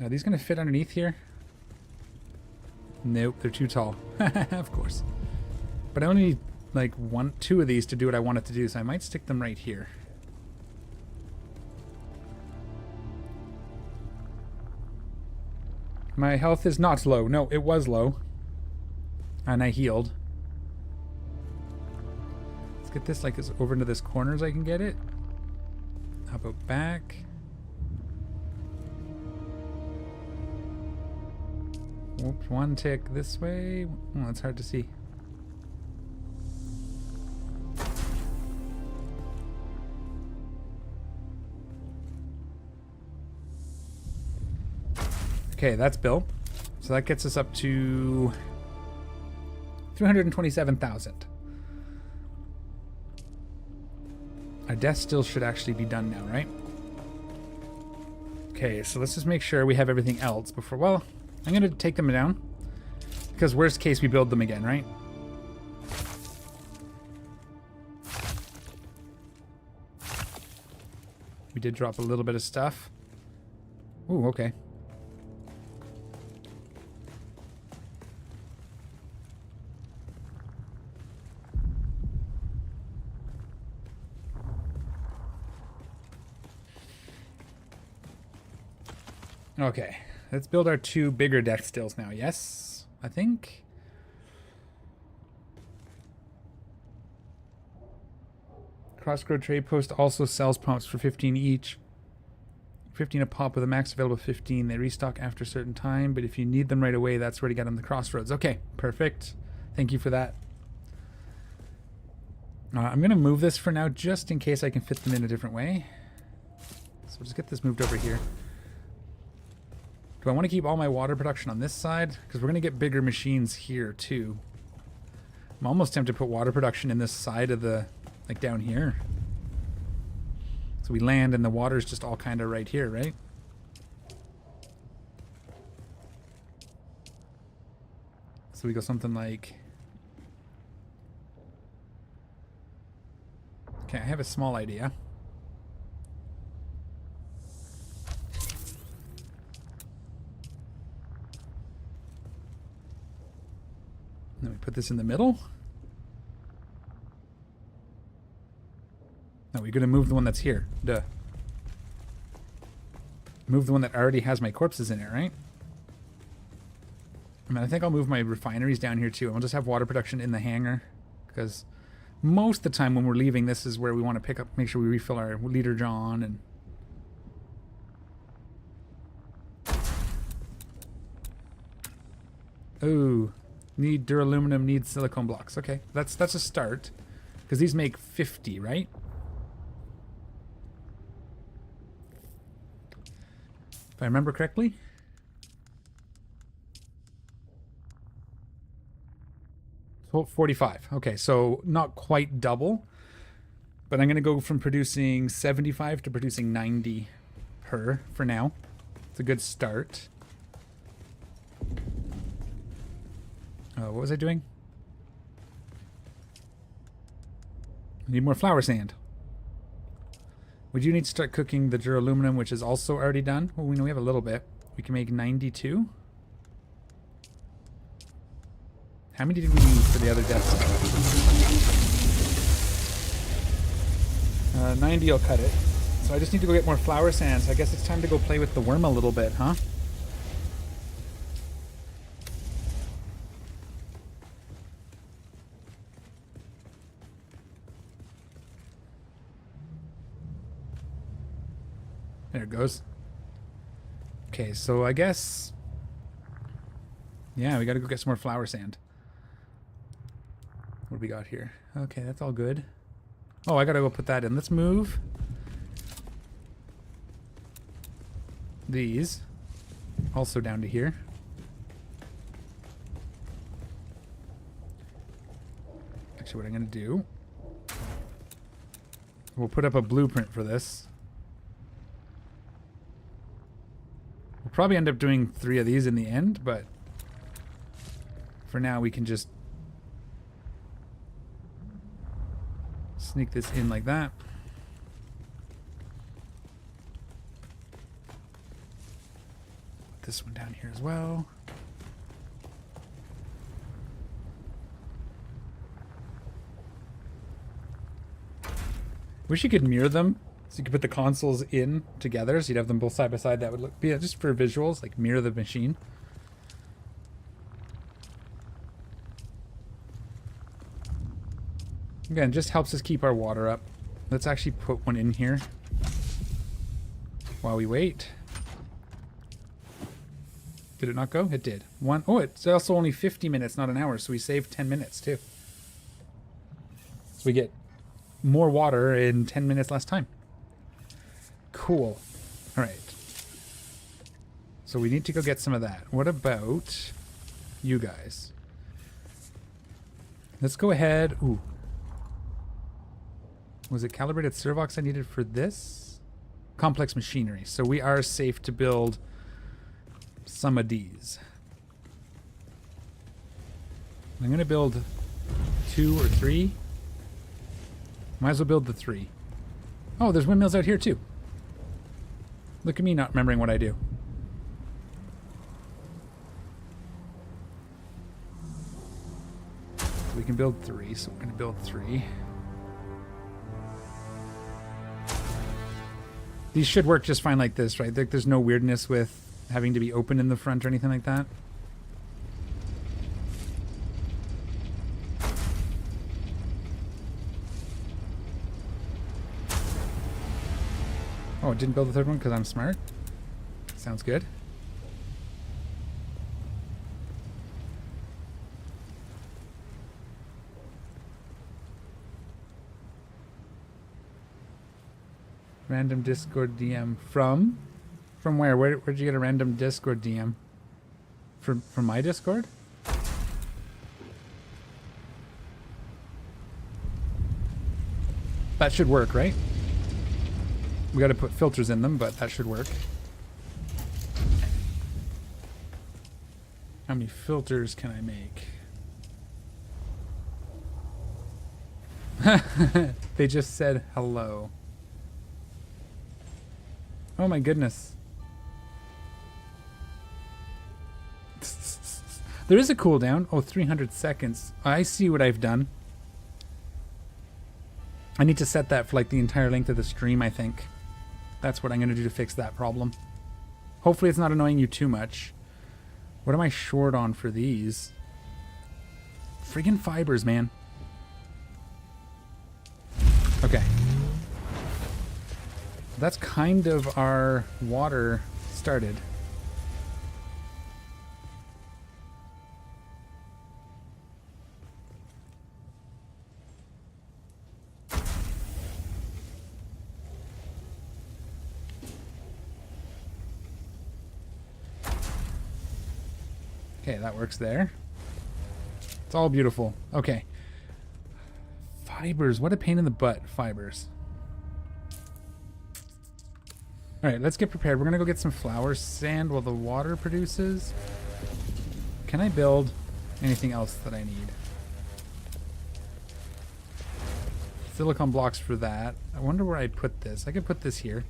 Are these going to fit underneath here? Nope, they're too tall. Of course. But I only need like two of these to do what I want it to do, so I might stick them right here. My health is not low. No, it was low. And I healed. Let's get this like as over into this corner as I can get it. How about back? Oops, one tick this way. Oh, it's hard to see. Okay, that's built. So that gets us up to 327,000. Our death still should actually be done now, right? Okay, so let's just make sure we have everything else before... Well, I'm going to take them down. Because worst case, we build them again, right? We did drop a little bit of stuff. Ooh, okay. Okay, let's build our two bigger deck stills now. Yes, I think. Crossroad Trade Post also sells pumps for 15 each. 15 a pop with a max available 15. They restock after a certain time, but if you need them right away, that's where to get them, the Crossroads. Okay, perfect. Thank you for that. I'm going to move this for now just in case I can fit them in a different way. So we'll just get this moved over here. Do I want to keep all my water production on this side? Because we're going to get bigger machines here too. I'm almost tempted to put water production in this side of the, like down here. So we land and the water's just all kind of right here, right? So we go something like... Okay, I have a small idea. Then we put this in the middle. No, we're going to move the one that's here. Duh. Move the one that already has my corpses in it, right? I mean, I think I'll move my refineries down here too. And we'll just have water production in the hangar. Because most of the time when we're leaving, this is where we want to pick up, make sure we refill our leader John and... Ooh. Need duraluminum, need silicone blocks. Okay, that's a start. Because these make 50, right? If I remember correctly. 45. Okay, so not quite double. But I'm going to go from producing 75 to producing 90 per for now. It's a good start. What was I doing? I need more flour sand. We do need to start cooking the duraluminum, which is also already done. Well, we know we have a little bit. We can make 92. How many did we need for the other Death Star? 90 will cut it. So I just need to go get more flour sand. So I guess it's time to go play with the worm a little bit, huh? There it goes. Okay, so I guess... Yeah, we gotta go get some more flour sand. What do we got here? Okay, that's all good. Oh, I gotta go put that in. Let's move these also down to here. Actually, what I'm gonna do... We'll put up a blueprint for this. We'll probably end up doing 3 of these in the end, but for now we can just sneak this in like that. Put this one down here as well. Wish you could mirror them. So you could put the consoles in together, so you'd have them both side by side. That would look, yeah, just for visuals, like mirror the machine. Again, just helps us keep our water up. Let's actually put one in here while we wait. Did it not go? It did. One. Oh, it's also only 50 minutes, not an hour, so we saved 10 minutes too. So we get more water in 10 minutes less time. Cool. All right. So we need to go get some of that. What about you guys? Let's go ahead. Ooh. Was it calibrated servox I needed for this? Complex machinery. So we are safe to build some of these. I'm going to build 2 or 3. Might as well build the 3. Oh, there's windmills out here too. Look at me not remembering what I do. So we can build 3, so we're going to build 3. These should work just fine like this, right? There's no weirdness with having to be open in the front or anything like that. Oh, it didn't build the third one because I'm smart? Sounds good. Random Discord DM from? From where? Where'd you get a random Discord DM? From my Discord? That should work, right? We gotta put filters in them, but that should work. How many filters can I make? They just said hello. Oh my goodness. There is a cooldown. Oh, 300 seconds. I see what I've done. I need to set that for like the entire length of the stream, I think. That's what I'm going to do to fix that problem. Hopefully it's not annoying you too much. What am I short on for these? Friggin' fibers, man. Okay. That's kind of our water started. Okay, that works there. It's all beautiful. Okay. Fibers. What a pain in the butt, fibers. Alright, let's get prepared. We're going to go get some flour sand while the water produces. Can I build anything else that I need? Silicon blocks for that. I wonder where I put this. I could put this here.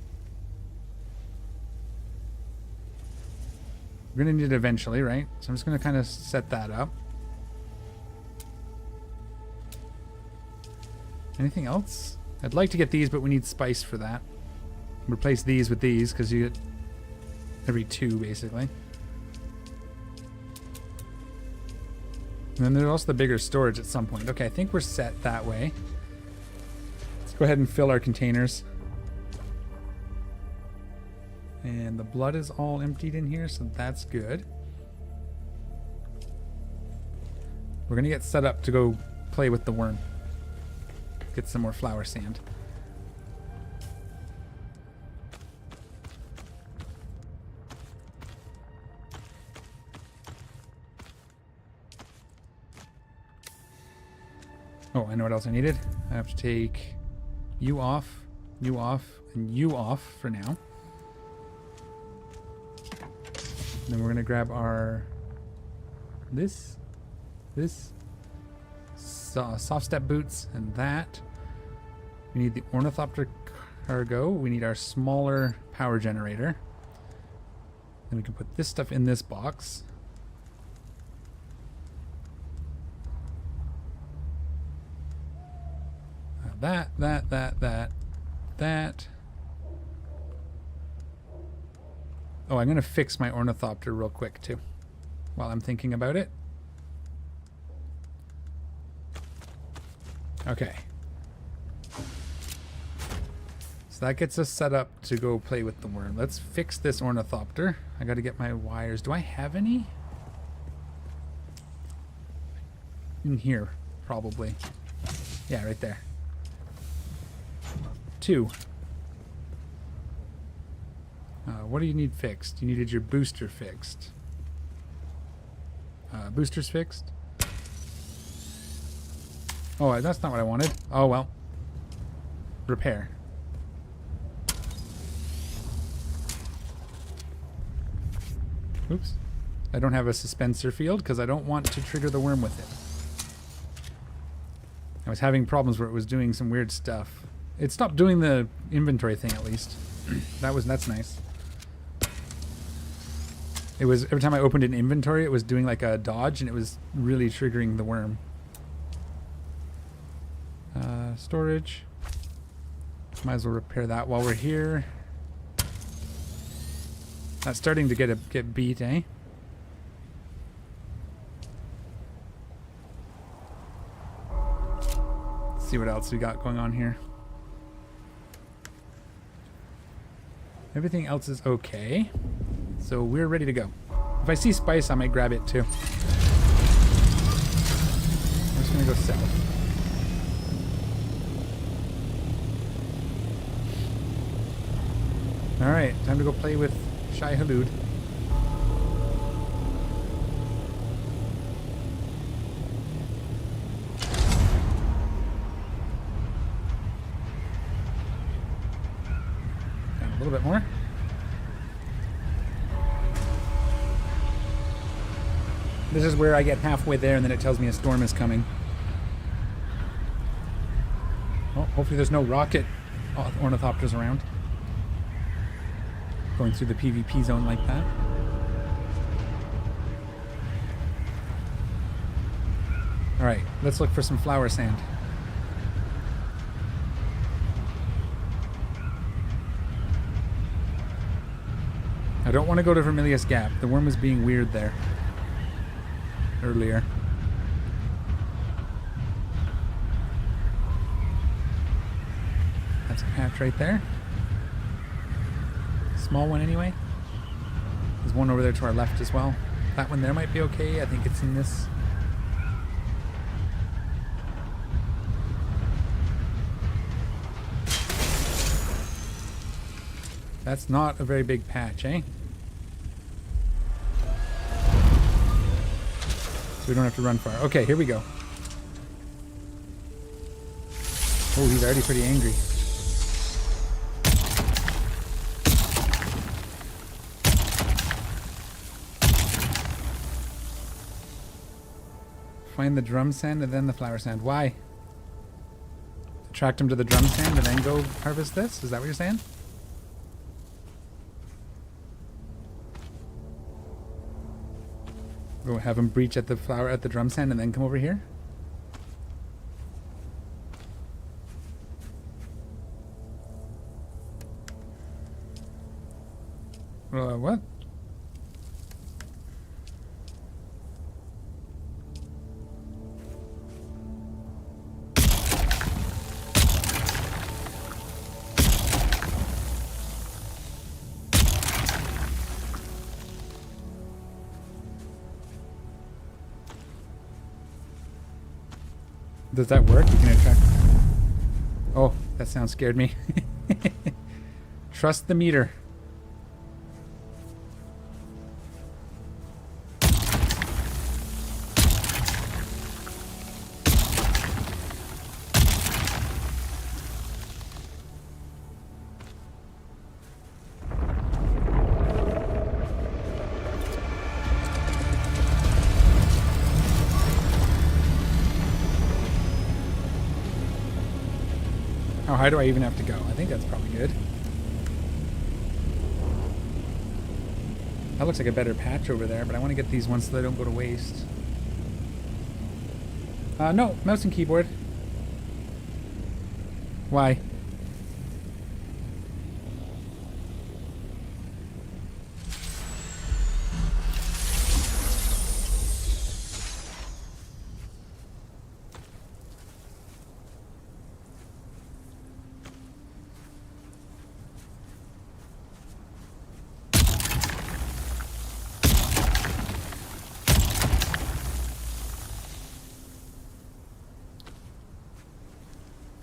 We're going to need it eventually, right? So I'm just going to kind of set that up. Anything else? I'd like to get these, but we need spice for that. Replace these with these, because you get every 2, basically. And then there's also the bigger storage at some point. Okay, I think we're set that way. Let's go ahead and fill our containers. And the blood is all emptied in here, so that's good. We're gonna get set up to go play with the worm. Get some more flour sand. Oh, I know what else I needed. I have to take you off, and you off for now. Then we're gonna grab our soft step boots and that. We need the ornithopter cargo. We need our smaller power generator. Then we can put this stuff in this box. That. Oh, I'm going to fix my ornithopter real quick, too, while I'm thinking about it. Okay. So that gets us set up to go play with the worm. Let's fix this ornithopter. I got to get my wires. Do I have any? In here, probably. Yeah, right there. 2. What do you need fixed? You needed your booster fixed. Booster's fixed. Oh, that's not what I wanted. Oh, well. Repair. Oops. I don't have a suspensor field because I don't want to trigger the worm with it. I was having problems where it was doing some weird stuff. It stopped doing the inventory thing at least. That's nice. It was every time I opened an inventory, it was doing like a dodge, and it was really triggering the worm. Storage. Might as well repair that while we're here. That's starting to get beat, eh? Let's see what else we got going on here. Everything else is okay. So we're ready to go. If I see spice, I might grab it too. I'm just gonna go south. Alright, time to go play with Shai Halud. And a little bit more. This is where I get halfway there and then it tells me a storm is coming. Oh, hopefully there's no rocket ornithopters around. Going through the PvP zone like that. Alright, let's look for some flower sand. I don't want to go to Vermilius Gap. The worm was being weird there earlier. That's a patch right there. Small one anyway. There's one over there to our left as well. That one there might be okay. I think it's in this. That's not a very big patch, eh? So we don't have to run far. Okay, here we go. Oh, he's already pretty angry. Find the drum sand and then the flower sand. Why? Attract him to the drum sand and then go harvest this? Is that what you're saying? Go have him breach at the drum sand and then come over here? What? Does that work? You can attract... Oh, that sound scared me. Trust the meter. How high do I even have to go? I think that's probably good. That looks like a better patch over there, but I want to get these ones so they don't go to waste. No, mouse and keyboard. Why?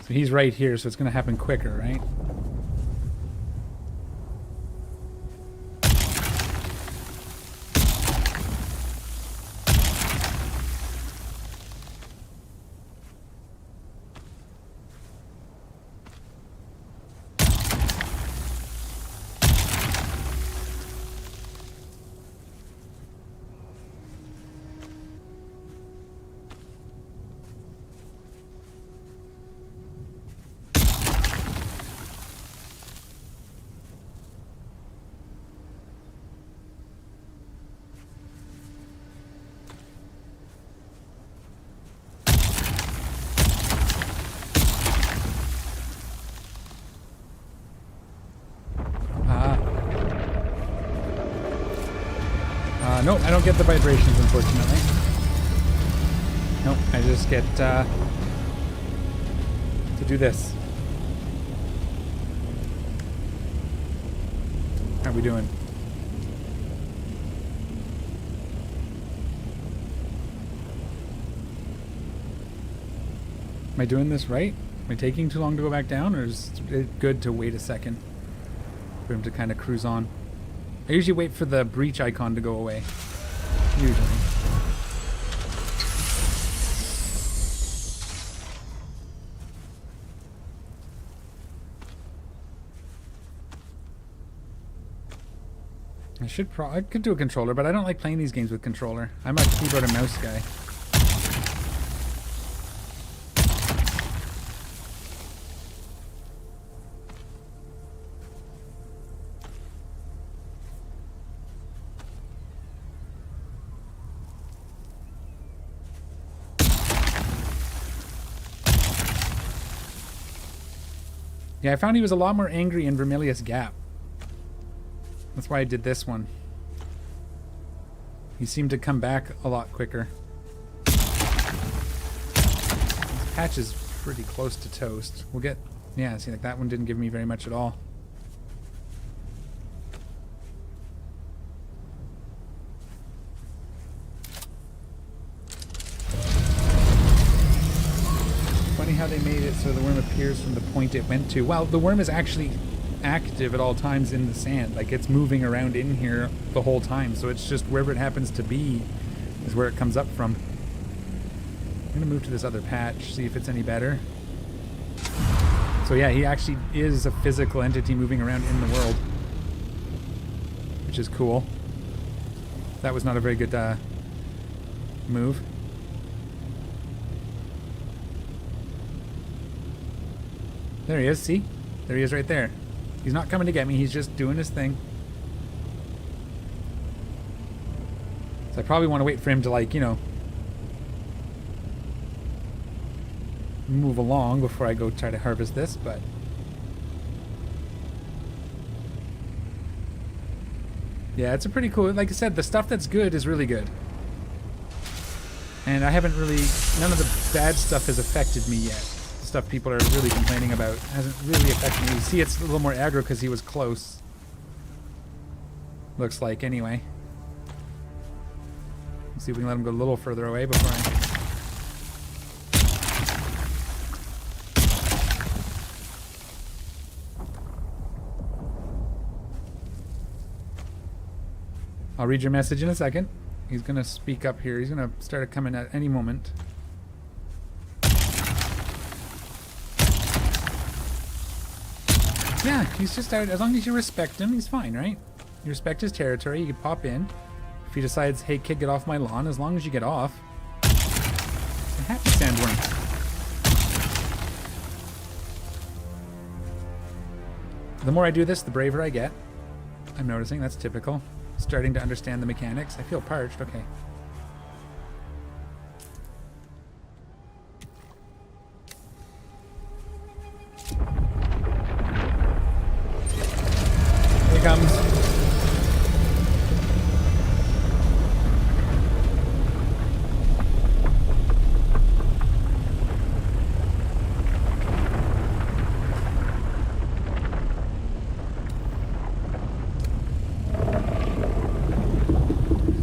So he's right here, so it's going to happen quicker, right? Nope, I don't get the vibrations, unfortunately. Nope, I just get to do this. How are we doing? Am I doing this right? Am I taking too long to go back down, or is it good to wait a second? for him to kind of cruise on. I usually wait for the breach icon to go away. Usually. I could do a controller, but I don't like playing these games with controller. I'm a keyboard and mouse guy. Yeah, I found he was a lot more angry in Vermilius Gap. That's why I did this one. He seemed to come back a lot quicker. This patch is pretty close to toast. We'll get... Yeah, see, like that one didn't give me very much at all. Funny how they made it so the worm appears from the point it went to. Well, the worm is actually active at all times in the sand. Like, it's moving around in here the whole time, so it's just wherever it happens to be is where it comes up from. I'm gonna move to this other patch, see if it's any better. So yeah, he actually is a physical entity moving around in the world, which is cool. That was not a very good move. There he is, see? There he is right there. He's not coming to get me, he's just doing his thing. So I probably want to wait for him to, like, you know, move along before I go try to harvest this, but... Yeah, it's a pretty cool... Like I said, the stuff that's good is really good. And I haven't really... None of the bad stuff has affected me yet. Stuff people are really complaining about hasn't really affected me. You see, it's a little more aggro because he was close. Looks like, anyway. Let's see if we can let him go a little further away before I'll read your message in a second. He's gonna speak up here. He's gonna start coming at any moment. Yeah, he's just out. As long as you respect him, he's fine, right? You respect his territory, you can pop in. If he decides, hey kid, get off my lawn, as long as you get off. It's a happy sandworm. The more I do this, the braver I get. I'm noticing, that's typical. Starting to understand the mechanics. I feel parched, okay. Comes.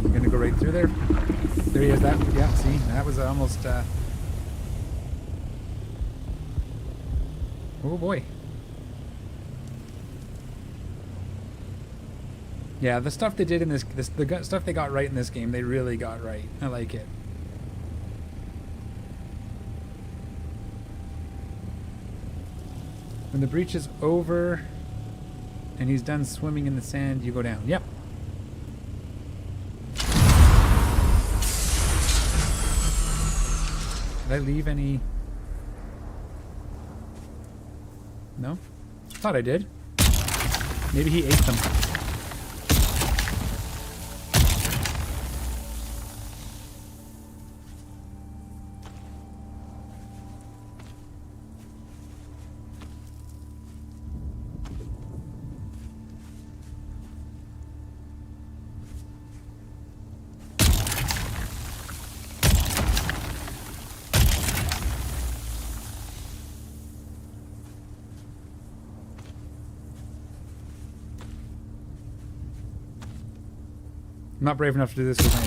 He's gonna go right through there. There he is. That, yeah, see, that was almost oh boy. Yeah, the stuff they did in the stuff they got right in this game, they really got right. I like it. When the breach is over and he's done swimming in the sand, you go down. Yep. Did I leave any? No? Thought I did. Maybe he ate them. I'm not brave enough to do this with my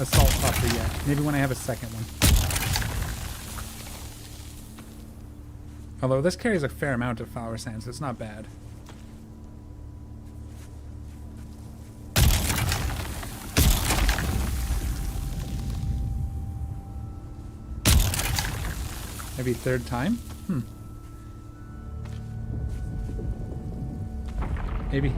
assault chopper yet. Maybe when I have a second one. Although this carries a fair amount of flower sand, so it's not bad. Every third time? Maybe.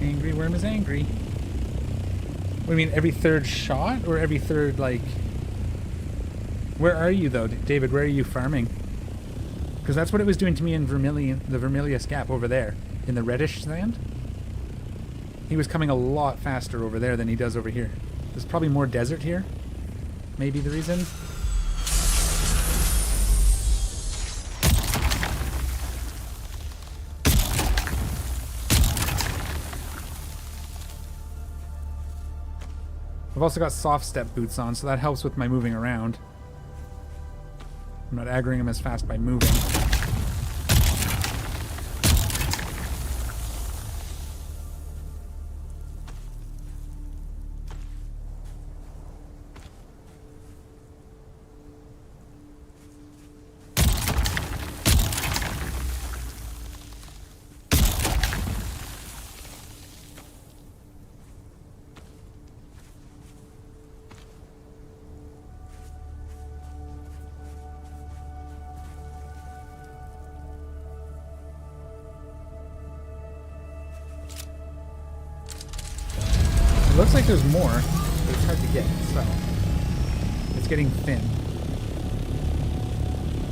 Angry worm is angry. What do you mean, every third shot? Or every third, like... Where are you, though, David? Where are you farming? Because that's what it was doing to me in Vermilion, the Vermilius Gap over there. In the reddish sand. He was coming a lot faster over there than he does over here. There's probably more desert here. Maybe the reason. I've also got soft step boots on, so that helps with my moving around. I'm not aggroing him as fast by moving. It looks like there's more, but it's hard to get, so... It's getting thin.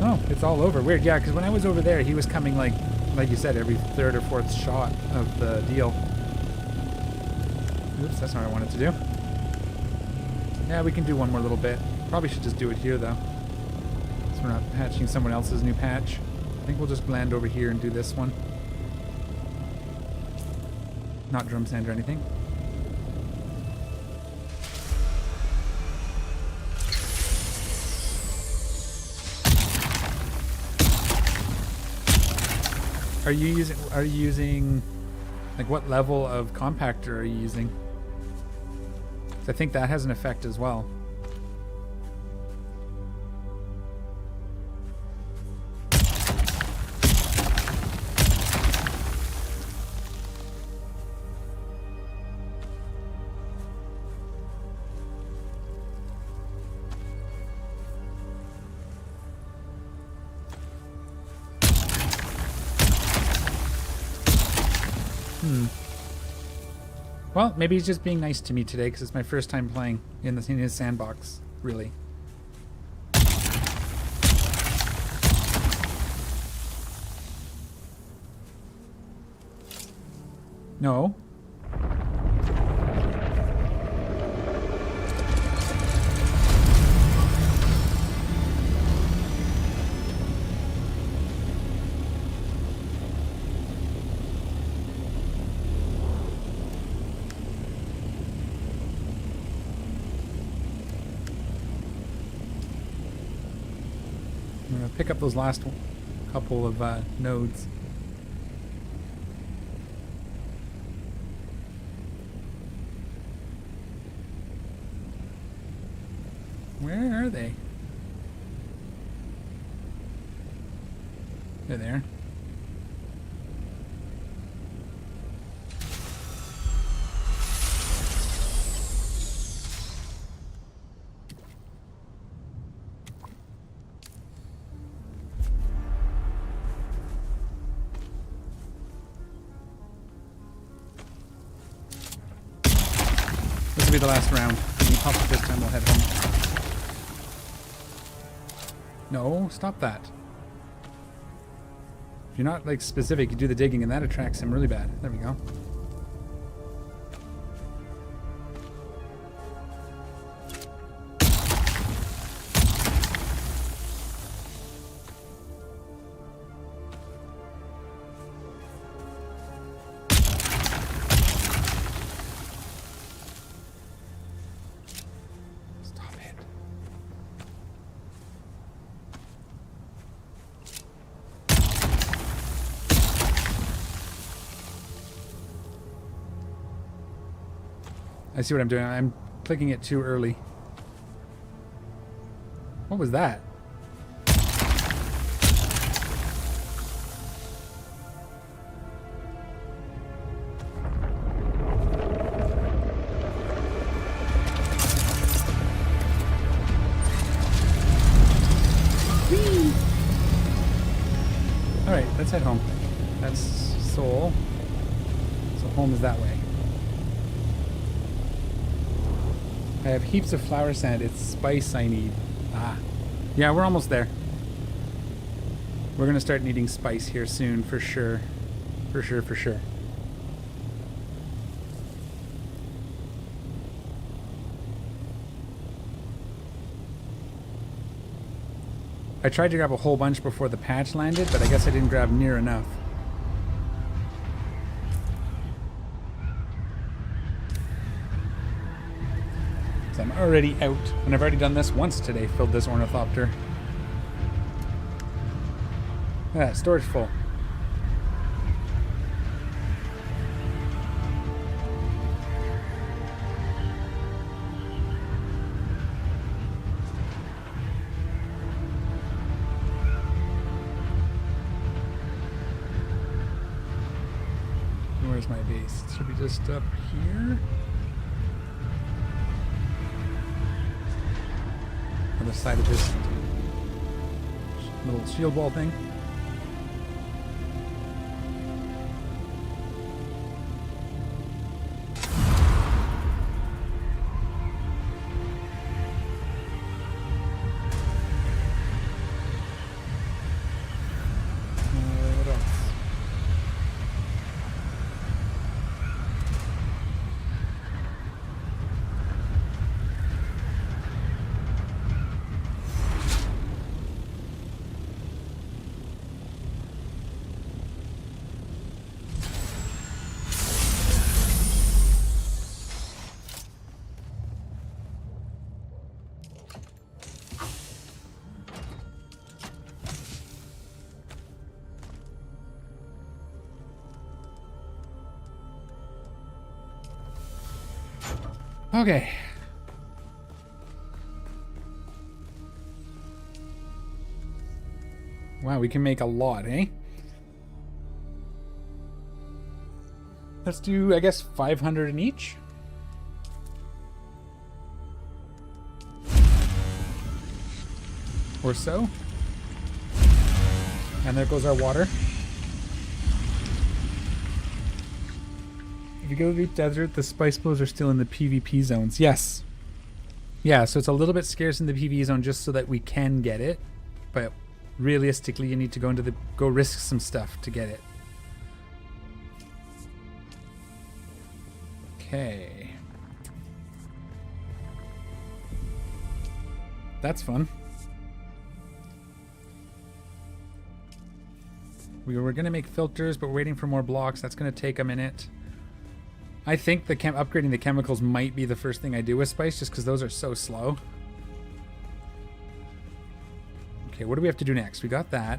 Oh, it's all over. Weird, yeah, because when I was over there, he was coming like you said, every third or fourth shot of the deal. Oops, that's not what I wanted to do. Yeah, we can do one more little bit. Probably should just do it here, though. So we're not patching someone else's new patch. I think we'll just land over here and do this one. Not drum sand or anything. Are you using like what level of compactor are you using? 'Cause I think that has an effect as well. Well, maybe he's just being nice to me today because it's my first time playing in his sandbox, really. No. I'm going to pick up those last couple of nodes. Where are they? They're there. This will be the last round. When he pops it this time, we'll head home. No, stop that. If you're not like specific, you do the digging and that attracts him really bad. There we go. I see what I'm doing. I'm clicking it too early. What was that? let's head home. That's Seoul. So home is that way. I have heaps of flower sand. It's spice I need. Ah. Yeah, we're almost there. We're gonna start needing spice here soon, for sure. For sure, for sure. I tried to grab a whole bunch before the patch landed, but I guess I didn't grab near enough. So I'm already out, and I've already done this once today, filled this ornithopter. Ah, storage full. Where's my base? It should be just up here. On the side of this little shield wall thing. What else? Okay. Wow, we can make a lot, eh? Let's do, I guess, 500 in each. Or so. And there goes our water. If you go to the desert, the spice bows are still in the PvP zones. Yes. Yeah, so it's a little bit scarce in the PvE zone just so that we can get it. But realistically, you need to go risk some stuff to get it. Okay. That's fun. We were going to make filters, but we're waiting for more blocks. That's going to take a minute. I think upgrading the chemicals might be the first thing I do with spice, just because those are so slow. Okay, what do we have to do next? We got that.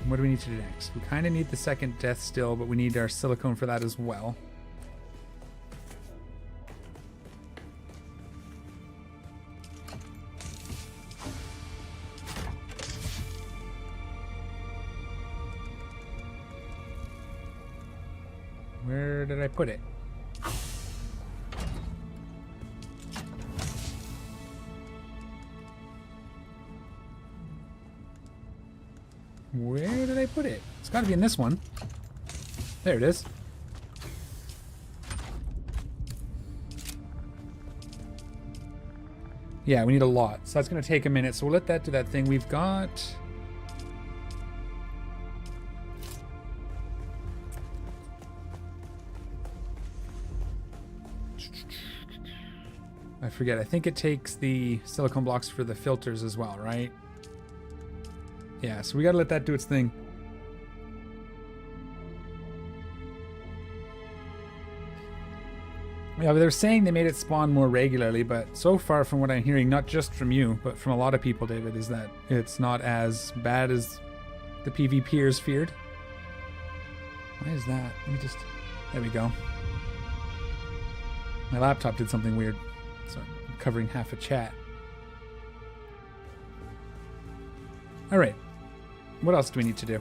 And what do we need to do next? We kind of need the second death still, but we need our silicone for that as well. Where did I put it? Where did I put it? It's got to be in this one. There it is. Yeah, we need a lot. So that's going to take a minute. So we'll let that do that thing. We've got... I forget. I think it takes the silicone blocks for the filters as well, right? Yeah, so we gotta let that do its thing. Yeah, but they're saying they made it spawn more regularly, but so far from what I'm hearing, not just from you, but from a lot of people, David, is that it's not as bad as the PvPers feared. Why is that? Let me just... There we go. My laptop did something weird. So I'm covering half a chat. Alright. What else do we need to do?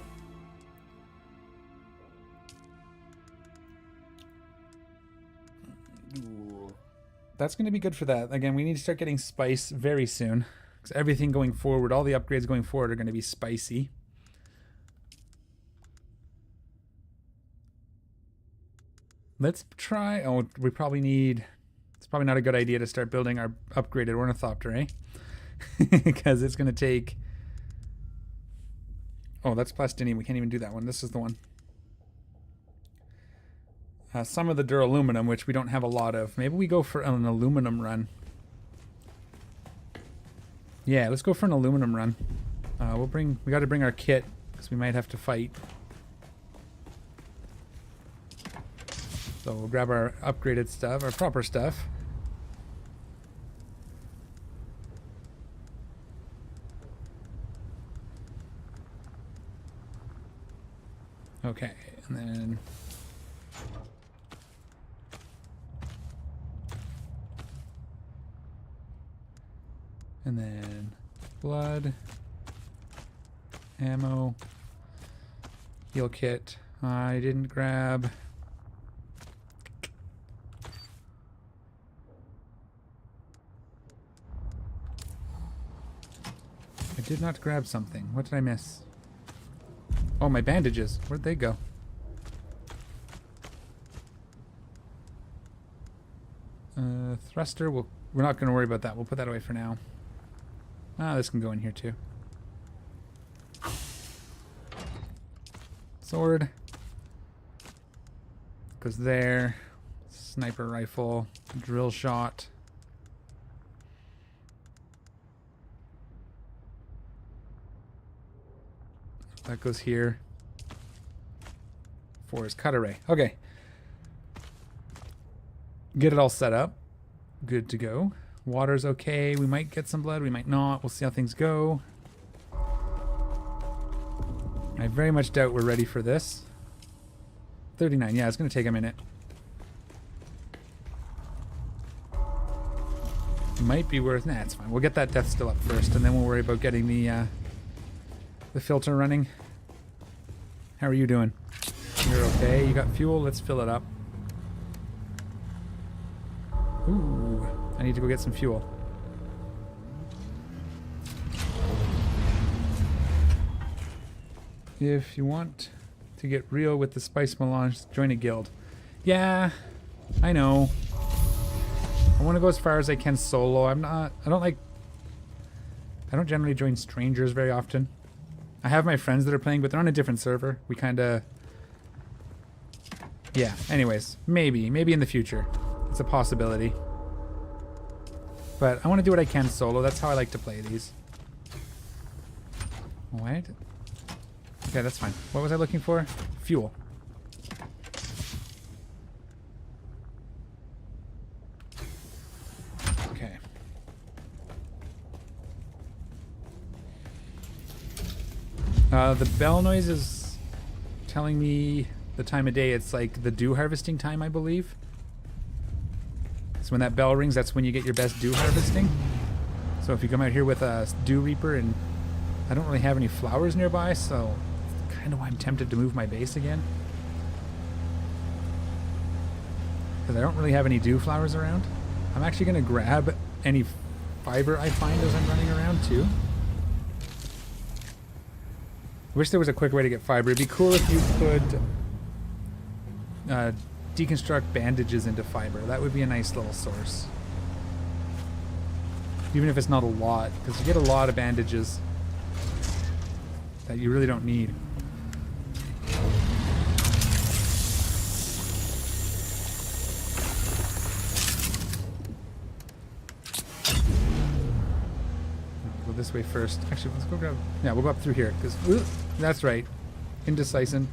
That's going to be good for that. Again, we need to start getting spice very soon. Because everything going forward, all the upgrades going forward are going to be spicy. Let's try... Oh, we probably need... It's probably not a good idea to start building our upgraded ornithopter, eh? Because it's going to take... Oh, that's plastinium. We can't even do that one. This is the one. Some of the duraluminum, which we don't have a lot of. Maybe we go for an aluminum run. Yeah, let's go for an aluminum run. We got to bring our kit because we might have to fight. So we'll grab our upgraded stuff, our proper stuff. Okay, and then... And then blood, ammo, heal kit. I didn't grab... I did not grab something. What did I miss? Oh, my bandages. Where'd they go? Thruster, we're not going to worry about that. We'll put that away for now. Ah, this can go in here too. Sword. Goes there. Sniper rifle. Drill shot. That goes here. 4 is cut array. Okay. Get it all set up. Good to go. Water's okay. We might get some blood. We might not. We'll see how things go. I very much doubt we're ready for this. 39. Yeah, it's going to take a minute. Might be worth... Nah, it's fine. We'll get that death still up first, and then we'll worry about getting the filter running. How are you doing? You're okay. You got fuel? Let's fill it up. Ooh, I need to go get some fuel. If you want to get real with the spice melange, join a guild. Yeah, I know. I want to go as far as I can solo. I don't generally join strangers very often. I have my friends that are playing, but they're on a different server. We kind of... Yeah, anyways. Maybe in the future. It's a possibility. But I want to do what I can solo. That's how I like to play these. What? Okay, that's fine. What was I looking for? Fuel. Okay. The bell noise is telling me the time of day. It's like the dew harvesting time, I believe. So when that bell rings, that's when you get your best dew harvesting. So if you come out here with a dew reaper, and I don't really have any flowers nearby, so that's kind of why I'm tempted to move my base again. Because I don't really have any dew flowers around. I'm actually going to grab any fiber I find as I'm running around too. I wish there was a quick way to get fiber. It'd be cool if you could deconstruct bandages into fiber. That would be a nice little source. Even if it's not a lot, because you get a lot of bandages that you really don't need. Go this way first. Actually, let's go grab... Yeah, we'll go up through here, because... That's right. Indecisive.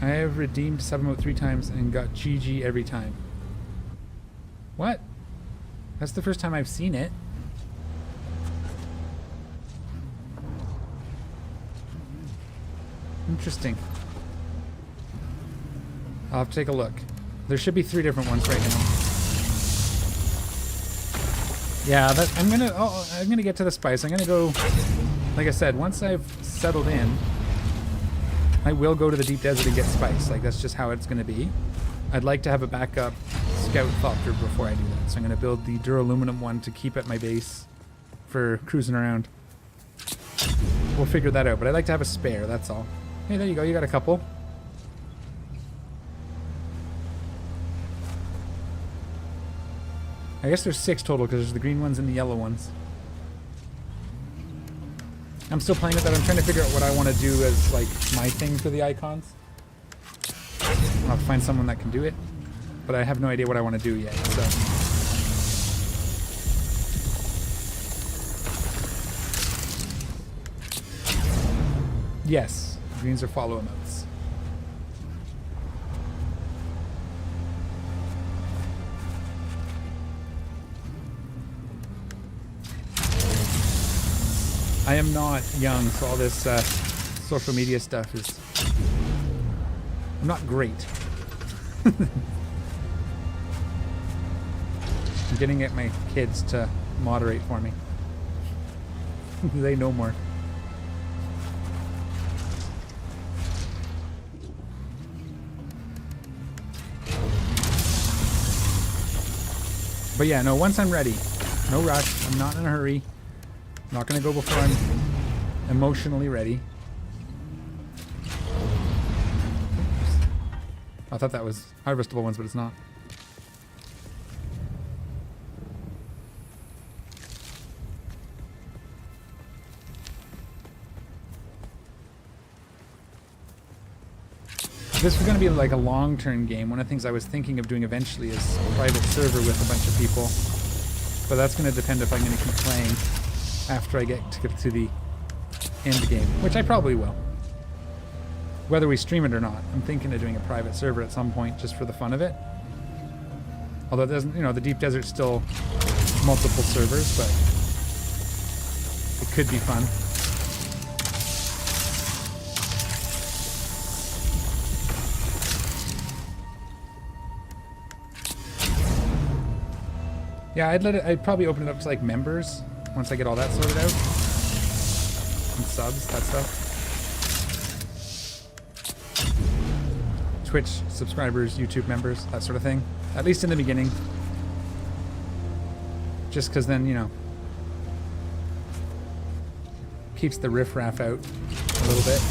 I have redeemed 7 mode 3 times and got GG every time. What? That's the first time I've seen it. Interesting. I'll have to take a look. There should be 3 different ones right now. Yeah, I'm gonna get to the spice. I'm gonna go, like I said, once I've settled in, I will go to the deep desert and get spice. Like, that's just how it's gonna be. I'd like to have a backup scout thopter before I do that. So I'm gonna build the duraluminum one to keep at my base for cruising around. We'll figure that out, but I'd like to have a spare, that's all. Hey, there you go, you got a couple. I guess there's 6 total because there's the green ones and the yellow ones. I'm still playing with that. I'm trying to figure out what I want to do as like my thing for the icons. I'll have to find someone that can do it, but I have no idea what I want to do yet. So yes, greens are follow emotes. I am not young, so all this social media stuff is... I'm not great. I'm getting at my kids to moderate for me. They know more. But yeah, no, once I'm ready, no rush, I'm not in a hurry. I'm not going to go before I'm emotionally ready. I thought that was harvestable ones, but it's not. If this was going to be like a long-term game, one of the things I was thinking of doing eventually is a private server with a bunch of people. But that's going to depend if I'm going to keep playing after I get to the end game, which I probably will. Whether we stream it or not, I'm thinking of doing a private server at some point just for the fun of it. Although it doesn't, you know, the Deep Desert's still multiple servers, but it could be fun. Yeah, I'd probably open it up to like members once I get all that sorted out. And subs, that stuff. Twitch subscribers, YouTube members, that sort of thing. At least in the beginning. Just because then, you know, keeps the riffraff out a little bit.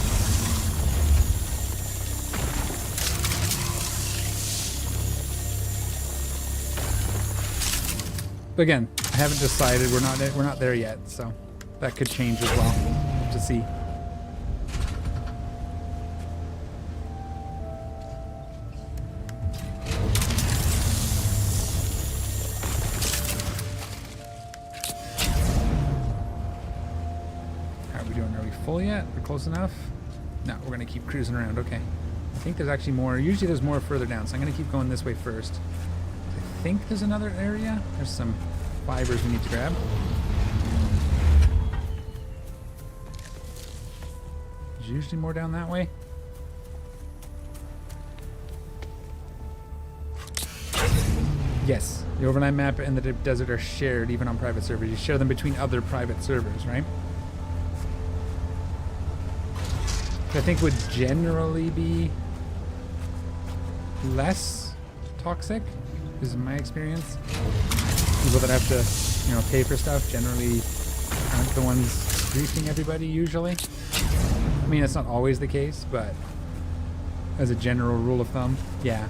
But again, I haven't decided. We're not there yet, so that could change as well. We'll have to see. How are we doing? Are we full yet? We're close enough? No, we're gonna keep cruising around. Okay. I think there's actually more. Usually there's more further down, so I'm gonna keep going this way first. I think there's another area. There's some fibers we need to grab. There's usually more down that way. Yes, the overland map and the Deep Desert are shared even on private servers. You share them between other private servers, right? I think would generally be less toxic, is my experience. People that have to, you know, pay for stuff generally aren't the ones griefing everybody usually. I mean, it's not always the case, but as a general rule of thumb, yeah.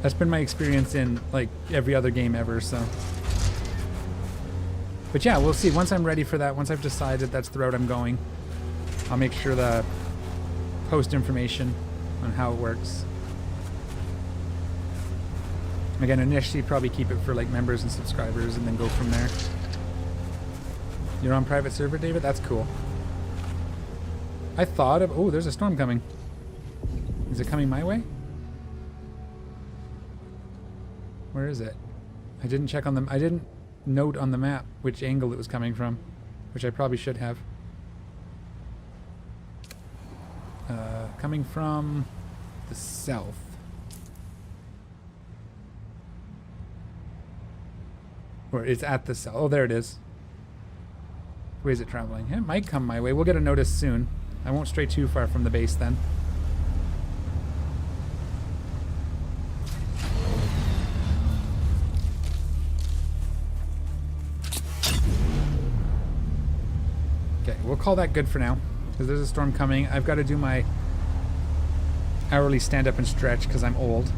That's been my experience in like every other game ever, so. But yeah, we'll see. Once I'm ready for that, once I've decided that's the route I'm going, I'll make sure to post information on how it works. Again, initially probably keep it for like members and subscribers and then go from there. You're on private server, David? That's cool. I thought of... Oh, there's a storm coming. Is it coming my way? Where is it? I didn't check on them. I didn't note on the map which angle it was coming from, which I probably should have. Coming from the south. Or it's at the south. Oh, there it is. Where is it traveling? It might come my way. We'll get a notice soon. I won't stray too far from the base then. Okay, we'll call that good for now. Because there's a storm coming. I've got to do my hourly stand up and stretch because I'm old.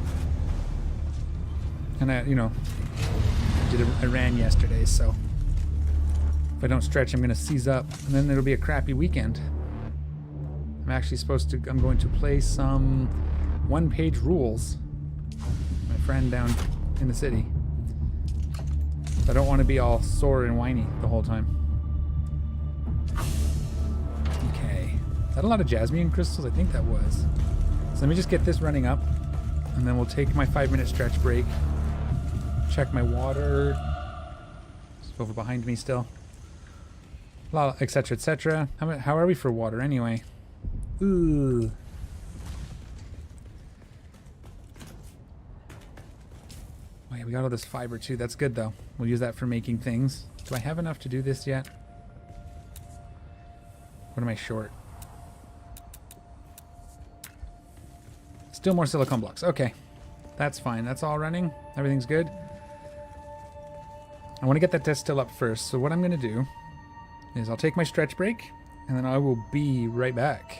And I, you know, I ran yesterday, so if I don't stretch, I'm going to seize up, and then it'll be a crappy weekend. I'm going to play some one-page rules. My friend down in the city. I don't want to be all sore and whiny the whole time. Okay. Is that a lot of jasmine crystals? I think that was. So let me just get this running up, and then we'll take my 5-minute stretch break. Check my water. It's over behind me still. Etc. etc. How are we for water anyway? Ooh. Oh yeah, we got all this fiber too. That's good though. We'll use that for making things. Do I have enough to do this yet? What am I short? Still more silicone blocks. Okay. That's fine. That's all running. Everything's good. I want to get that distill up first. So what I'm going to do is I'll take my stretch break and then I will be right back.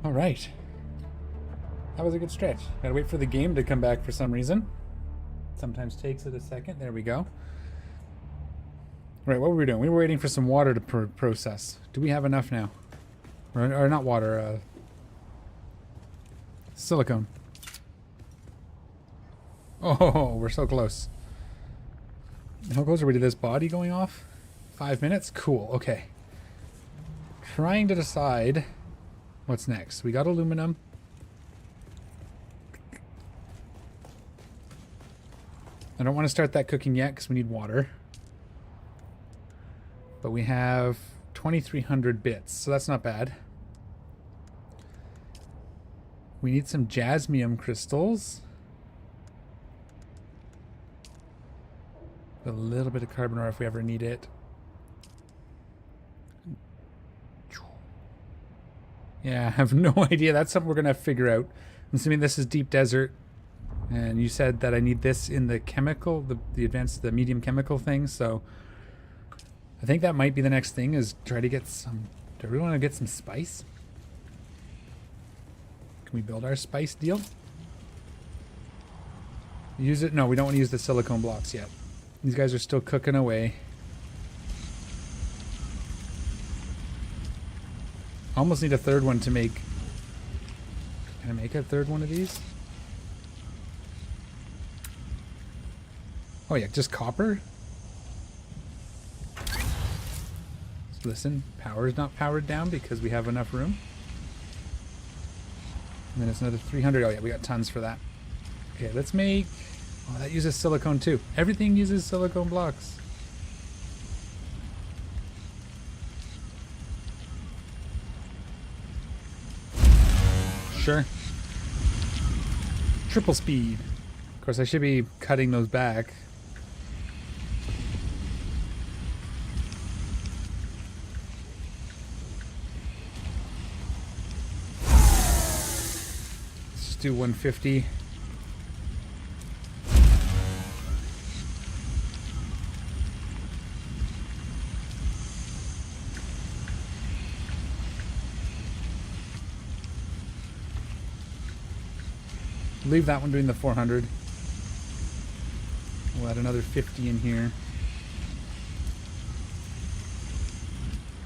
All right. That was a good stretch. Gotta wait for the game to come back for some reason. Sometimes takes it a second. There we go. Right, what were we doing? We were waiting for some water to process. Do we have enough now? Or not water, silicone. Oh, we're so close. How close are we to this body going off? 5 minutes? Cool, okay. Trying to decide what's next. We got aluminum. I don't want to start that cooking yet because we need water. But we have 2,300 bits, so that's not bad. We need some jasmium crystals. A little bit of carbon ore if we ever need it. Yeah, I have no idea. That's something we're going to have to figure out. I'm assuming this is deep desert. And you said that I need this in the chemical, the advanced, the medium chemical thing. So I think that might be the next thing, is try to get some... Do I really want to get some spice? Can we build our spice deal? Use it? No, we don't want to use the silicone blocks yet. These guys are still cooking away. Almost need a third one to make... Can I make a third one of these? Oh yeah, just copper? Listen, power is not powered down because we have enough room. And then it's another 300. Oh yeah, we got tons for that. Okay, let's make... Oh, that uses silicone too. Everything uses silicone blocks. Sure. Triple speed. Of course, I should be cutting those back. Let's just do 150. Leave that one doing the 400. We'll add another 50 in here.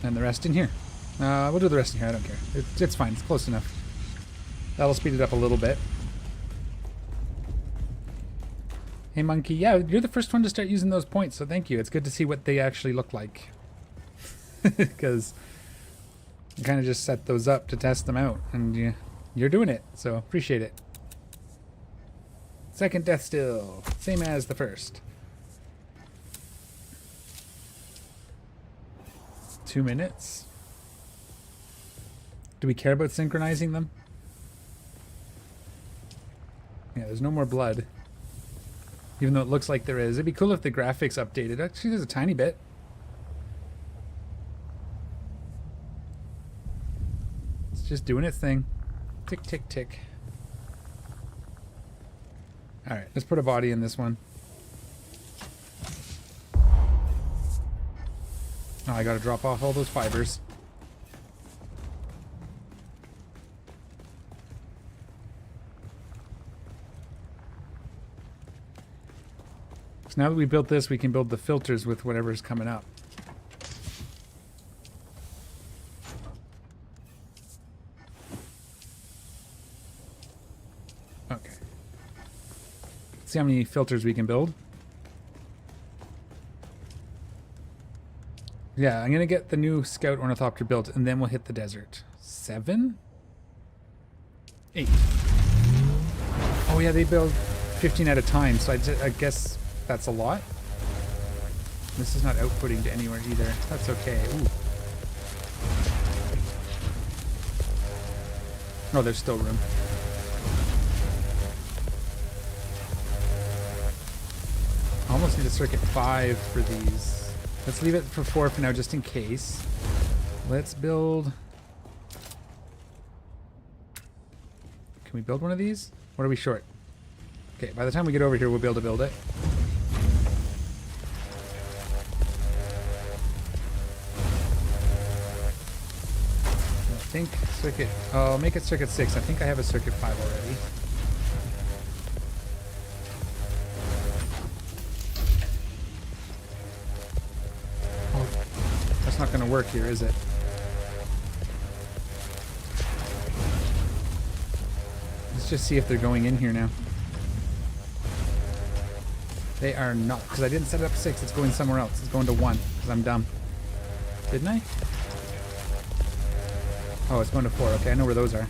And the rest in here. We'll do the rest in here, I don't care. It's fine, it's close enough. That'll speed it up a little bit. Hey Monkey, yeah, you're the first one to start using those points, so thank you. It's good to see what they actually look like. Because I kind of just set those up to test them out, and you're doing it, so appreciate it. Second death still, same as the first. 2 minutes. Do we care about synchronizing them? Yeah, there's no more blood. Even though it looks like there is. It'd be cool if the graphics updated. Actually, there's a tiny bit. just doing its thing. Tick, tick, tick. Alright, let's put a body in this one. Oh, I gotta drop off all those fibers. So now that we built this, we can build the filters with whatever's coming up. Okay. Let's see how many filters we can build. Yeah, I'm gonna get the new Scout Ornithopter built, and then we'll hit the desert. 7? 8. Oh yeah, they build 15 at a time, so I guess that's a lot. This is not outputting to anywhere either. That's okay. Ooh. Oh, there's still room. I almost need a circuit 5 for these. Let's leave it for 4 for now, just in case. Let's build... Can we build one of these? What are we short? Okay, by the time we get over here, we'll be able to build it. I think circuit... Oh, make it circuit 6. I think I have a circuit 5 already. Not going to work here, is it? Let's just see if they're going in here now. They are not, because I didn't set it up 6. It's going somewhere else. It's going to 1 because I'm dumb. Didn't I? Oh, it's going to 4. Okay, I know where those are.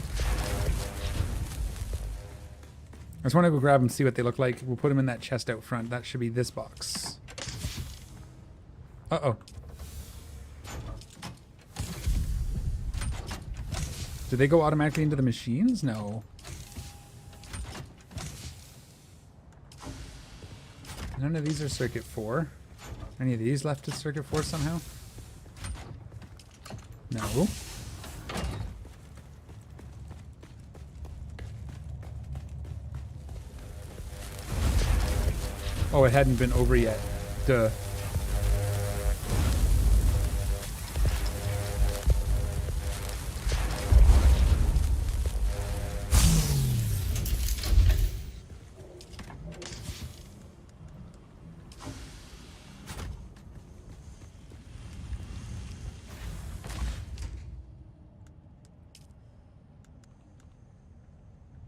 I just want to go grab them, see what they look like. We'll put them in that chest out front. That should be this box. Uh-oh. Do they go automatically into the machines? No. None of these are circuit 4. Any of these left to circuit 4 somehow? No. Oh, it hadn't been over yet. Duh.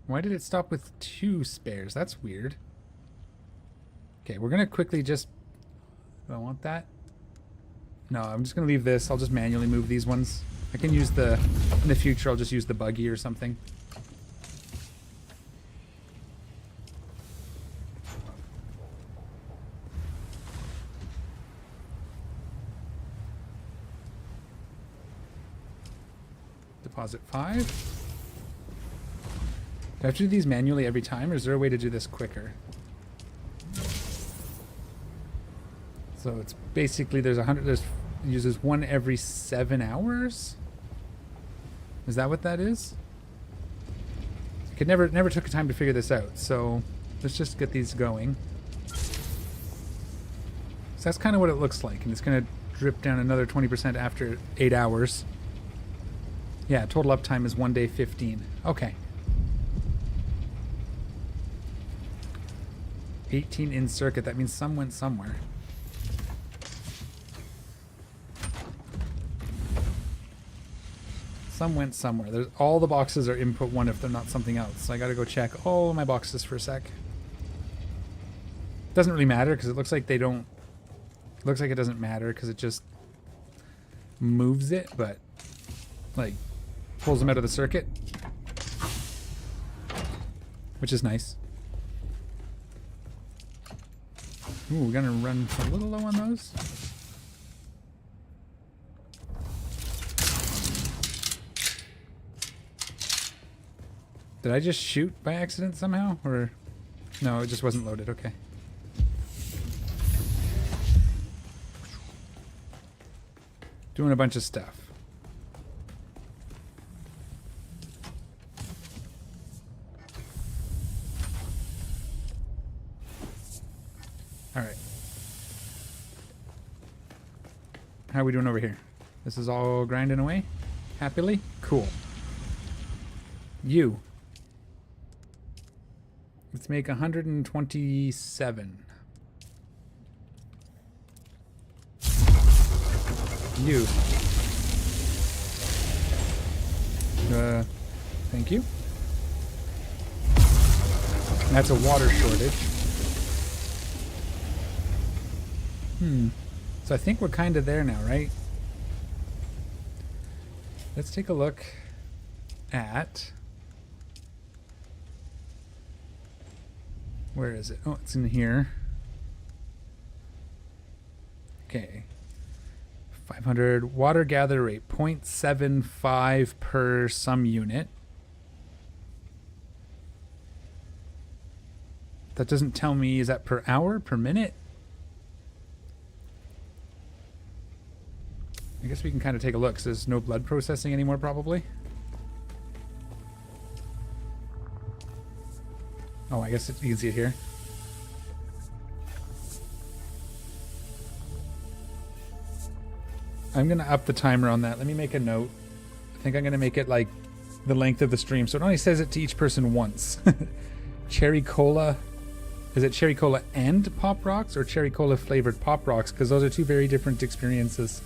Why did it stop with 2 spares? That's weird. Okay, we're gonna quickly just... Do I want that? No, I'm just gonna leave this. I'll just manually move these ones. I can use the... In the future, I'll just use the buggy or something. Deposit 5. Do I have to do these manually every time, or is there a way to do this quicker? So it's basically there's it uses 1 every 7 hours? Is that what that is? I could never took time to figure this out, so let's just get these going. So that's kind of what it looks like, and it's going to drip down another 20% after 8 hours. Yeah, total uptime is 1 day 15. Okay. 18 in circuit, that means some went somewhere. Some went somewhere. There's all the boxes are input 1 if they're not something else. So I gotta go check all of my boxes for a sec. Doesn't really matter because it looks like they don't... Looks like it doesn't matter because it just moves it, but like pulls them out of the circuit, which is nice. Ooh, we're gonna run a little low on those. Did I just shoot by accident somehow? Or no, it just wasn't loaded. Okay. Doing a bunch of stuff. are we doing over here? This is all grinding away? Happily? Cool. You. Let's make 127. You. Thank you. That's a water shortage. So I think we're kind of there now, right? Let's take a look at... Where is it? Oh, it's in here. Okay. 500 water gather rate, 0.75 per some unit. That doesn't tell me, is that per hour, per minute? I guess we can kind of take a look, 'cause there's no blood processing anymore, probably. Oh, I guess you can see it here. I'm going to up the timer on that. Let me make a note. I think I'm going to make it like the length of the stream, so it only says it to each person once. Cherry Cola. Is it Cherry Cola and Pop Rocks or Cherry Cola flavored Pop Rocks? Because those are two very different experiences.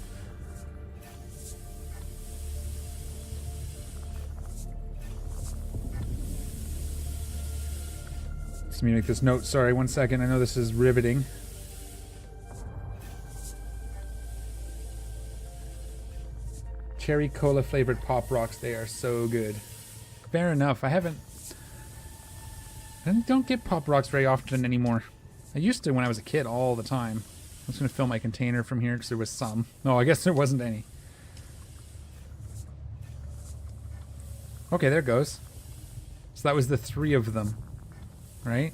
Let me make this note. Sorry, 1 second. I know this is riveting. Cherry Cola flavored Pop Rocks. They are so good. Fair enough. I don't get Pop Rocks very often anymore. I used to when I was a kid all the time. I'm just going to fill my container from here because there was some. No, I guess there wasn't any. Okay, there it goes. So that was the 3 of them. Right?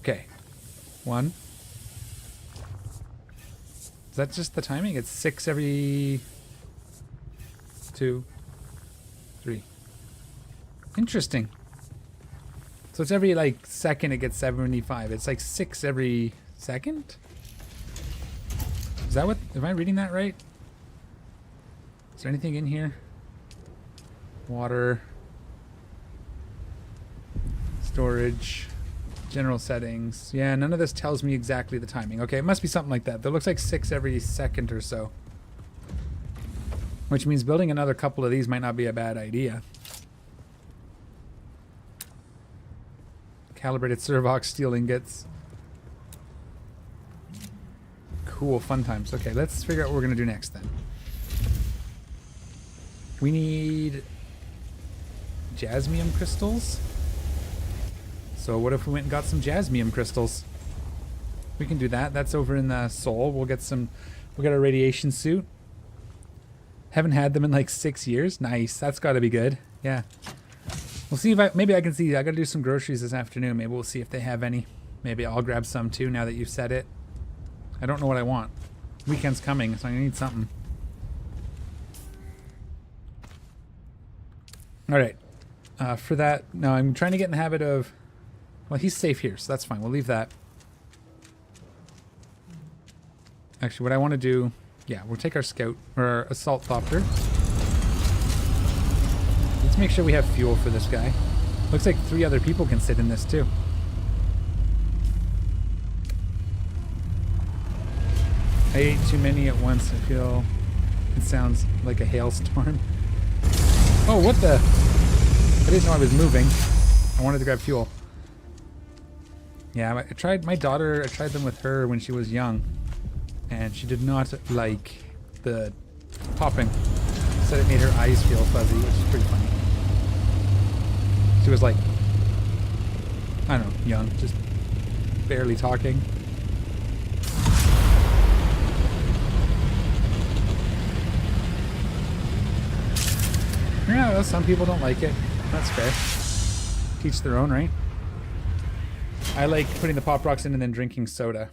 Okay. 1. Is that just the timing? It's 6 every 2, 3. Interesting. So it's every like second it gets 75. It's like 6 every second? Is that what, am I reading that right? Is there anything in here? Water. Storage. General settings. Yeah, none of this tells me exactly the timing. Okay, it must be something like that. That looks like 6 every second or so. Which means building another couple of these might not be a bad idea. Calibrated Servox steel ingots. Cool, fun times. Okay, let's figure out what we're going to do next then. We need jasmium crystals. So what if we went and got some jasmium crystals? We can do that. That's over in the soul. We'll get a radiation suit. Haven't had them in like 6 years. Nice. That's got to be good. Yeah. We'll see if maybe I can see. I got to do some groceries this afternoon. Maybe we'll see if they have any. Maybe I'll grab some too now that you've said it. I don't know what I want. Weekend's coming, so I need something. All right. For that, no, I'm trying to get in the habit of... Well, he's safe here, so that's fine. We'll leave that. Actually, what I want to do... Yeah, we'll take our scout, or our assault thopter. Let's make sure we have fuel for this guy. Looks like 3 other people can sit in this, too. I ate too many at once. I feel it sounds like a hailstorm. Oh, what the... I didn't know I was moving. I wanted to grab fuel. Yeah, I tried them with her when she was young. And she did not like the popping. Said it made her eyes feel fuzzy, which is pretty funny. She was like, I don't know, young, just barely talking. Yeah, well, some people don't like it. That's fair. Teach their own, right? I like putting the Pop Rocks in and then drinking soda.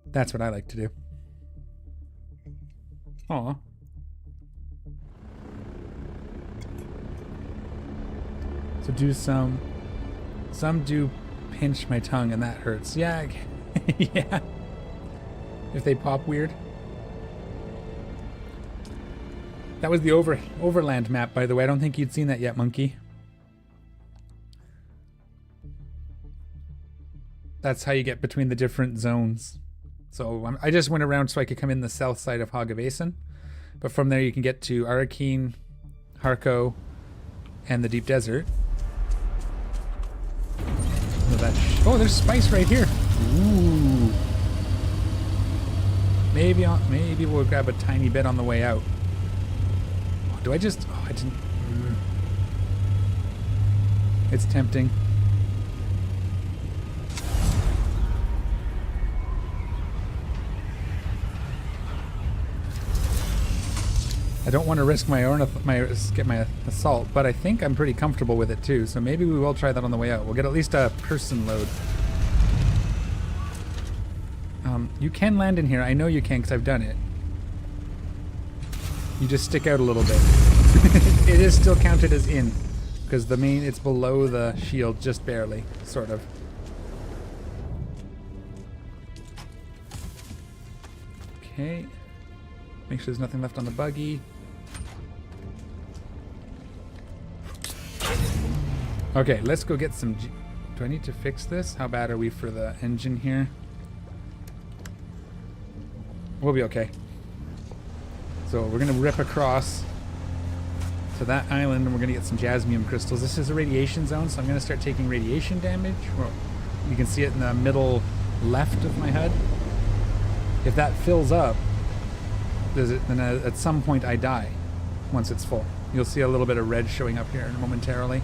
That's what I like to do. Aw. So do some do pinch my tongue and that hurts. Yeah. Yeah. If they pop weird. That was the overland map, by the way. I don't think you'd seen that yet, Monkey. That's how you get between the different zones. So I just went around so I could come in the south side of Hagabasin. But from there you can get to Arakeen, Harko, and the Deep Desert. Oh, there's spice right here. Ooh. Maybe we'll grab a tiny bit on the way out. Oh, do I just... Oh, I didn't... It's tempting. I don't want to risk my assault, but I think I'm pretty comfortable with it too, so maybe we will try that on the way out. We'll get at least a person load. You can land in here. I know you can because I've done it. You just stick out a little bit. It is still counted as in, because it's below the shield just barely, sort of. Okay. Make sure there's nothing left on the buggy. Okay, let's go get some... Do I need to fix this? How bad are we for the engine here? We'll be okay. So we're going to rip across to that island and we're going to get some jasmium crystals. This is a radiation zone, so I'm going to start taking radiation damage. Well, you can see it in the middle left of my HUD. If that fills up, then at some point I die once it's full. You'll see a little bit of red showing up here momentarily.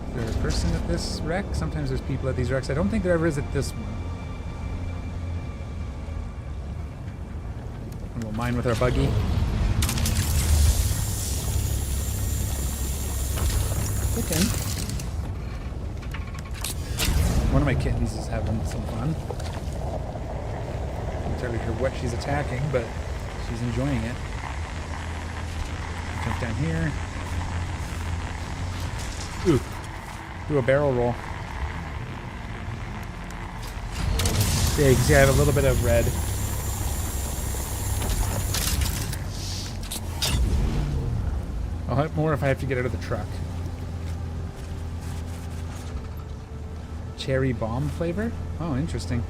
Is there a person at this wreck? Sometimes there's people at these wrecks. I don't think there ever is at this one. And we'll mine with our buggy. Kitten. One of my kittens is having some fun. I'm not entirely sure what she's attacking, but she's enjoying it. Jump down here. Ooh. Do a barrel roll. Yeah, you can see I have a little bit of red. I'll hit more if I have to get out of the truck. Cherry bomb flavor? Oh, interesting.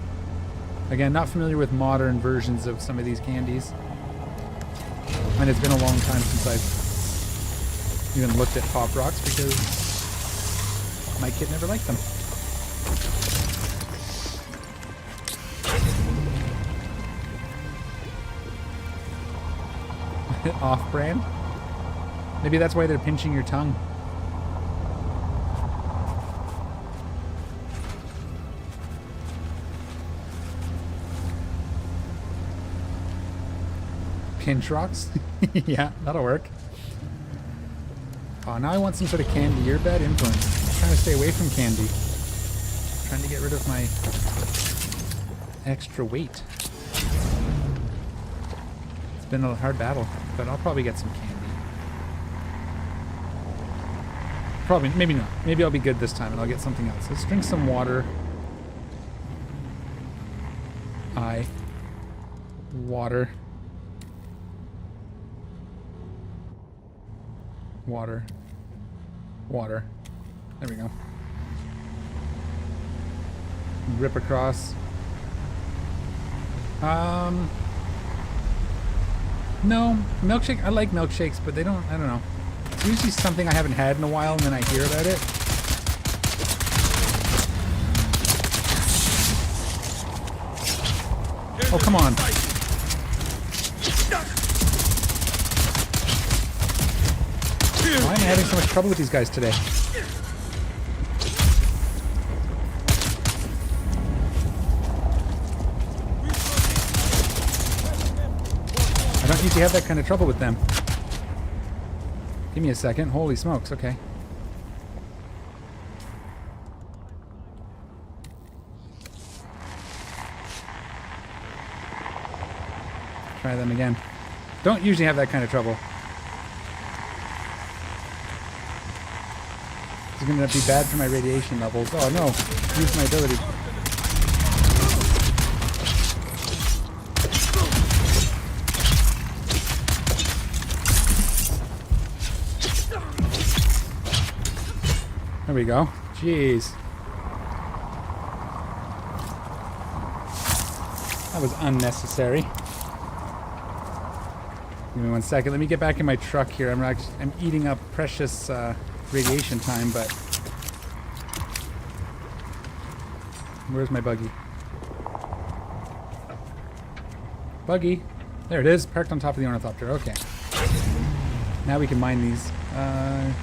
Again, not familiar with modern versions of some of these candies. And it's been a long time since I've even looked at Pop Rocks because my kid never liked them. Off-brand? Maybe that's why they're pinching your tongue. Pinch rocks? Yeah, that'll work. Oh, now I want some sort of candy. You're bad influence. I'm trying to stay away from candy. I'm trying to get rid of my extra weight. It's been a hard battle, but I'll probably get some candy. Probably, maybe not. Maybe I'll be good this time and I'll get something else. Let's drink some water. Water. Water. Water. There we go. Rip across. No. Milkshake, I like milkshakes, but they don't, I don't know. It's usually something I haven't had in a while and then I hear about it. Oh, come on. Why am I having so much trouble with these guys today? I don't usually have that kind of trouble with them. Give me a second. Holy smokes, okay. Try them again. Don't usually have that kind of trouble. It's going to be bad for my radiation levels. Oh no, use my ability. There we go. Jeez. That was unnecessary. Give me 1 second. Let me get back in my truck here. I'm eating up precious radiation time, but where's my buggy? Buggy. There it is, parked on top of the ornithopter. Okay. Now we can mine these. I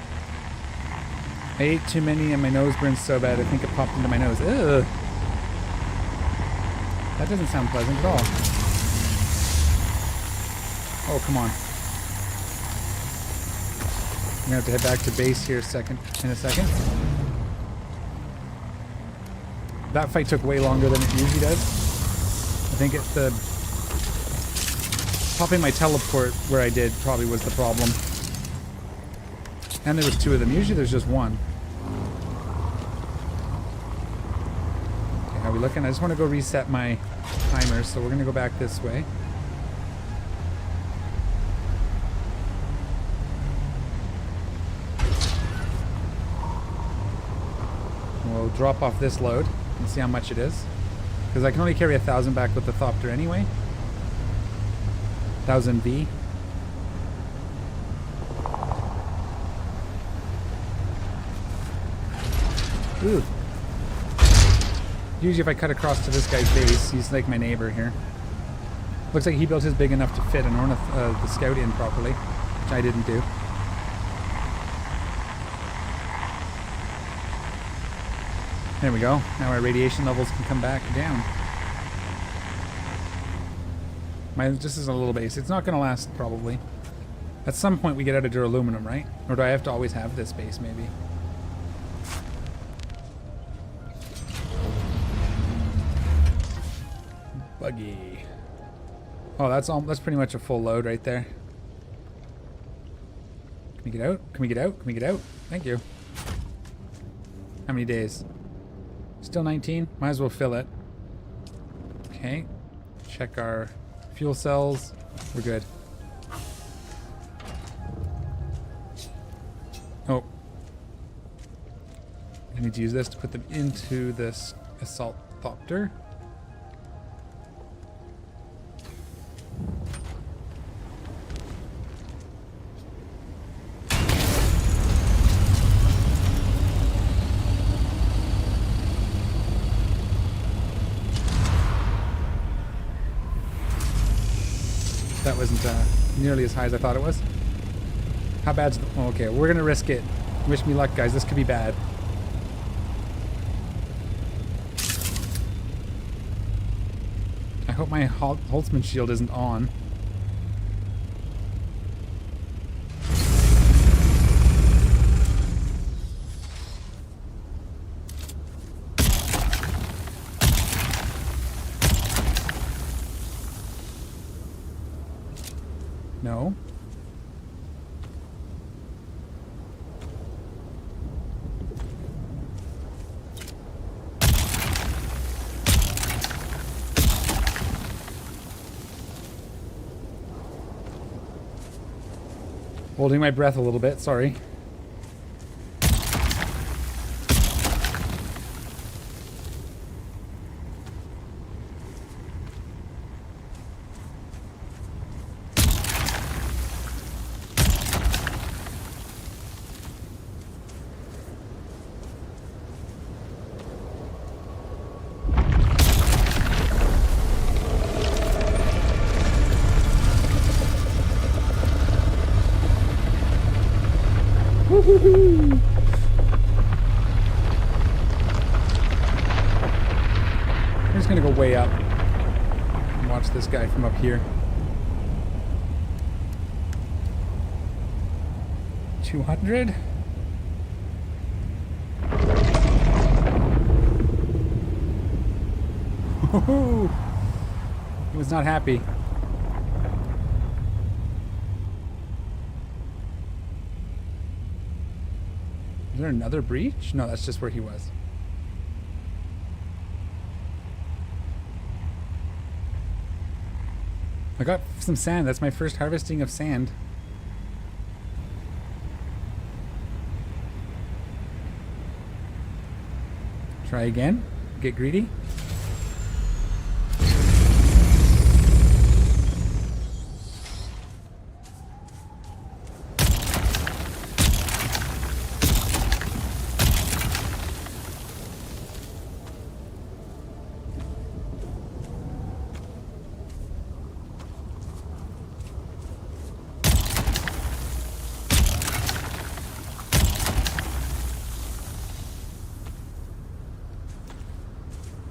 ate too many and my nose burns so bad I think it popped into my nose. Ugh. That doesn't sound pleasant at all. Oh, come on. I'm gonna have to head back to base here in a second. That fight took way longer than it usually does. I think the popping my teleport where I did probably was the problem. And there was 2 of them. Usually there's just 1. Okay, how are we looking? I just want to go reset my timer, so we're gonna go back this way. We'll drop off this load and see how much it is. Because I can only carry 1,000 back with the Thopter anyway. 1,000 V. Ooh. Usually if I cut across to this guy's base, he's like my neighbor here. Looks like he built his big enough to fit an the scout in properly, which I didn't do. There we go. Now our radiation levels can come back down. This is a little base. It's not going to last, probably. At some point we get out of duraluminum, right? Or do I have to always have this base, maybe? Buggy. Oh, that's pretty much a full load right there. Can we get out? Can we get out? Can we get out? Thank you. How many days? Still 19? Might as well fill it. Okay. Check our fuel cells. We're good. Oh. I need to use this to put them into this assault thopter. That wasn't nearly as high as I thought it was. How bad's the... Oh, okay, we're gonna risk it. Wish me luck, guys. This could be bad. I hope my Holtzman shield isn't on. No. Holding my breath a little bit, sorry. Woohoo! I'm just gonna go way up and watch this guy from up here. 200? Woohoo! He was not happy. Is there another breach? No, that's just where he was. I got some sand. That's my first harvesting of sand. Try again. Get greedy.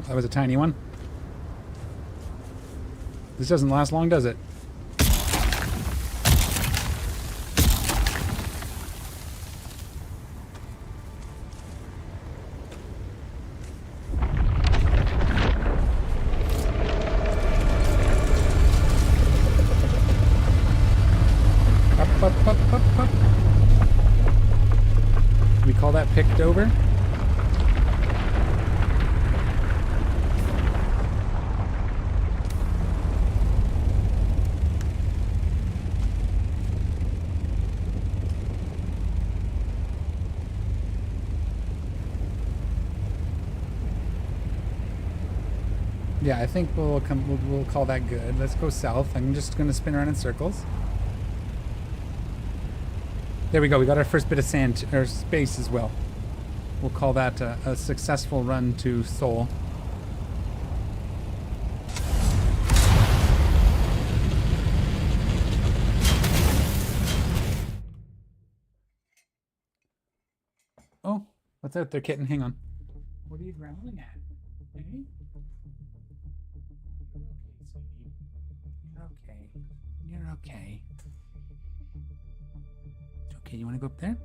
That was a tiny one. This doesn't last long, does it? Up, up, up, up, up. We call that picked over? Yeah, I think we'll call that good. Let's go south. I'm just gonna spin around in circles. There we go. We got our first bit of sand or space as well. We'll call that a successful run to Seoul. Oh, what's out there, kitten? Hang on. What are you growling at? Hey? Okay. You're okay. Okay, you want to go up there?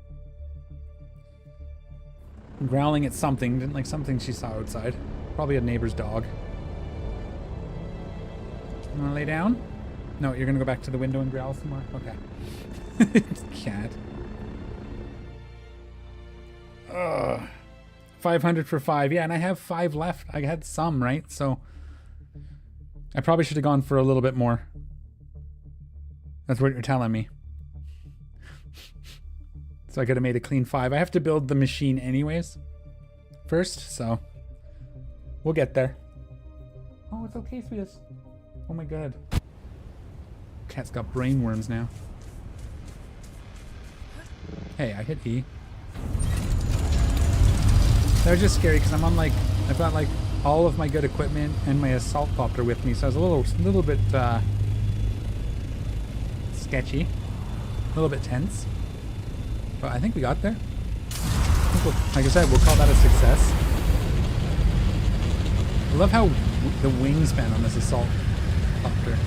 Growling at something. Didn't like something she saw outside. Probably a neighbor's dog. You want to lay down? No, you're going to go back to the window and growl some more? Okay. Cat. Ugh. 500 for 5. Yeah, and I have 5 left. I had some, right? So I probably should have gone for a little bit more. That's what you're telling me. So I could have made a clean 5. I have to build the machine anyways. First, so we'll get there. Oh, it's okay, sweetest. Oh my god. Cat's got brain worms now. Hey, I hit E. That was just scary because I'm on like, I've got like all of my good equipment and my assault copter with me, so I was a little bit sketchy, a little bit tense. But I think we got there. Like I said, we'll call that a success. I love how the wingspan on this assault copter.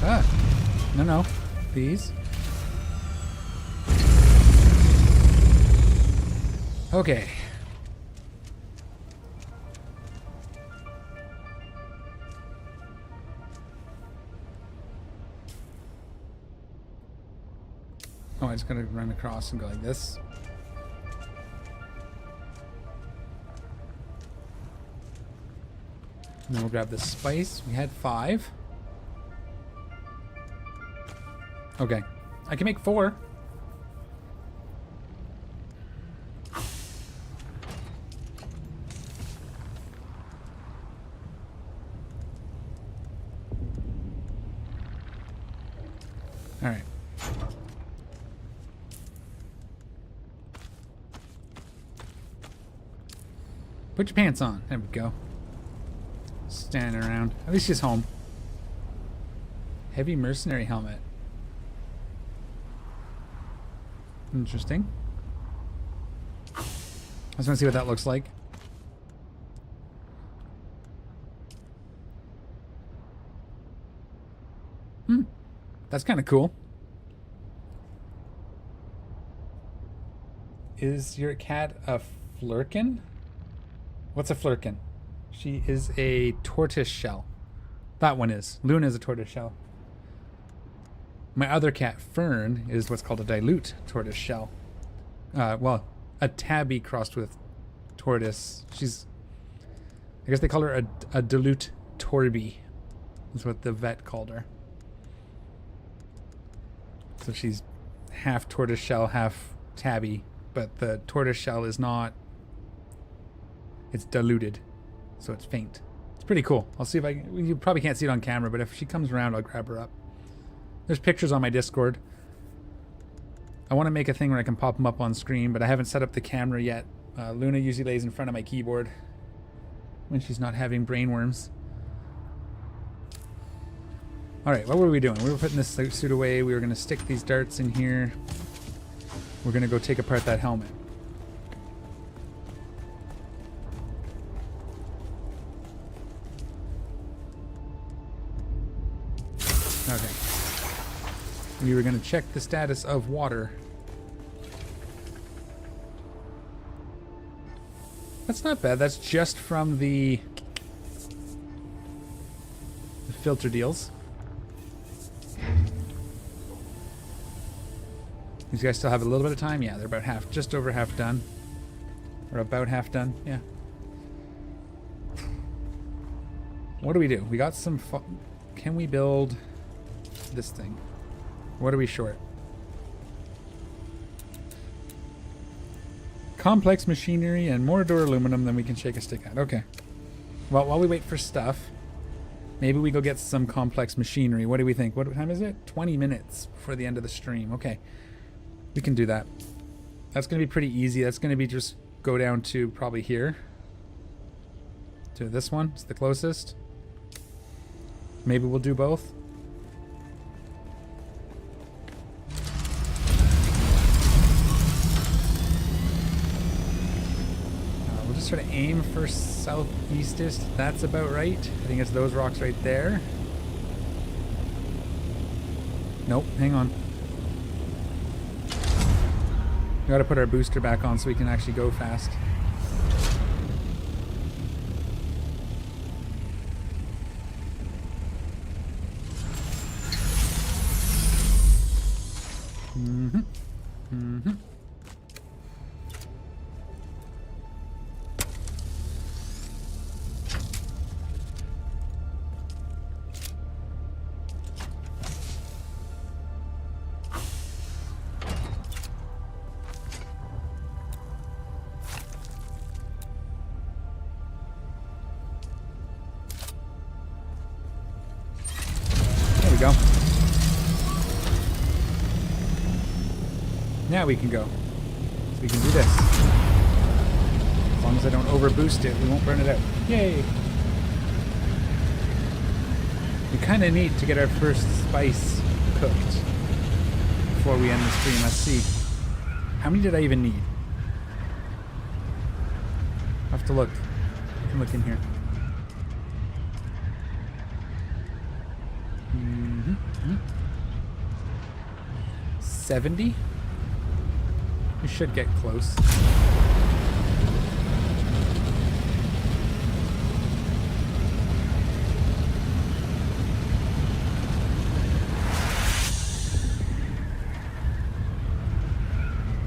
Ah, no. These. Okay. Oh, I just gotta run across and go like this. And then we'll grab the spice. We had 5. Okay. I can make 4. Alright. Put your pants on. There we go. Standing around. At least she's home. Heavy mercenary helmet. Interesting. I just want to see what that looks like. That's kind of cool. Is your cat a flurkin? What's a flurkin? She is a tortoise shell. That one is. Luna is a tortoise shell. My other cat, Fern, is what's called a dilute tortoise shell. Well, a tabby crossed with tortoise. She's... I guess they call her a dilute torby. That's what the vet called her. So she's half tortoise shell, half tabby. But the tortoise shell is not... It's diluted. So it's faint. It's pretty cool. I'll see if I... You probably can't see it on camera, but if she comes around, I'll grab her up. There's pictures on my Discord. I want to make a thing where I can pop them up on screen, but I haven't set up the camera yet. Luna usually lays in front of my keyboard when she's not having brainworms. Alright, what were we doing? We were putting this suit away. We were going to stick these darts in here. We're going to go take apart that helmet. Okay. We were going to check the status of water. That's not bad. That's just from the filter deals. These guys still have a little bit of time? Yeah, they're about half, just over half done. Or about half done, yeah. What do we do? We got some... Can we build this thing? What are we short? Complex machinery and more door aluminum than we can shake a stick at. Okay. Well, while we wait for stuff, maybe we go get some complex machinery. What do we think? What time is it? 20 minutes before the end of the stream. Okay. We can do that. That's going to be pretty easy. That's going to be just go down to probably here. To this one. It's the closest. Maybe we'll do both. We'll just sort of aim for southeastest. That's about right. I think it's those rocks right there. Nope, hang on. We gotta put our booster back on so we can actually go fast. There we go. Now we can go. So we can do this. As long as I don't overboost it, we won't burn it out. Yay! We kind of need to get our first spice cooked before we end the stream. Let's see. How many did I even need? I have to look. I can look in here. 70? We should get close.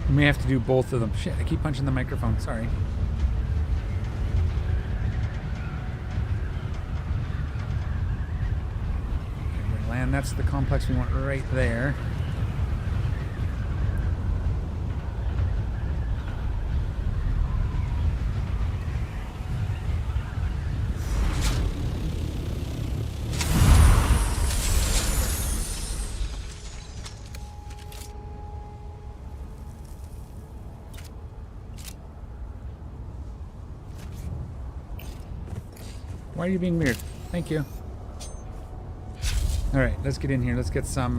We may have to do both of them. Shit, I keep punching the microphone. Sorry. Okay, we're gonna land. That's the complex we want right there. Why are you being weird? Thank you. Alright, let's get in here. Let's get some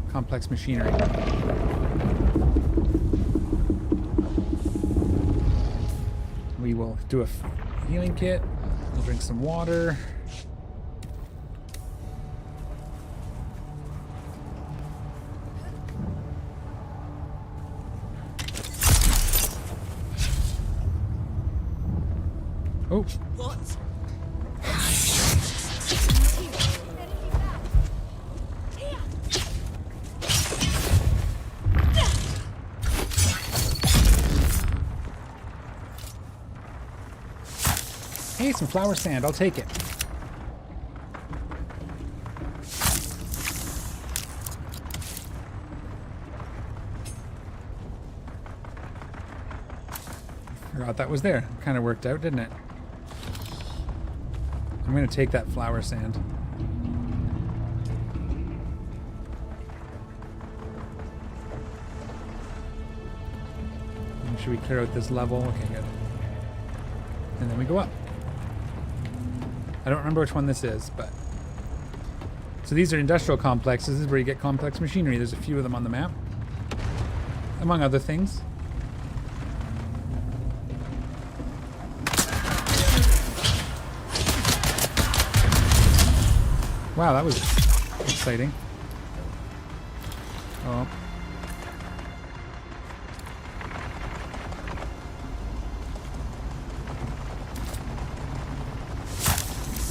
complex machinery. We will do a healing kit. We'll drink some water. Oh. What? Hey, some flower sand. I'll take it. Forgot that was there. Kind of worked out, didn't it? I'm going to take that flower sand. And should we clear out this level? Okay, good. And then we go up. I don't remember which one this is, but... So these are industrial complexes. This is where you get complex machinery. There's a few of them on the map. Among other things. Wow, that was exciting. Oh.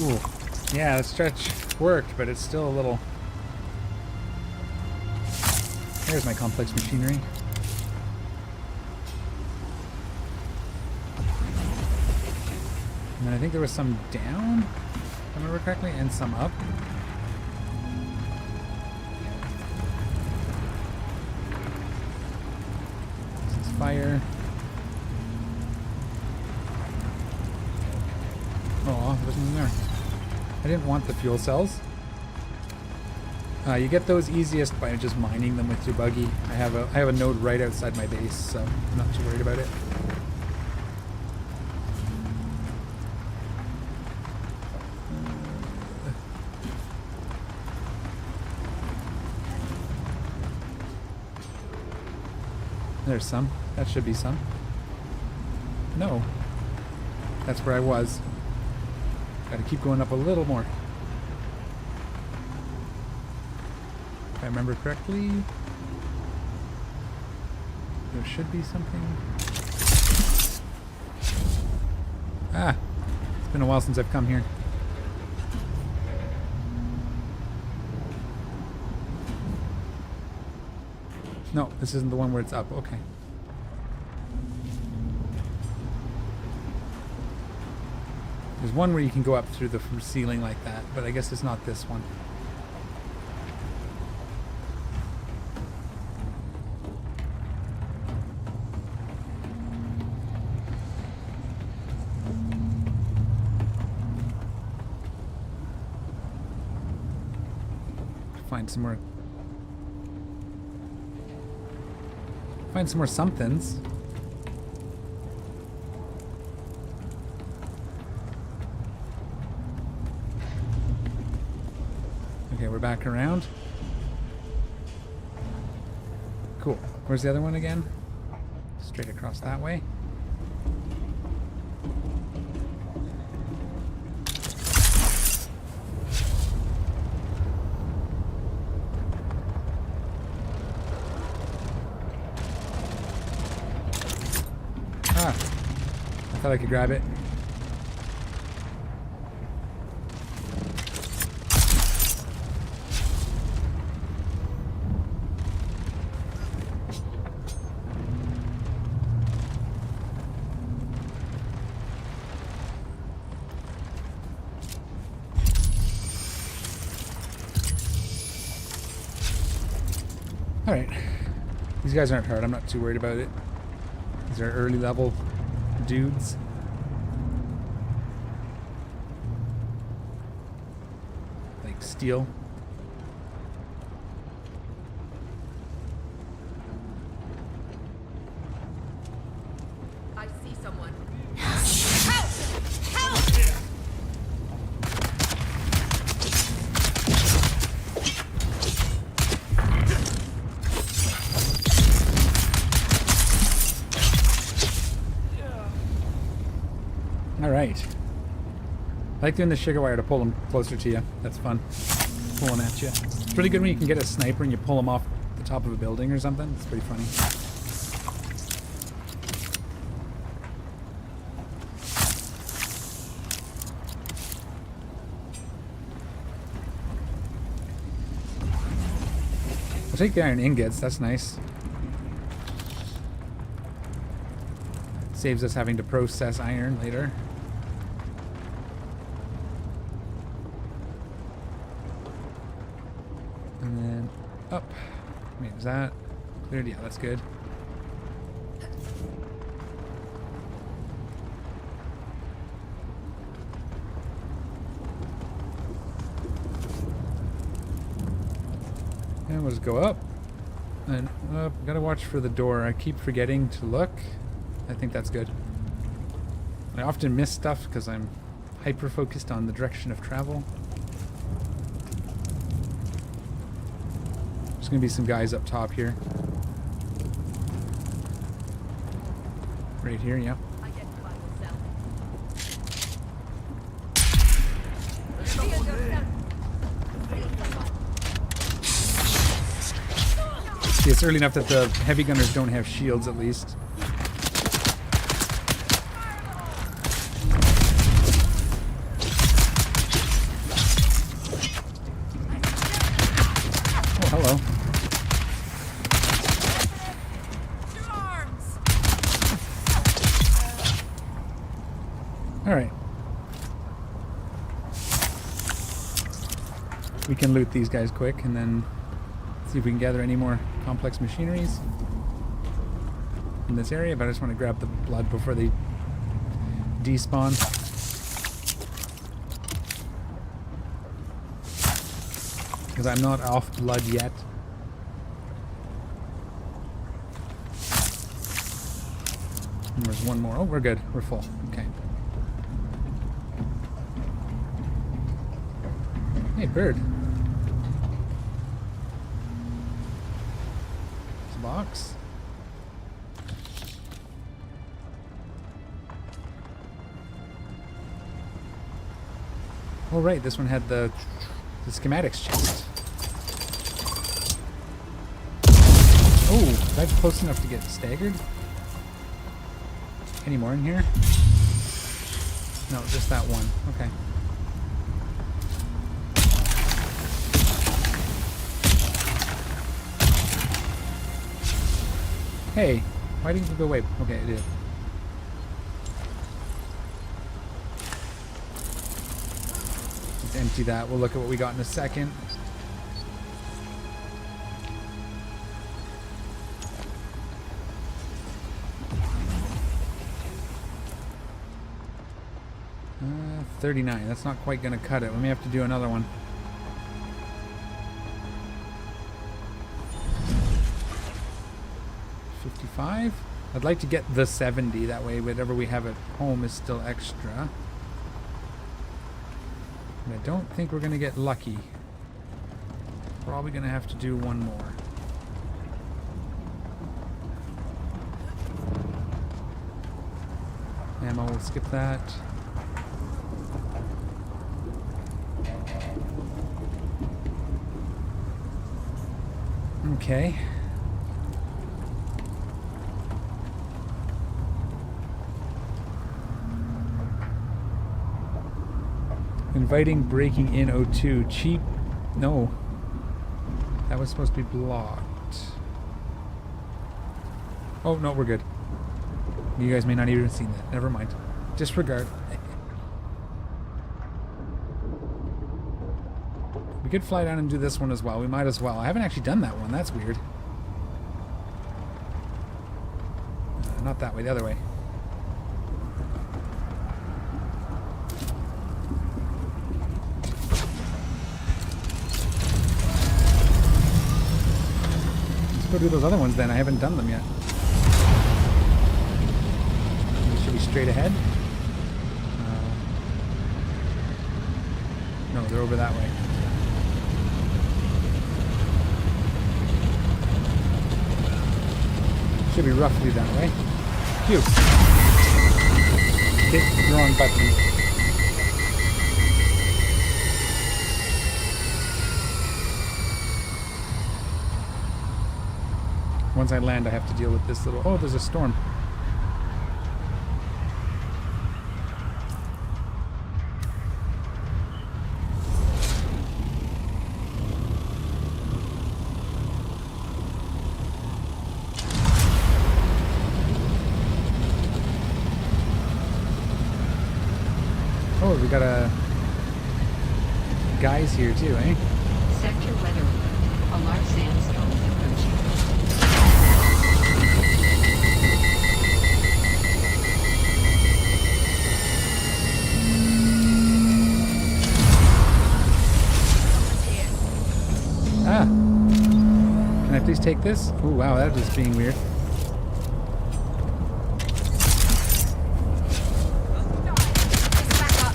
Ooh. Yeah, the stretch worked, but it's still a little... There's my complex machinery. And then I think there was some down, if I remember correctly, and some up. This is fire. Oh, there's nothing there. I didn't want the fuel cells. You get those easiest by just mining them with your buggy. I have a node right outside my base, so I'm not too worried about it. There's some. That should be some. No. That's where I was. Gotta keep going up a little more. If I remember correctly, there should be something. Ah! It's been a while since I've come here. No, this isn't the one where it's up. Okay. There's one where you can go up through the ceiling like that, but I guess it's not this one. Find some more. Find some more somethings. Okay, we're back around. Cool. Where's the other one again? Straight across that way. Ah, I thought I could grab it. Alright. These guys aren't hard. I'm not too worried about it. These are early level dudes. Like steel. I see someone. Alright. I like doing the sugar wire to pull them closer to you. That's fun. Pulling at you. It's really good when you can get a sniper and you pull them off the top of a building or something. It's pretty funny. I'll take the iron ingots, that's nice. Saves us having to process iron later. And then up. Wait, is that cleared? Yeah, that's good. And we'll just go up. And up. Gotta watch for the door. I keep forgetting to look. I think that's good. I often miss stuff because I'm hyper-focused on the direction of travel. There's gonna be some guys up top here. Right here, yeah. I get to buy myself. See, it's early enough that the heavy gunners don't have shields, at least. Oh, hello. Arms. All right. We can loot these guys quick and then see if we can gather any more complex machineries in this area, but I just want to grab the blood before they despawn. Because I'm not off blood yet. And there's one more. Oh, we're good. We're full. Okay. Hey, bird. There's a box. Oh, right. This one had the schematics chest. Oh, is that close enough to get staggered? Any more in here? No, just that one. Okay. Hey, why didn't you go away? Okay, it did. Let's empty that. We'll look at what we got in a second. Uh, 39. That's not quite going to cut it. We may have to do another one. I'd like to get the 70, that way whatever we have at home is still extra. And I don't think we're going to get lucky. Probably going to have to do one more. Ammo, we'll skip that. Okay. Inviting breaking in O2. Cheap. No. That was supposed to be blocked. Oh, no, we're good. You guys may not even have seen that. Never mind. Disregard. We could fly down and do this one as well. We might as well. I haven't actually done that one. That's weird. Not that way. The other way. Go do those other ones then. I haven't done them yet. Should be straight ahead. No, they're over that way. Should be roughly that way. Phew. Hit the wrong button. Once I land, I have to deal with this little... Oh, there's a storm. Oh, we got a guys here too, eh? Sector weather alert. A large sandstorm is approaching. Ah! Can I please take this? Oh wow, that is being weird. Back up.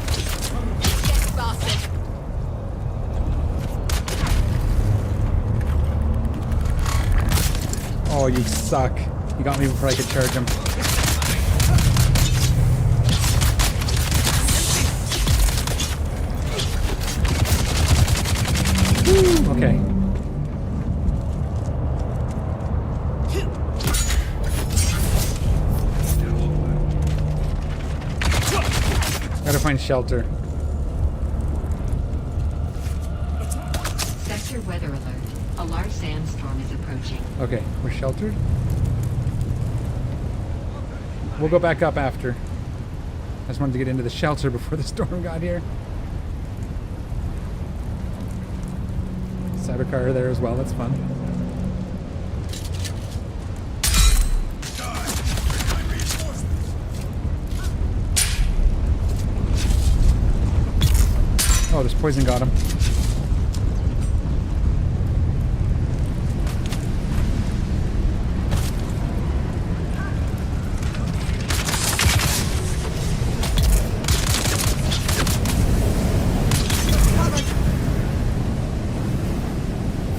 Get bastard. Oh, you suck. You got me before I could charge him. Woo, okay. Gotta find shelter. Sector weather alert. A large sandstorm is approaching. Okay, we're sheltered. We'll go back up after. I just wanted to get into the shelter before the storm got here. Cybercar there as well, that's fun. Oh, this poison got him.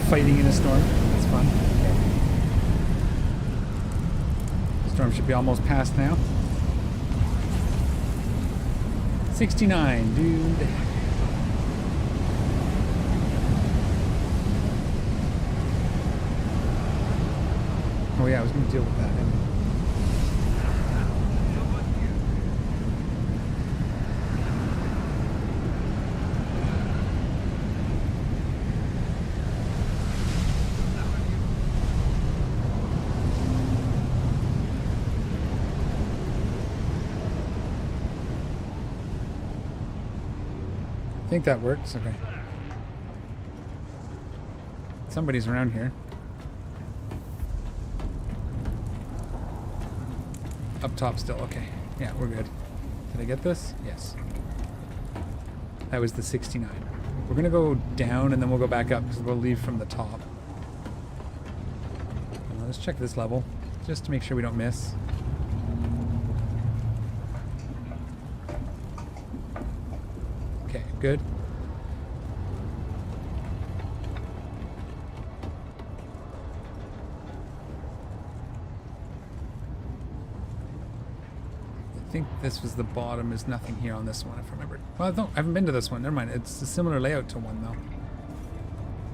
Fighting in a storm. That's fun. Storm should be almost past now. 69, dude. Oh yeah, I was going to deal with that. I think that works. Okay. Somebody's around here. Up top still. Okay. Yeah, we're good. Did I get this? Yes. That was the 69. We're going to go down and then we'll go back up because we'll leave from the top. Let's check this level just to make sure we don't miss. Okay, good. I think this was the bottom. There's nothing here on this one, if I remember. Well, I haven't been to this one. Never mind. It's a similar layout to one, though.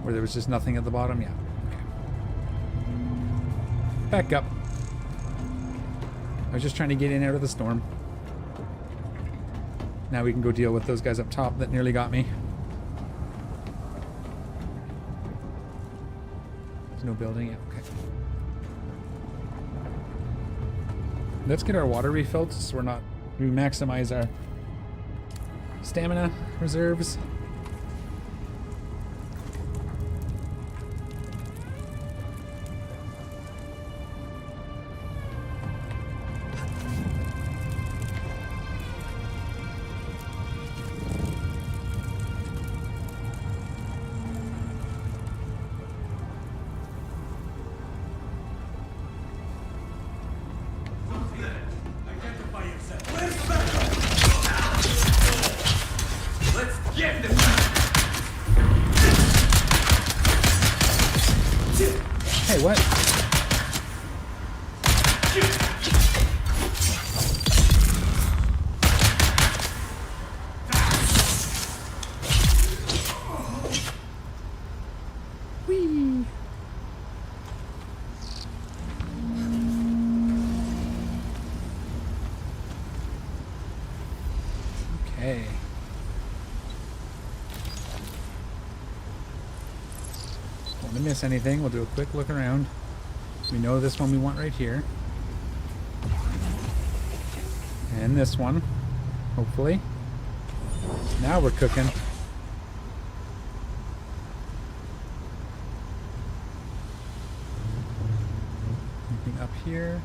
Where there was just nothing at the bottom. Yeah. Okay. Back up. I was just trying to get in out of the storm. Now we can go deal with those guys up top that nearly got me. There's no building yet. Okay. Let's get our water refilled so we maximize our stamina reserves. Hey, what? Whee! Okay. Don't want to miss anything. We'll do a quick look around. We know this one we want right here. And this one, hopefully. Now we're cooking. Anything up here?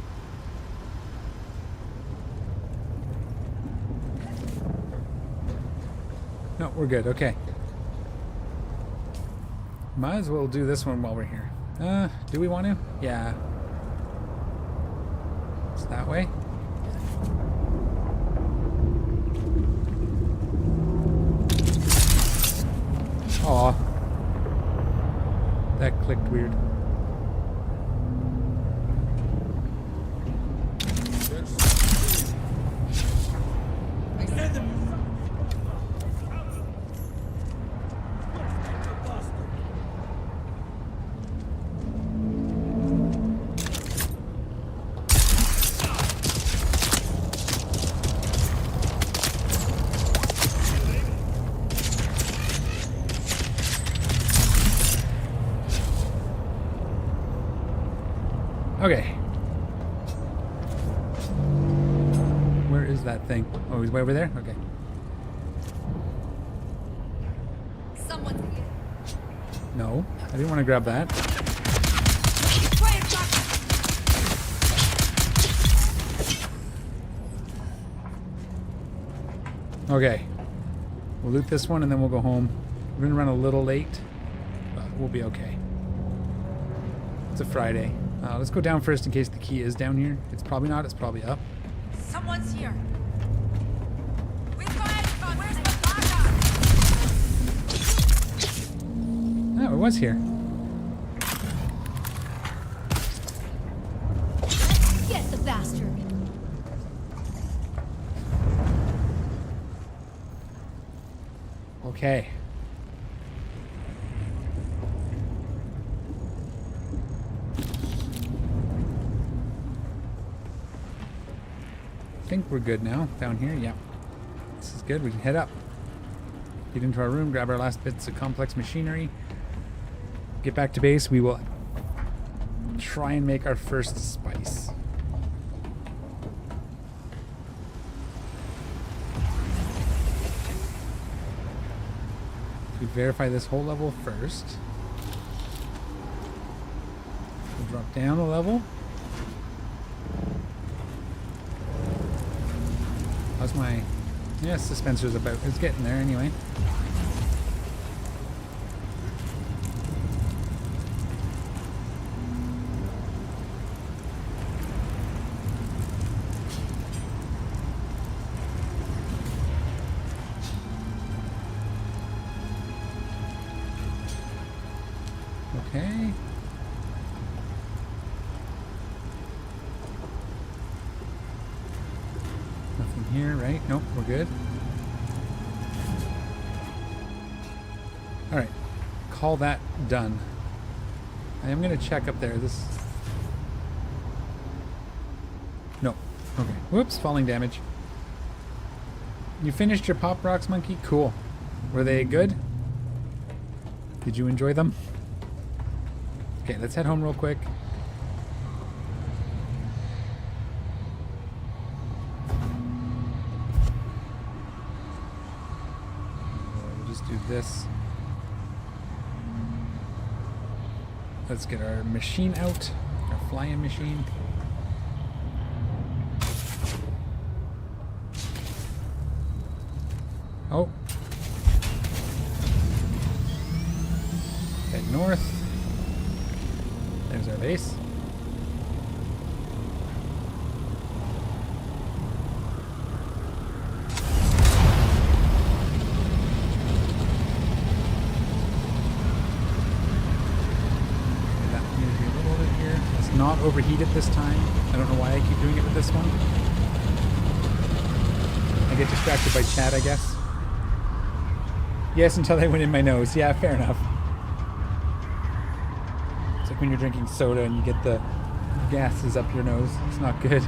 No, we're good. Okay. Might as well do this one while we're here. Do we want to? Yeah. It's that way. Aw. That clicked weird. Okay. Where is that thing? Oh, he's way over there? Okay. Someone's here. No, I didn't want to grab that. Try and shot. Okay. We'll loot this one and then we'll go home. We're going to run a little late, but we'll be okay. It's a Friday. Let's go down first in case the key is down here. It's probably not. It's probably up. Someone's here. We've got it. Where's the backup? Oh, it was here. Get the bastard. Okay. I think we're good now. Down here, yeah. This is good. We can head up. Get into our room, grab our last bits of complex machinery. Get back to base. We will try and make our first spice. We verify this whole level first. We'll drop down a level. How's my... Yeah, suspensor's about... It's getting there anyway. Okay. Nothing here, right? Nope, we're good. Alright. Call that done. I am going to check up there. This... No. Okay. Whoops, falling damage. You finished your pop rocks, monkey? Cool. Were they good? Did you enjoy them? Okay, let's head home real quick. We'll just do this. Let's get our machine out, our flying machine. Oh. Head north. There's our base. That needs to be a little bit here. It's not overheated this time. I don't know why I keep doing it with this one. I get distracted by chat, I guess. Yes, until they went in my nose. Yeah, fair enough. It's like when you're drinking soda and you get the gases up your nose. It's not good.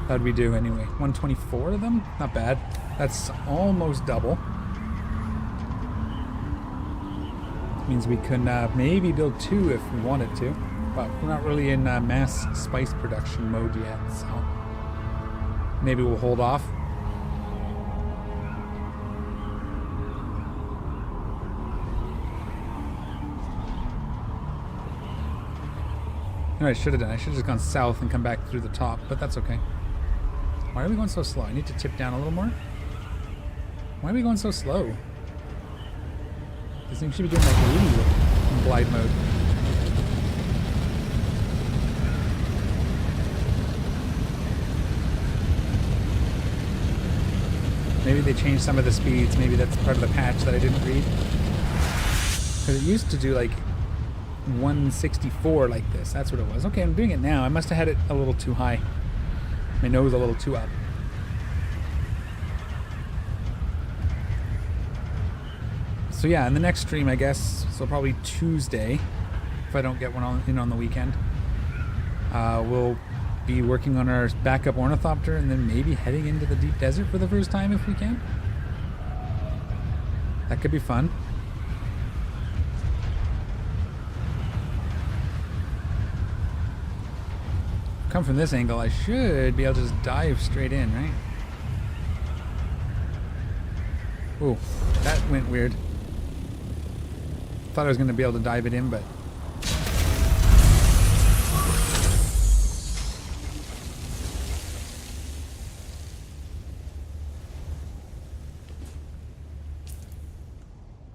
How'd we do anyway? 124 of them? Not bad. That's almost double. Means we can maybe build 2 if we wanted to. But we're not really in mass spice production mode yet, so maybe we'll hold off. No, I should have done. I should have just gone south and come back through the top, but that's okay. Why are we going so slow? I need to tip down a little more. Why are we going so slow? This thing should be doing like 80 in glide mode. Maybe they changed some of the speeds. Maybe that's part of the patch that I didn't read. Because it used to do like 164 like this. That's what it was. Okay, I'm doing it now. I must have had it a little too high. My nose a little too up. So yeah, in the next stream, I guess, so probably Tuesday, if I don't get one on the weekend, we'll be working on our backup ornithopter and then maybe heading into the deep desert for the first time if we can. That could be fun. Come from this angle, I should be able to just dive straight in, right? Ooh, that went weird. Thought I was going to be able to dive it in, but...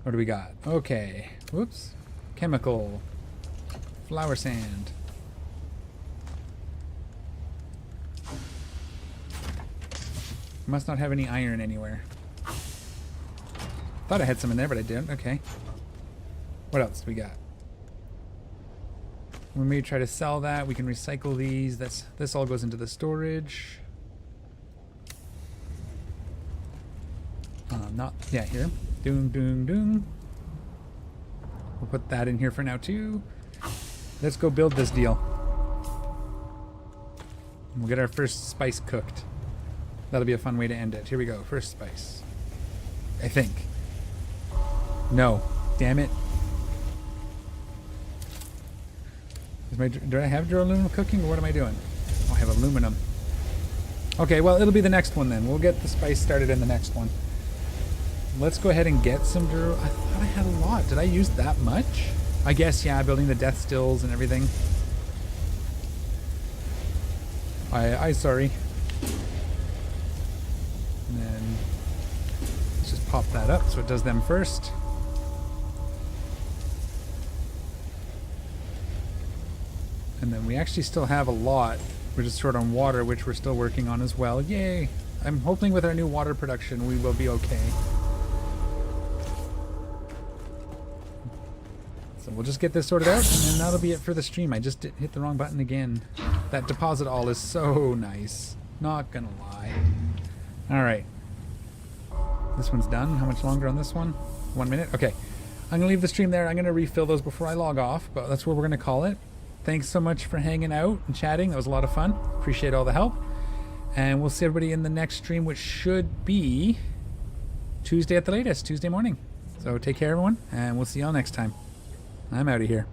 What do we got? Okay. Whoops. Chemical. Flower sand. Must not have any iron anywhere. Thought I had some in there, but I didn't. Okay. What else do we got? We may try to sell that. We can recycle these. This all goes into the storage. Here. Doom. We'll put that in here for now too. Let's go build this deal. We'll get our first spice cooked. That'll be a fun way to end it. Here we go. First spice. I think. No. Damn it. Do I have duralumin cooking, or what am I doing? Oh, I have aluminum. Okay, well, it'll be the next one then. We'll get the spice started in the next one. Let's go ahead and get some duralumin. I thought I had a lot. Did I use that much? I guess, yeah, building the death stills and everything. I sorry. And then let's just pop that up so it does them first. And then we actually still have a lot. We're just short on water, which we're still working on as well. Yay! I'm hoping with our new water production we will be okay. So we'll just get this sorted out, and then that'll be it for the stream. I just hit the wrong button again. That deposit all is so nice. Not gonna lie. Alright. This one's done. How much longer on this one? 1 minute? Okay. I'm gonna leave the stream there. I'm gonna refill those before I log off, but that's what we're gonna call it. Thanks so much for hanging out and chatting. That was a lot of fun. Appreciate all the help. And we'll see everybody in the next stream, which should be Tuesday at the latest, Tuesday morning. So take care, everyone, and we'll see y'all next time. I'm out of here.